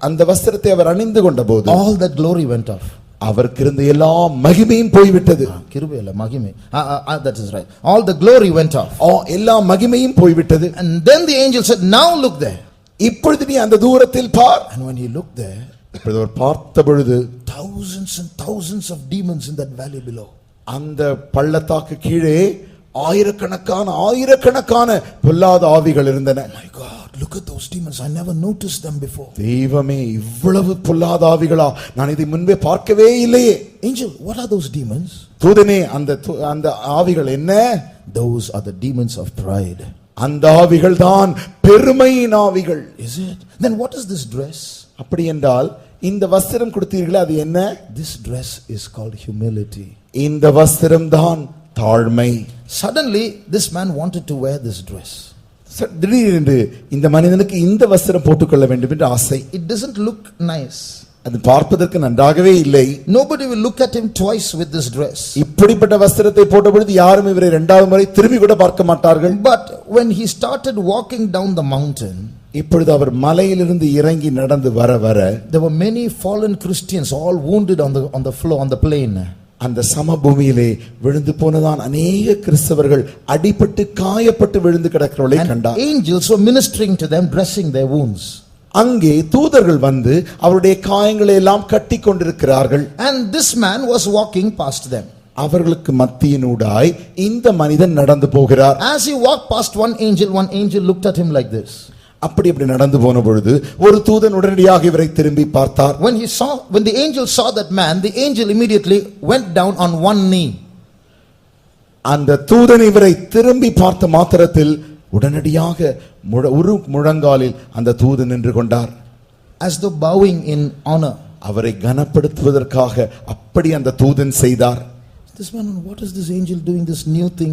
அந்த வஸ்திரத்தை அவர் அணிந்து கொண்டபோது all that glory went off. அவருக்கு இருந்த எல்லா மகிமையும் போய்விட்டது. கிருபையில்ல மகிமை. That is right. All the glory went off. எல்லா மகிமையும் போய்விட்டது. And then the angel said, "Now look there." இப்பொழுது நீ அந்த தூரத்தில் பார். And when he looked there, இப்பொழுது அவர் பார்த்த பொழுது thousands and thousands of demons in that valley below. அந்த பள்ளத்தாக்கு கீழே ஆயிரக்கணக்கான பொல்லாத ஆவிகள் இருந்தன. My God, look at those demons. I never noticed them before. தெய்வமே, இவ்வளவு பொல்லாத ஆவிகளா? நான் இதை முன்பே பார்க்கவே இல்லையே. Angel, what are those demons? தூதனே, அந்த ஆவிகள் என்ன? Those are the demons of pride. அந்த ஆவிகள் தான் பெருமையின் ஆவிகள். Is it? Then what is this dress? அப்படி என்றால் இந்த வஸ்திரம் கொடுத்தீர்களே அது என்ன? This dress is called humility. இந்த வஸ்திரம் தான் தாழ்மை. Suddenly this man wanted to wear this dress. திடீரென்று இந்த மனிதனுக்கு இந்த வஸ்திரம் போட்டுக்கொள்ள வேண்டும் என்று ஆசை. It doesn't look nice. அது பார்ப்பதற்கு நன்றாகவே இல்லை. Nobody will look at him twice with this dress. இப்படிப்பட்ட வஸ்திரத்தை போட்ட பொழுது யாரும் இவரை இரண்டாவது முறை திரும்பி கூட பார்க்க மாட்டார்கள். But when he started walking down the mountain, இப்பொழுது அவர் மலையிலிருந்து இறங்கி நடந்து வர there were many fallen Christians all wounded on the floor, on the plain. அந்த சமபூமியிலே விழுந்து போனதான் அநேக கிறிஸ்தவர்கள் அடிபட்டு காயப்பட்டு விழுந்து கிடக்கிறவர்களை கண்டார். Angels were ministering to them, dressing their wounds. அங்கே தூதர்கள் வந்து அவருடைய காயங்களை எல்லாம் கட்டி கொண்டிருக்கிறார்கள். And this man was walking past them. அவர்களுக்கு மத்தியினூடாய் இந்த மனிதன் நடந்து போகிறார். As he walked past one angel looked at him like this. அப்படி நடந்து போன பொழுது ஒரு தூதன் உடனடியாக இவரை திரும்பி பார்த்தார். When the angel saw that man, the angel immediately went down on one knee. அந்த தூதன் இவரை திரும்பி பார்த்த மாத்திரத்தில் உடனடியாக ஒரு முழங்காலில் அந்த தூதன் நின்று கொண்டார். As though bowing in honor. அவரை கனப்படுத்துவதற்காக அப்படி அந்த தூதன் செய்தார். This man, what is this angel doing, this new thing?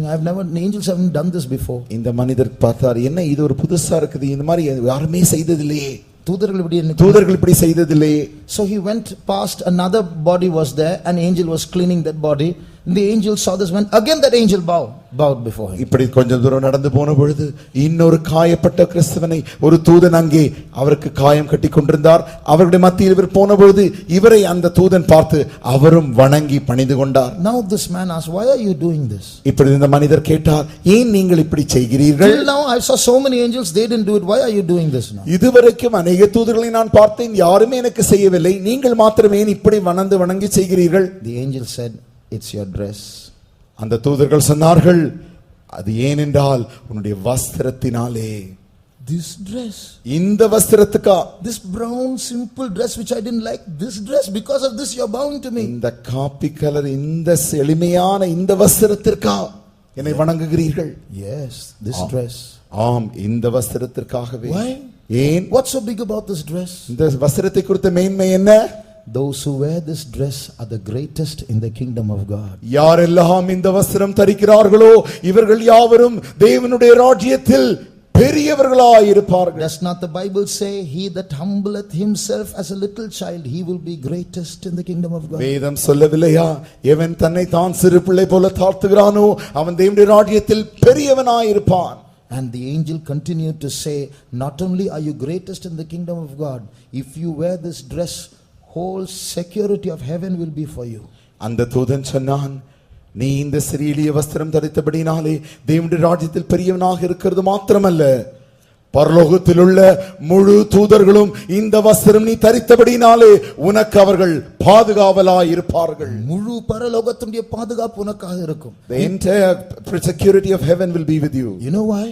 Angels haven't done this before. இந்த மனிதர் பார்த்தார், என்ன இது ஒரு புதுசா இருக்குது, இந்த மாதிரி யாருமே செய்ததில்லையே, தூதர்கள் இப்படி செய்ததில்லையே. So he went past, another body was there, an angel was cleaning that body. The angel saw this man, again that angel bowed before him. இப்படி கொஞ்ச தூரம் நடந்து போன பொழுது இன்னொரு காயப்பட்ட கிறிஸ்தவனை ஒரு தூதன் அங்கே அவருக்கு காயம் கட்டி கொண்டிருந்தார். அவருடைய மத்தியில் இவர் போன பொழுது இவரை அந்த தூதன் பார்த்து அவரும் வணங்கி பணிந்து கொண்டார். Now this man asked, why are you doing this? இப்படி இந்த மனிதர் கேட்டார், ஏன் நீங்கள் இப்படி செய்கிறீர்கள்? Till now I saw so many angels, they didn't do it. Why are you doing this now? இதுவரைக்கும் அநேக தூதர்களை நான் பார்த்தேன், யாருமே எனக்கு செய்யவில்லை, நீங்கள் மாத்திரமே இப்படி வணங்கி செய்கிறீர்கள். The angel said, it's your dress. அந்த தூதர்கள் சொன்னார்கள், அது ஏனென்றால் உன்னுடைய வஸ்திரத்தினாலே. This dress, இந்த வஸ்திரத்துக்கா, this brown simple dress which I didn't like, this dress, because of this you are bowing to me. இந்த காப்பி கலர் இந்த எளிமையான இந்த வஸ்திரத்திற்கா என்னை வணங்குகிறீர்கள்? Yes, this dress. ஆம், இந்த வஸ்திரத்திற்காகவே. Why? ஏன்? What's so big about this dress? இந்த வஸ்திரத்தை குறித்த மேன்மை என்ன? Those who wear this dress are the greatest in the kingdom of God. யாரெல்லாம் இந்த வஸ்திரம் தரிக்கிறார்களோ இவர்கள் யாவரும் தேவனுடைய ராஜ்யத்தில் பெரியவர்களாய் இருப்பார்கள். Does not the Bible say, he that humbleth himself as a little child, he will be greatest in the kingdom of God? வேதம் சொல்லவில்லையா, எவன் தன்னை தான் சிறு பிள்ளை போல தாழ்த்துகிறானோ அவன் தேவனுடைய ராஜ்யத்தில் பெரியவனாய் இருப்பான். And the angel continued to say, not only are you greatest in the kingdom of God, if you wear this dress, whole security of heaven will be for you. அந்த தூதன் சொன்னான், நீ இந்த சிறிய வஸ்திரம் தரித்தபடினாலே தேவனுடைய ராஜ்யத்தில் பெரியவனாக இருக்கிறது மாத்திரமல்ல, பரலோகத்தில் உள்ள முழு தூதர்களும் இந்த வஸ்திரம் நீ தரித்தபடினாலே உனக்கு அவர்கள் பாதுகாவலாய் இருப்பார்கள். முழு பரலோகத்துடைய பாதுகாப்பு உனக்காக இருக்கும். The entire security of heaven will be with you. You know why?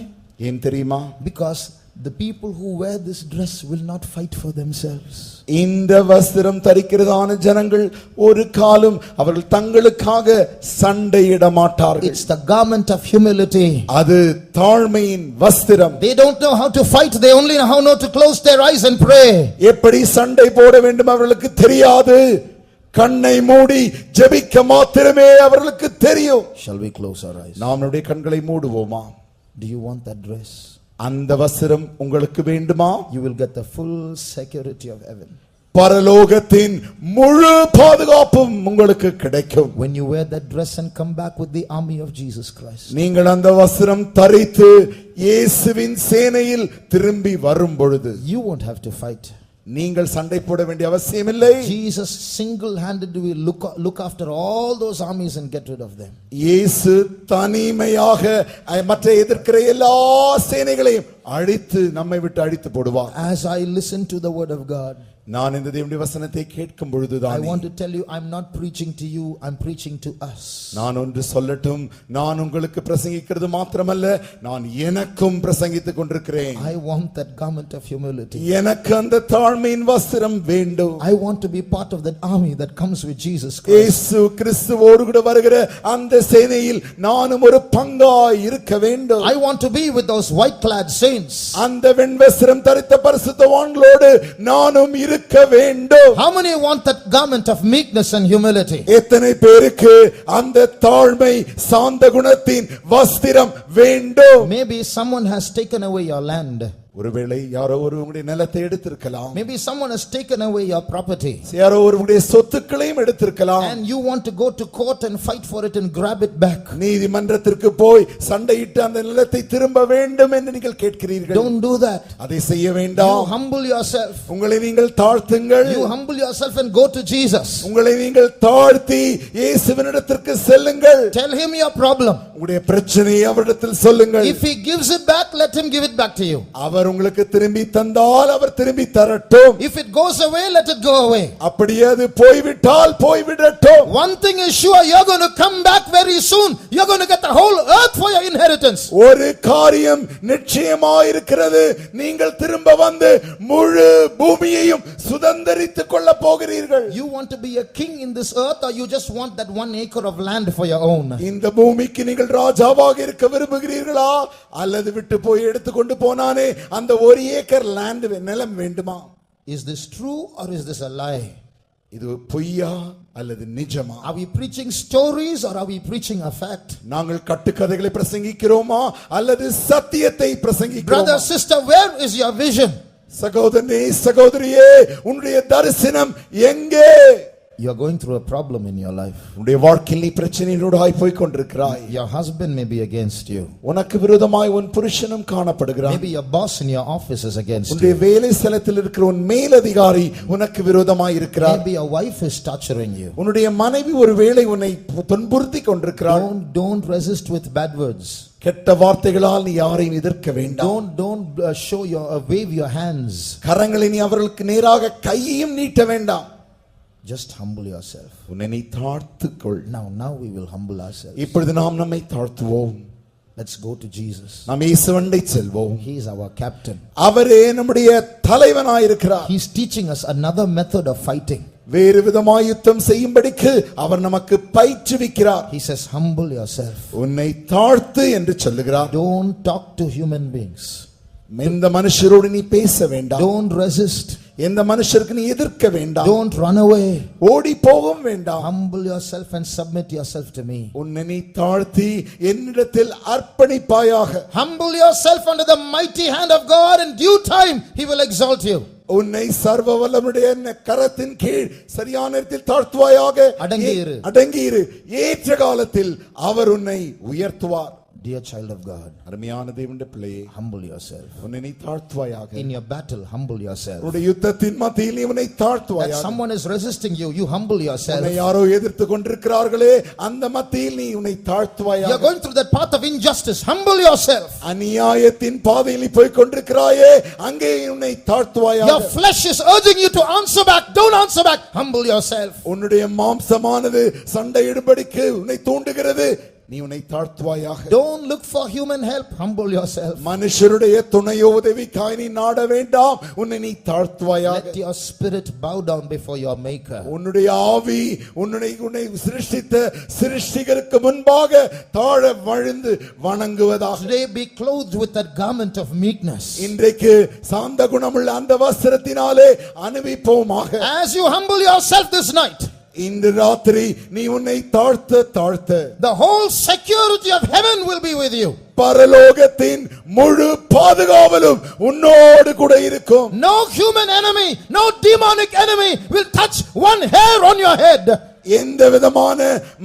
ஏன் தெரியுமா? Because the people who wear this dress will not fight for themselves. இந்த வஸ்திரம் தரிக்கிறதான ஜனங்கள் ஒரு காலம் அவர்கள் தங்களுக்காக சண்டையிட மாட்டார்கள். It's the garment of humility. அது தாழ்மையின் வஸ்திரம். They don't know how to fight, they only know how to close their eyes and pray. எப்படி சண்டை போட வேண்டும் அவர்களுக்கு தெரியாது, கண்ணை மூடி ஜெபிக்க மாத்திரமே அவர்களுக்கு தெரியும். Shall we close our eyes? நாம் நம்முடைய கண்களை மூடுவோமா? Do you want that dress? அந்த வஸ்திரம் உங்களுக்கு வேண்டுமா? You will get the full security of heaven. பரலோகத்தின் முழு பாதுகாப்பும் உங்களுக்கு கிடைக்கும். When you wear that dress and come back with the army of Jesus Christ. நீங்கள் அந்த வஸ்திரம் தரித்து இயேசுவின் சேனையில் திரும்பி வரும் பொழுது you won't have to fight. நீங்கள் சண்டை போட வேண்டிய அவசியம் இல்லை. Jesus single-handed will look after all those armies and get rid of them. இயேசு தனிமையாக மற்ற எதிர்க்கிற எல்லா சேனைகளையும் அழித்து நம்மை விட்டு அழித்து போடுவார். As I listen to the word of God, நான் இந்த தேவனுடைய வசனத்தை கேட்கும் பொழுதுதான் I want to tell you, I'm not preaching to you, I'm preaching to us. நான் ஒன்று சொல்லட்டும், நான் உங்களுக்கு பிரசங்கிக்கிறது மாத்திரமல்ல, நான் எனக்கும் பிரசங்கித்துக் கொண்டிருக்கிறேன். I want that garment of humility. எனக்கு அந்த தாழ்மையின் வஸ்திரம் வேண்டும். I want to be part of that army that comes with Jesus Christ. இயேசு கிறிஸ்துவோடு கூட வருகிற அந்த சேனையில் நானும் ஒரு பங்காய் இருக்க வேண்டும். I want to be with those white clad saints. அந்த வெண்வஸ்திரம் தரித்த பரிசுத்தவான்களோடு நானும் இருக்க வேண்டும். How many want that garment of meekness and humility? எத்தனை பேருக்கு அந்த தாழ்மை சாந்த குணத்தின் வஸ்திரம் வேண்டும்? Maybe someone has taken away your land. ஒருவேளை யாரோ ஒரு உங்களுடைய நிலத்தை எடுத்திருக்கலாம். Maybe someone has taken away your property. யாரோ ஒரு உங்களுடைய சொத்துக்களையும் எடுத்திருக்கலாம். And you want to go to court and fight for it and grab it back. நீதிமன்றத்திற்கு போய் சண்டையிட்டு அந்த நிலத்தை திரும்ப வேண்டும் என்று நீங்கள் கேட்கிறீர்கள். Don't do that. அதை செய்ய வேண்டாம். You humble yourself. உங்களை நீங்கள் தாழ்த்துங்கள். You humble yourself and go to Jesus. உங்களை நீங்கள் தாழ்த்தி இயேசுவினிடத்திற்கு செல்லுங்கள். Tell him your problem. உங்களுடைய பிரச்சனையை அவரிடத்தில் சொல்லுங்கள். If he gives it back, let him give it back to you. அவர் அவர் உங்களுக்கு திரும்பி தந்தால் அவர் திரும்பி தரட்டும். If it goes away, let it go away. அப்படியே அது போய்விட்டால் போய்விடட்டும். One thing is sure, you're going to come back very soon. You're going to get the whole earth for your inheritance. ஒரு காரியம் நிச்சயமாயிருக்கிறது, நீங்கள் திரும்ப வந்து முழு பூமியையும் சுதந்தரித்துக் கொள்ள போகிறீர்கள். You want to be a king in this earth, or you just want that 1 acre of land for your own? இந்த பூமிக்கு நீங்கள் ராஜாவாக இருக்க விரும்புகிறீர்களா, அல்லது விட்டு போய் எடுத்துக்கொண்டு போனானே அந்த 1 ஏக்கர் லேண்ட் நிலம் வேண்டுமா? Is this true or is this a lie? இது பொய்யா அல்லது நிஜமா? Are we preaching stories or are we preaching a fact? நாங்கள் கட்டுக்கதைகளை பிரசங்கிக்கிறோமா அல்லது சத்தியத்தை பிரசங்கிக்கிறோமா? Brother, sister, where is your vision? சகோதரனே சகோதரியே, உன்னுடைய தரிசனம் எங்கே? You are going through a problem in your life. உன்னுடைய வாழ்க்கையில் நீ பிரச்சனையோடாய் போய் கொண்டிருக்கிறாய். Your husband may be against you. உனக்கு விரோதமாய் உன் புருஷனும் காணப்படுகிறான். Maybe your boss in your office is against உன்னுடைய you. வேலை ஸ்தலத்தில் இருக்கிற உன் மேலதிகாரி உனக்கு விரோதமாய் இருக்கிறார். Maybe your wife is torturing you. உன்னுடைய மனைவி ஒருவேளை உன்னை துன்புறுத்தி கொண்டிருக்கிறாள். Don't resist with bad words. கெட்ட வார்த்தைகளால் நீ யாரையும் எதிர்க்க வேண்டாம். Don't show your wave your hands. கரங்களை நீ அவர்களுக்கு நேராக கையையும் நீட்ட வேண்டாம். Just humble yourself. உன்னை நீ தாழ்த்துக்கொள். Now we will humble ourselves. இப்பொழுது நாம் நம்மை தாழ்த்துவோம். Let's go to Jesus. நாம் இயேசுவண்டை செல்வோம். He is our captain. அவரே நம்முடைய தலைவனாய் இருக்கிறார். He is teaching us another method of fighting. வேறு விதமாய் யுத்தம் செய்யும்படிக்கு அவர் நமக்கு பயிற்றுவிக்கிறார். He says, humble yourself. உன்னை தாழ்த்து என்று சொல்லுகிறார். Don't talk to human beings. எந்த மனுஷரோடு நீ பேச வேண்டாம். Don't resist. எந்த மனுஷருக்கு நீ எதிர்க்க வேண்டாம். Don't run away. ஓடி போகவும் வேண்டாம். Humble yourself and submit yourself to me. உன்னை நீ தாழ்த்தி என்னிடத்தில் அர்ப்பணிப்பாயாக. Humble yourself under the mighty hand of God. In due time He will exalt you. உன்னை சர்வ வல்லவருடைய கரத்தின் கீழ் சரியான நேரத்தில் தாழ்த்துவாயாக. அடங்கியிரு. ஏற்ற காலத்தில் அவர் உன்னை உயர்த்துவார். Dear child of God, அருமையான தேவனுடைய பிள்ளையே, humble yourself. உன்னை நீ தாழ்த்துவாயாக. In your battle, humble yourself. உன்னுடைய யுத்தத்தின் மத்தியில் நீ உன்னை தாழ்த்துவாயாக. That someone is resisting you, you humble yourself. உன்னை யாரோ எதிர்த்து கொண்டிருக்கிறார்களே, அந்த மத்தியில் நீ உன்னை தாழ்த்துவாயாக. You are going through that path of injustice, humble yourself. அநியாயத்தின் பாதையில் நீ போய் கொண்டிருக்கிறாயே, அங்கே உன்னை தாழ்த்துவாயாக. Your flesh is urging you to answer back, don't answer back, humble yourself. உன்னுடைய மாம்சமானது சண்டையிடும்படிக்கு உன்னை தூண்டுகிறது, நீ உன்னை தாழ்த்துவாயாக. Don't look for human help, humble yourself. மனுஷருடைய துணையோ உதவிக்காய் நீ நாட வேண்டாம், உன்னை நீ தாழ்த்துவாயாக. Let your spirit bow down before your maker. உன்னுடைய ஆவி உன்னை சிருஷ்டித்த சிருஷ்டிகருக்கு முன்பாக தாழ விழுந்து வணங்குவதாக. Today be clothed with that garment of meekness. இன்றைக்கு சாந்த குணமுள்ள அந்த வஸ்திரத்தினாலே அனுபவிப்போமாக. As you humble yourself this night, இந்த ராத்திரி நீ உன்னை தாழ்த்த the whole security of heaven will be with you. பரலோகத்தின் முழு பாதுகாவலும் உன்னோடு கூட இருக்கும். No human enemy, no demonic enemy will touch one hair on your head. எந்த விதமான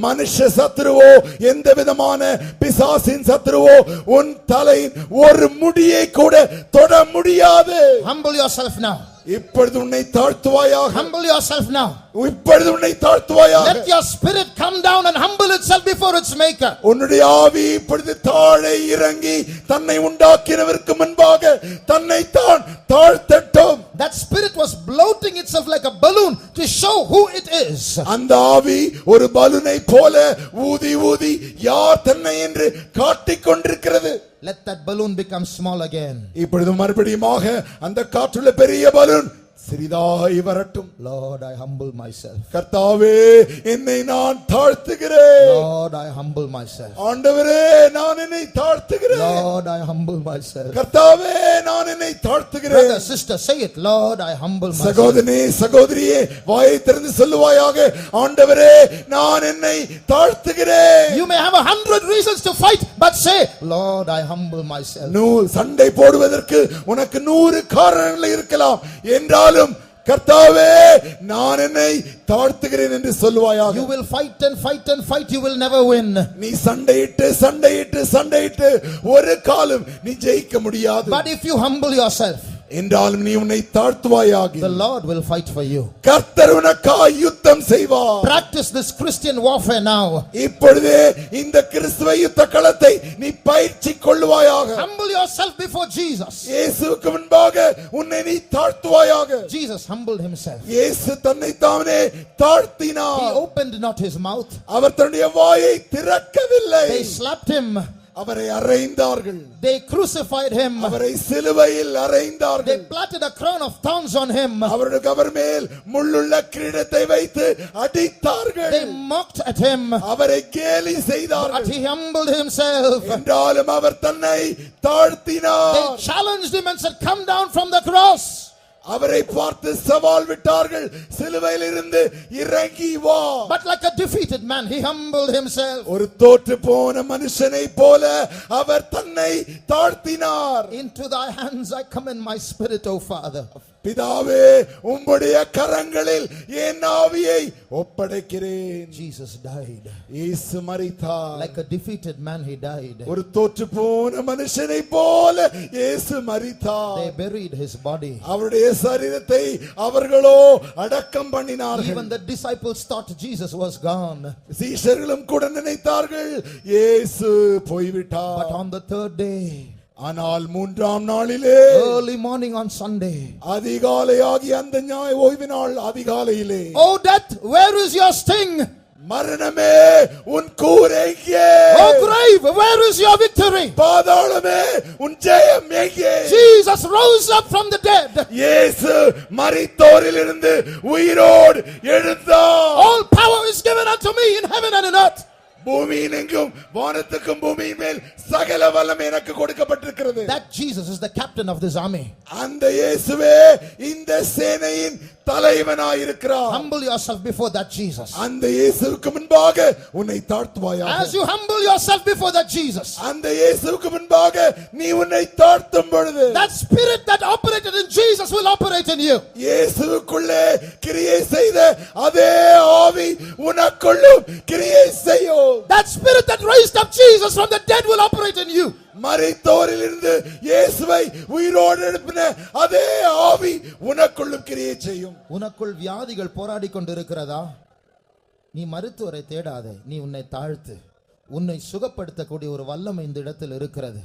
மனுஷ சத்துருவோ, எந்த விதமான பிசாசின் சத்துருவோ உன் தலையின் ஒரு முடியை கூட தொட முடியாது. Humble yourself now. இப்பொழுது உன்னை தாழ்த்துவாயாக. Humble yourself now. இப்பொழுது உன்னை தாழ்த்துவாயாக. Let your spirit come down and humble itself before its maker. உன்னுடைய ஆவி இப்பொழுது தாழை இறங்கி தன்னை உண்டாக்கினவருக்கு முன்பாக தன்னை தான் தாழ்த்தட்டும். That spirit was bloating itself like a balloon to show who it is. அந்த ஆவி ஒரு பலூனை போல ஊதி ஊதி யார் தன்னை என்று காட்டிக் கொண்டிருக்கிறது. Let that balloon become small again. இப்பொழுது மறுபடியுமாக அந்த காற்றுள்ள பெரிய பலூன் சிறிதாய் வரட்டும். Lord, I humble myself. கர்த்தாவே, என்னை நான் தாழ்த்துகிறேன். Lord, I humble myself. ஆண்டவரே, நான் என்னை தாழ்த்துகிறேன். Lord, I humble myself. கர்த்தாவே, நான் என்னை தாழ்த்துகிறேன். Brother, sister, say it. Lord, I humble myself. சகோதரனே, சகோதரியே, வாயை திறந்து சொல்லுவாயாக, ஆண்டவரே, நான் என்னை தாழ்த்துகிறேன். You may have 100 reasons to fight, but say, Lord, I humble myself. சண்டை போடுவதற்கு உனக்கு 100 காரணங்கள் இருக்கலாம், என்றாலும் கர்த்தாவே, நான் என்னை தாழ்த்துகிறேன் என்று சொல்லுவாயாக. You will fight and fight and fight, you will never win. நீ சண்டையிட்டு ஒரு காலம் நீ ஜெயிக்க முடியாது. But if you humble yourself, என்றாலும் நீ உன்னை தாழ்த்துவாயாக. the Lord will fight for you. கர்த்தர் உனக்காய் யுத்தம் செய்வார். Practice this Christian warfare now. இப்பொழுதே இந்த கிறிஸ்துவ யுத்த களத்தை நீ பயிற்சி கொள்ளுவாயாக. Humble yourself before Jesus. இயேசுவுக்கு முன்பாக உன்னை நீ தாழ்த்துவாயாக. Jesus humbled himself. இயேசு தன்னை தானே தாழ்த்தினார். He opened not his mouth. அவர் தன்னுடைய வாயை திறக்கவில்லை. They slapped him. அவரை அறைந்தார்கள். They crucified him. அவரை சிலுவையில் They அறைந்தார்கள். planted a crown of thorns on him. அவருடைய அவர் மேல் முள்ளுள்ள கிரீடத்தை வைத்து அடித்தார்கள். They mocked at him. அவரை கேலி But செய்தார்கள். he humbled himself. என்றாலும் அவர் தன்னை தாழ்த்தினார். They challenged him and said, "Come down from the cross." அவரை பார்த்து சவால் விட்டார்கள், சிலுவையில் இருந்து இறங்கி வா. But like a defeated man, he humbled himself. ஒரு தோற்று போன மனுஷனை போல அவர் தன்னை தாழ்த்தினார். Into thy hands I commend my spirit, O Father. பிதாவே, உம்முடைய கரங்களில் என் ஆவியை ஒப்படைக்கிறேன். Jesus died. இயேசு மரித்தார். Like a defeated man, he died. ஒரு தோற்று போன மனுஷனை போல இயேசு மரித்தார். They buried his body. அவருடைய சரீரத்தை அவர்களோ அடக்கம் பண்ணினார்கள். Even the disciples thought Jesus was gone. சீஷர்களும் கூட நினைத்தார்கள் இயேசு போய்விட்டார். But on the third day, ஆனால் மூன்றாம் நாளிலே, early morning on Sunday, அதிகாலை ஆகிய அந்த ஓய்வு நாள் அதிகாலையிலே, "Oh death, where is your sting? மரணமே உன் கூர் எங்கே? Oh grave, where is your victory?" பாதாளமே உன் ஜெயம் எங்கே? Jesus rose up from the dead. இயேசு மரித்தோரிலிருந்து உயிரோடு எழுந்தார். All power is given unto me in heaven and in earth. பூமியின் எங்கும் வானத்துக்கும் பூமியின் மேல் சகல வல்லமை எனக்கு கொடுக்கப்பட்டிருக்கிறது. That Jesus is the captain of this army. அந்த இயேசுவே இந்த சேனையின் தலைவனாயிருக்கிறார். Humble yourself before that Jesus. அந்த இயேசுவுக்கு முன்பாக உன்னை தாழ்த்துவாயாக. As you humble yourself before that Jesus, அந்த இயேசுவுக்கு முன்பாக நீ உன்னை தாழ்த்தும் பொழுது, that spirit that operated in Jesus will operate in you. இயேசுவுக்குள்ளே கிரியை செய்த அதே ஆவி உனக்குள்ளும் கிரியை செய்யும். That spirit that raised up Jesus from the dead will operate in you. மரித்தோரிலிருந்து இயேசுவை உயிரோடு எழுப்பின அதே ஆவி உனக்குள்ளும் கிரியை செய்யும். உனக்குள் வியாதிகள் போராடி கொண்டிருக்கிறதா? நீ மருத்துவரை தேடாதே, நீ உன்னை தாழ்த்து. உன்னை சுகப்படுத்தக்கூடிய ஒரு வல்லமை இந்த இடத்தில் இருக்கிறது.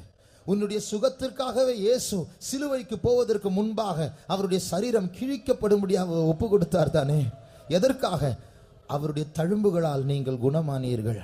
உன்னுடைய சுகத்திற்காகவே இயேசு சிலுவைக்கு போவதற்கு முன்பாக அவருடைய சரீரம் கிழிக்கப்படும்படியாக ஒப்பு கொடுத்தார் தானே. எதற்காக? அவருடைய தழும்புகளால் நீங்கள் குணமானீர்கள்.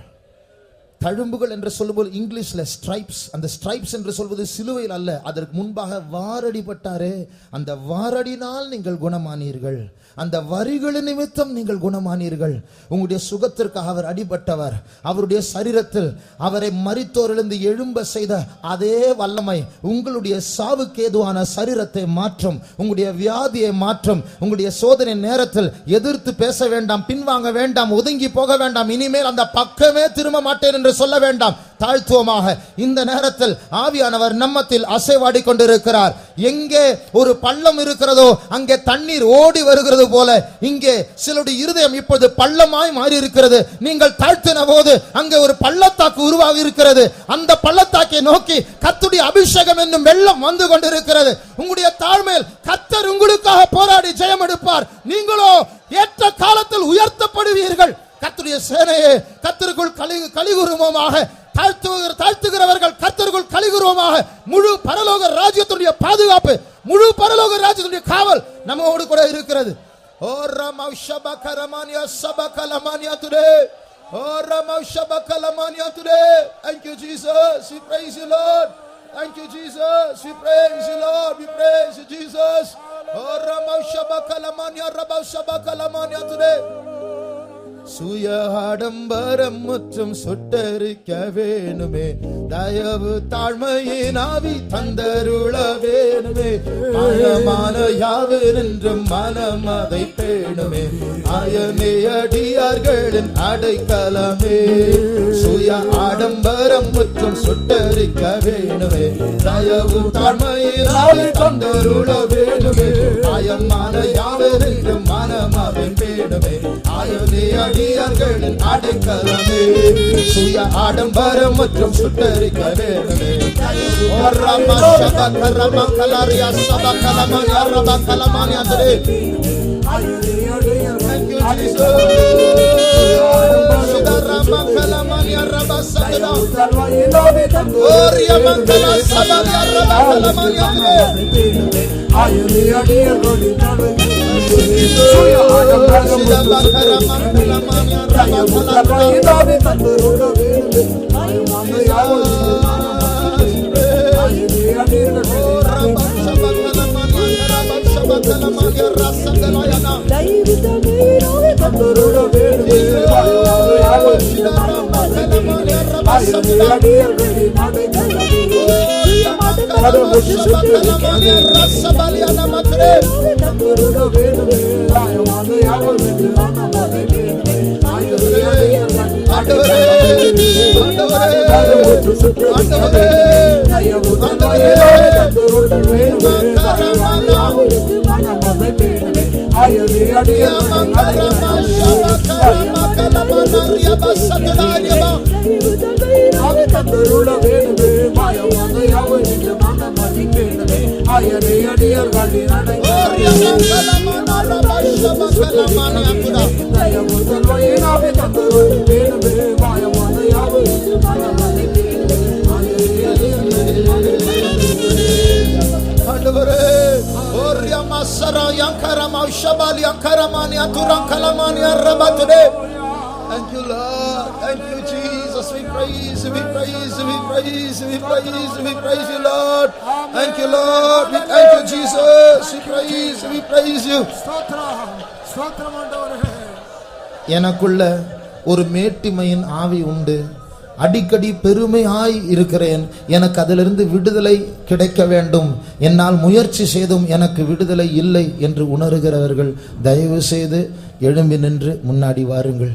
தழும்புகள் என்று சொல்லும்போது இங்கிலீஷ்ல ஸ்ட்ரைப்ஸ், அந்த ஸ்ட்ரைப்ஸ் என்று சொல்வது சிலுவையில் அல்ல, அதற்கு முன்பாக வாரடிபட்டாரே, அந்த வாரடினால் நீங்கள் குணமானீர்கள். அந்த வரிகளின் நிமித்தம் நீங்கள் குணமானீர்கள். உங்களுடைய சுகத்திற்காக அவர் அடிபட்டவர். அவருடைய சரீரத்தில் அவரை மரித்தோரிலிருந்து எழும்ப செய்த அதே வல்லமை உங்களுடைய சாவுக்கு ஏதுவான சரீரத்தை மாற்றும், உங்களுடைய வியாதியை மாற்றும். உங்களுடைய சோதனை நேரத்தில் எதிர்த்து பேச வேண்டாம், பின்வாங்க வேண்டாம், ஒதுங்கி போக வேண்டாம். இனிமேல் அந்த பக்கமே திரும்ப மாட்டேன் என்று சொல்ல வேண்டாம். தாழ்த்துவமாக இந்த நேரத்தில் ஆவியானவர் நம்மத்தில் அசைவாடி கொண்டிருக்கிறார். எங்கே ஒரு பள்ளம் இருக்கிறதோ அங்கே தண்ணீர் ஓடி வருகிறது போல இங்கே சிலருடைய இருதயம் இப்பொழுது பள்ளமாய் மாறி இருக்கிறது. நீங்கள் தாழ்த்தின போது அங்கே ஒரு பள்ளத்தாக்கு உருவாகி இருக்கிறது. அந்த பள்ளத்தாக்கை நோக்கி கர்த்தருடைய அபிஷேகம் என்னும் வெள்ளம் வந்து கொண்டிருக்கிறது. உங்களுடைய தாழ்மையில் கர்த்தர் உங்களுக்காக போராடி ஜெயம் எடுப்பார். நீங்களோ ஏற்ற காலத்தில் உயர்த்தப்படுவீர்கள். கர்த்தருடைய சேனையே, கர்த்தருக்குள் கலிகுருவமாக தாழ்த்துகிறவர்கள் கர்த்தருக்குள் கலிகுருவமாக. முழு பரலோக ராஜ்யத்துடைய பாதுகாப்பு, முழு பரலோக ராஜ்யத்துடைய காவல் நம்மோடு கூட இருக்கிறது. ஓ ரமௌ ஷபகரமானியா சபகலமானியா டுடே. ஓ ரமௌ ஷபகலமானியா டுடே. Thank you Jesus. We praise you Lord. Thank you Jesus. We praise you Lord. We praise you Jesus. ஓ ரமௌ ஷபகலமானியா ரபௌ ஷபகலமானியா டுடே. சுய ஆடம்பரம் மற்றும் சுட்டரிக்க வேணுமே, தயவு தாழ்மையின் ஆவி தந்தருள வேணுமே. மாயமான யாவு நின்றும் மனம் அதை பேணுமே, ஆயமே அடியார்களின் அடைக்கலமே. சுய ஆடம்பரம் மற்றும் சுட்டரிக்க வேணுமே, தயவு தாழ்மையின் ஆவி தந்தருள வேணுமே. மாயமான யாவு நின்றும் மனம் அதை பேணுமே, ஆயமே அந்நியர்களின் அடைக்கலமே சுய ஆடம்பரம் மற்றும் சுட்டரிக்க வேண்டுமே ஓரமா சபகரமா கலாரியா சபகலமயா ரபகலமயா தரே Thank you Jesus Sidarama kalamanya rabasada Oriya mangala sabaya rabakalamanya ayuri adiyagodi suya adamala karama kalamanya rabakalamanya tanduruda venume ayumanu yavulu ayuri adiyagodi rabakalamanya rabakalamanya rasangalayana daividamirawe tanduruda venume ayumanu yavulu ayuri adiyagodi madaikalami Shabakalamanya rasabaliana matre tanduruda venume ayumanu yavulu Thank you, Lord. Thank you, Jesus. We praise you, we praise you, we praise you, we praise you, we praise you, Lord. Thank you, Lord. We thank you, Jesus. We praise you, we praise you. எனக்குள்ள ஒரு மேட்டிமையின் ஆவி உண்டு. அடிக்கடி பெருமையாய் இருக்கிறேன். எனக்கு அதிலிருந்து விடுதலை கிடைக்க வேண்டும். என்னால் முயற்சி செய்தும் எனக்கு விடுதலை இல்லை என்று உணர்கிறவர்கள் தயவு செய்து எழும்பி நின்று முன்னாடி வாருங்கள்.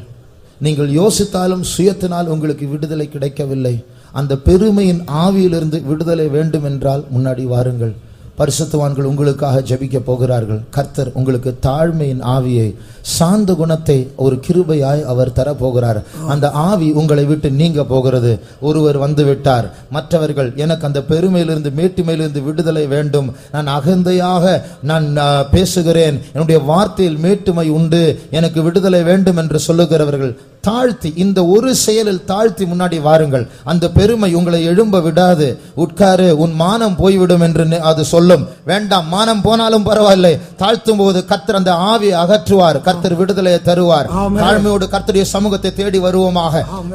நீங்கள் யோசித்தாலும் சுயத்தினால் உங்களுக்கு விடுதலை கிடைக்கவில்லை. அந்த பெருமையின் ஆவியிலிருந்து விடுதலை வேண்டும் என்றால் முன்னாடி வாருங்கள். பரிசுத்தவான்கள் உங்களுக்காக ஜெபிக்க போகிறார்கள். கர்த்தர் உங்களுக்கு தாழ்மையின் ஆவியை, சாந்த குணத்தை ஒரு கிருபையாய் அவர் தரப்போகிறார். அந்த ஆவி உங்களை விட்டு நீங்க போகிறது. ஒருவர் வந்து விட்டார். மற்றவர்கள் எனக்கு அந்த பெருமையிலிருந்து மேட்டிமையிலிருந்து விடுதலை வேண்டும், நான் அகந்தையாக நான் பேசுகிறேன், என்னுடைய வார்த்தையில் மேட்டுமை உண்டு, எனக்கு விடுதலை வேண்டும் என்று சொல்லுகிறவர்கள் தாழ்த்தி, இந்த ஒரு செயலில் தாழ்த்தி முன்னாடி வாருங்கள். அந்த பெருமை உங்களை எழும்ப விடாது. உட்காரு, உன் மானம் போய்விடும் என்று அது சொல்லும். வேண்டாம், மானம் போனாலும் பரவாயில்லை. தாழ்த்தும் போது கர்த்தர் அந்த ஆவியை அகற்றுவார். கர்த்தர் விடுதலையை தருவார். தாழ்மையோடு கர்த்தருடைய சமூகத்தை தேடி வருவோமாக.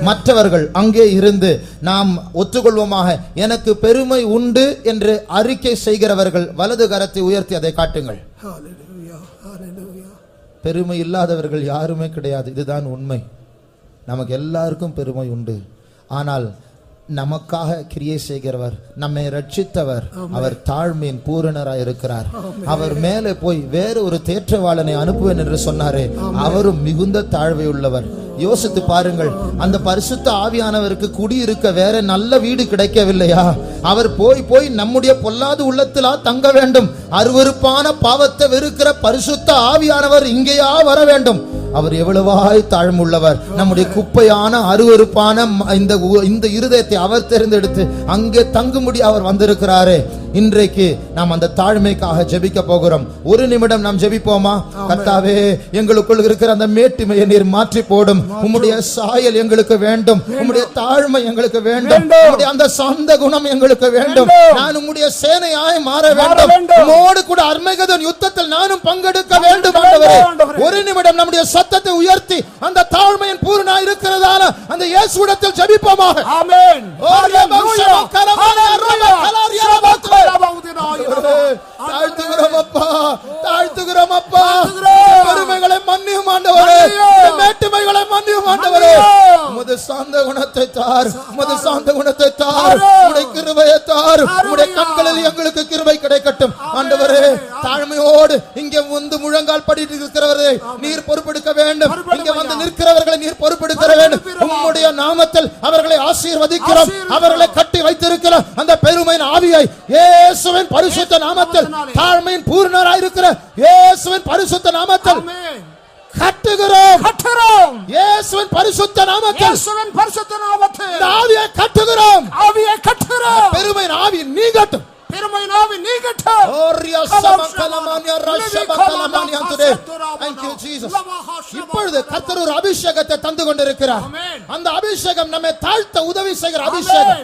மற்றவர்கள் அங்கே இருந்து நாம் ஒத்துக்கொள்வோமாக. எனக்கு பெருமை உண்டு என்று அறிக்கை செய்கிறவர்கள் வலது கரத்தை உயர்த்தி அதை காட்டுங்கள். பெருமை இல்லாதவர்கள் யாருமே கிடையாது. இதுதான் உண்மை. நமக்கு எல்லாருக்கும் பெருமை உண்டு. ஆனால் நமக்காக கிரியை செய்கிறவர், நம்மை ரட்சித்தவர், அவர் தாழ்மையின் பூரணராய் இருக்கிறார். அவர் மேலே போய் வேறு ஒரு தேற்றவாளனை அனுப்புவேன் என்று சொன்னாரே, அவரும் மிகுந்த தாழ்வை உள்ளவர். யோசித்து பாருங்கள், அந்த பரிசுத்த ஆவியானவருக்கு குடியிருக்க வேற நல்ல வீடு கிடைக்கவில்லையா? அவர் போய் நம்முடைய பொல்லாத உள்ளத்திலா தங்க வேண்டும்? அருவருப்பான பாவத்தை வெறுக்கிற பரிசுத்த ஆவியானவர் இங்கேயா வர வேண்டும்? அவர் எவ்வளவாய் தாழ்முள்ளவர். நம்முடைய குப்பையான அருவருப்பான இந்த இருதயத்தை அவர் தேர்ந்தெடுத்து அங்கே தங்கும்படி அவர் வந்திருக்கிறாரே. இன்றைக்கு நாம் அந்த தாழ்மைக்காக ஜெபிக்க போகிறோம். ஒரு நிமிடம் நாம் ஜெபிப்போமா? கர்த்தாவே, எங்களுக்குள் இருக்கிற அந்த மேட்டிமையை நீர் மாற்றி போடும். உம்முடைய சாயல் எங்களுக்கு வேண்டும். உம்முடைய தாழ்மை எங்களுக்கு வேண்டும். உம்முடைய அந்த சாந்த குணம் எங்களுக்கு வேண்டும். நான் உம்முடைய சேனையாய் மாற வேண்டும். உம்மோடு கூட அர்மகதோன் யுத்தத்தில் நானும் பங்கெடுக்க வேண்டும். ஆண்டவரே, ஒரு நிமிடம் நம்முடைய சத்தத்தை உயர்த்தி அந்த தாழ்மையின் பூரணாய் இருக்கிறதான அந்த இயேசுவிடத்தில் ஜெபிப்போமாக. ஆமென். தாழ்த்துகிறோம் அப்பா. பெருமைகளை மன்னியும் ஆண்டவரே, மேட்டுமைகளை மன்னியும் ஆண்டவரே. உமது சாந்த குணத்தை தார், உமது சாந்த குணத்தை தார், உம்முடைய கிருபையை தார். உம்முடைய கண்களில் எங்களுக்கு கிருபை கிடைக்கட்டும் ஆண்டவரே. தாழ்மையோடு இங்கே வந்து முழங்கால் படிட்டு இருக்கிறவரை நீர் பொறுப்பெடுக்க வேண்டும். இங்கே வந்து நிற்கிறவர்களை நீர் பொறுப்பெடுக்க வேண்டும். உம்முடைய நாமத்தில் அவர்களை ஆசீர்வதிக்கிறோம். அவர்களை கட்டி வைத்திருக்கிற அந்த பெருமையின் ஆவியை இயேசுவின் பரிசுத்த நாமத்தில், தாழ்மையின் பூரணராய் இருக்கிற இயேசுவின் பரிசுத்த நாமத்தில் கட்டுகிறோம். கட்டுறோம். இயேசுவின் பரிசுத்த நாமத்தில் இயேசுவின் பரிசுத்த நாமத்தில் இந்த ஆவியை கட்டுகிறோம். ஆவியை கட்டுறோம். பெருமை ஆவி நீங்கட்டும். பெருமை ஆவி நீங்கட்டும். ஓரியா சமகலமானியா ரஷபகலமானியா today. Thank you Jesus. இப்பொழுது கர்த்தர் ஒரு அபிஷேகத்தை தந்து கொண்டிருக்கிறார். அந்த அபிஷேகம் நம்மை தாழ்த்த உதவி செய்கிற அபிஷேகம்.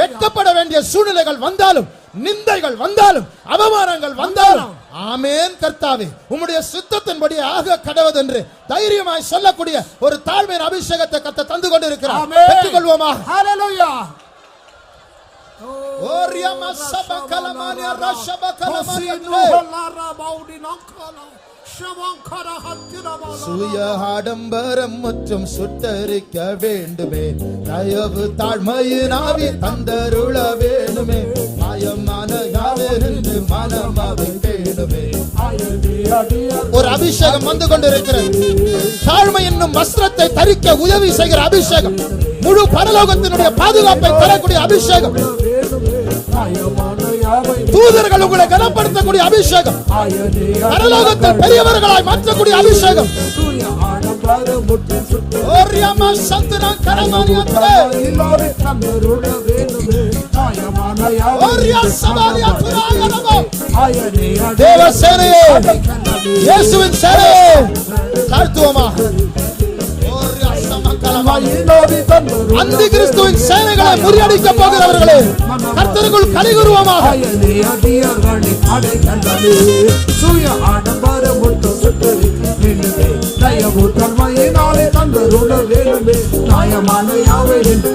வெட்கப்பட வேண்டிய சூழ்நிலைகள் வந்தாலும், நிந்தைகள் வந்தாலும், அவமானங்கள் வந்தாலும், ஆமென் கர்த்தாவே உம்முடைய சித்தத்தின்படி ஆக கடவுதென்று தைரியமாய் சொல்லக்கூடிய ஒரு தாழ்மையின் அபிஷேகத்தை கர்த்தர் தந்து கொண்டிருக்கிறார். பெற்றுக்கொள்வோமா? ஹalleluya. ஓரியா மசபகலமானியா ரஷபகலமானியா சுய ஆடம்பரம் மற்றும் சுட்டரிக்க வேண்டுமே, தயவு தாழ்மையின் ஆவி தந்தருள வேண்டுமே, மாயமான யாவென்று மனமாவை வேண்டுமே. ஒரு அபிஷேகம் வந்து கொண்டிருக்கிறது. தாழ்மை என்னும் வஸ்திரத்தை தரிக்க உதவி செய்கிற அபிஷேகம், முழு பரலோகத்தினுடைய பாதுகாப்பை தரக்கூடிய அபிஷேகம், தூதர்கள் உங்களை கனப்படுத்தக்கூடிய அபிஷேகம், பரலோகத்தில் பெரியவர்களாய் மாற்றக்கூடிய அபிஷேகம். தேவ சேனையே, இயேசுவின் சேனையே, தாழ்த்துவோமாக. அந்தி கிறிஸ்துவின் சேனைகளை முறியடிக்க போகிறவர்களே, கர்த்தருக்குள் கலிகூறுவோமாக. சுய ஆடம்பரம் மட்டும் சுட்டரிக்க தயவு தன்மையினாலே தந்தருள வேண்டுமே, நியாயமான யாவை என்று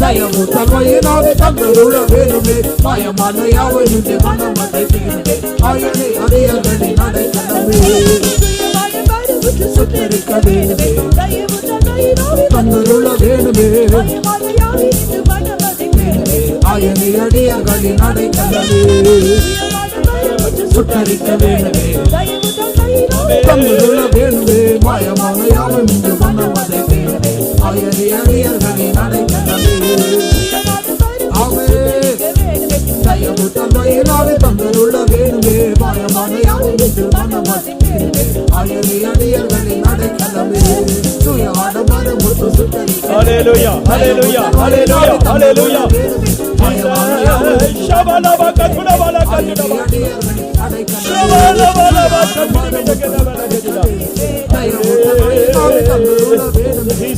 தயவு தன்மையினாலே தந்தருள வேண்டுமே, நியாயமான யாவை என்று மனமதை தீர்ந்தே ஆயனை அடையல்களை நடைக்கலமே. சுத்தரிக்க வேண்டுமே, தந்தருள வேண்டுமே, ஆயனை அடியல்களை நடைக்கலமே. சுத்தரிக்க வேண்டுமே, தந்தருள வேண்டுமே, மாயமான யாவை என்று மனமதை தீர்ந்தே ஆயனை அடியல்களை நடைக்கலமே. தயவு தந்தையினாலே தந்தருள வேண்டுமே, மாயமான யாவை என்று மனமதை தீர்ந்தே ஆயனை அடியல்களை நடைக்கலமே. சுய ஆடம்பரம் மட்டும் சுட்டரிக்க ஹalleluya ஹalleluya ஹalleluya ஹalleluya ஷபலப கதுலபல கதுலப ஷபலபல கதுலபல கதுலப தயவு தந்தையினாலே தந்தருள வேண்டுமே,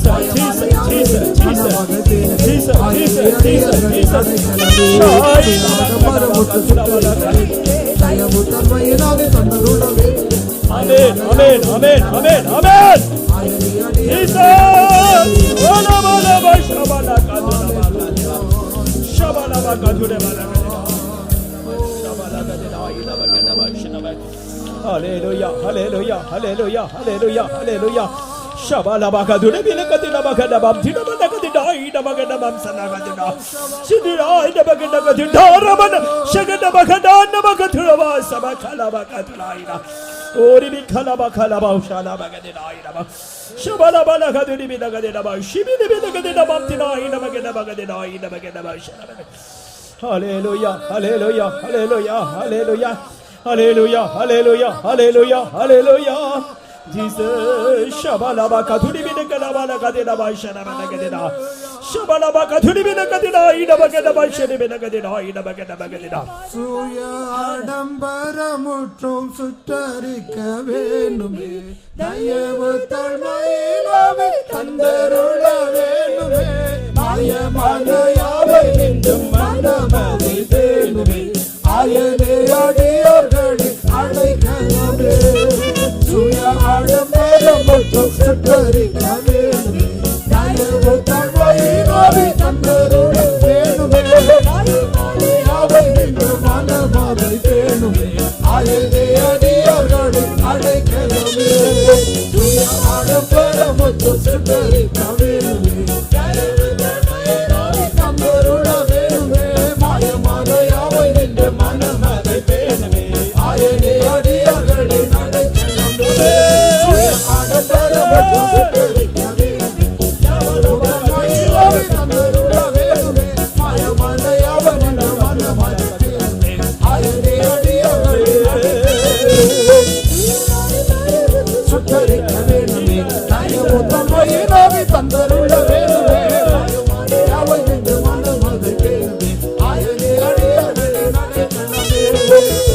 தயவு தந்தையினாலே தந்தருள வேண்டுமே. ஆமென் ஆமென் ஆமென் ஆமென் ஆமென். ஜீசஸ் ஓலபல ஷபல கதுலபல ஷபலப கதுலபல Hallelujah, hallelujah, hallelujah, hallelujah, hallelujah. Shabala bakadune bilakadina bakadabam dina bakadina ida bakadabam sanakadina. Sidina ida bakadina ramana shagada bakadana bakadina sabakala bakadina ida. Ori bikala bakala baushala bakadina ida. Shabala balakaduni bilakadina ba shibini bilakadina bamtina ida bakadina ida bakadina shala. Hallelujah, hallelujah, hallelujah, hallelujah. Hallelujah, hallelujah, hallelujah, hallelujah. Jesus, shabalaba kaduni binakada balakadina ba shana banakadina. Shabalaba kaduni binakadina ida bakada ba shana banakadina ida bakada bakadina. சுய ஆடம்பரமுற்றும் சுட்டரிக்க வேண்டுமே, தயவு தாழ்மையினாலே தந்தருள வேண்டுமே, மாயமான யாவை என்றும் மனமதை வேண்டுமே, ஆயனே அடியோர்களை அடைக்கலமே. சுய ஆடம்பரம் மட்டும் சுட்டரிக்க வேண்டுமே, தயவு தாழ்மையினாலே தந்தருள வேண்டுமே, யாவை என்று மனமதை வேண்டுமே, ஆயனே அடியோர்களை அடைக்கலமே. சுய ஆடம்பரம் மட்டும் சுட்டரிக்க வேண்டுமே, தயவு தாழ்மையினாலே தந்தருள Hallelujah.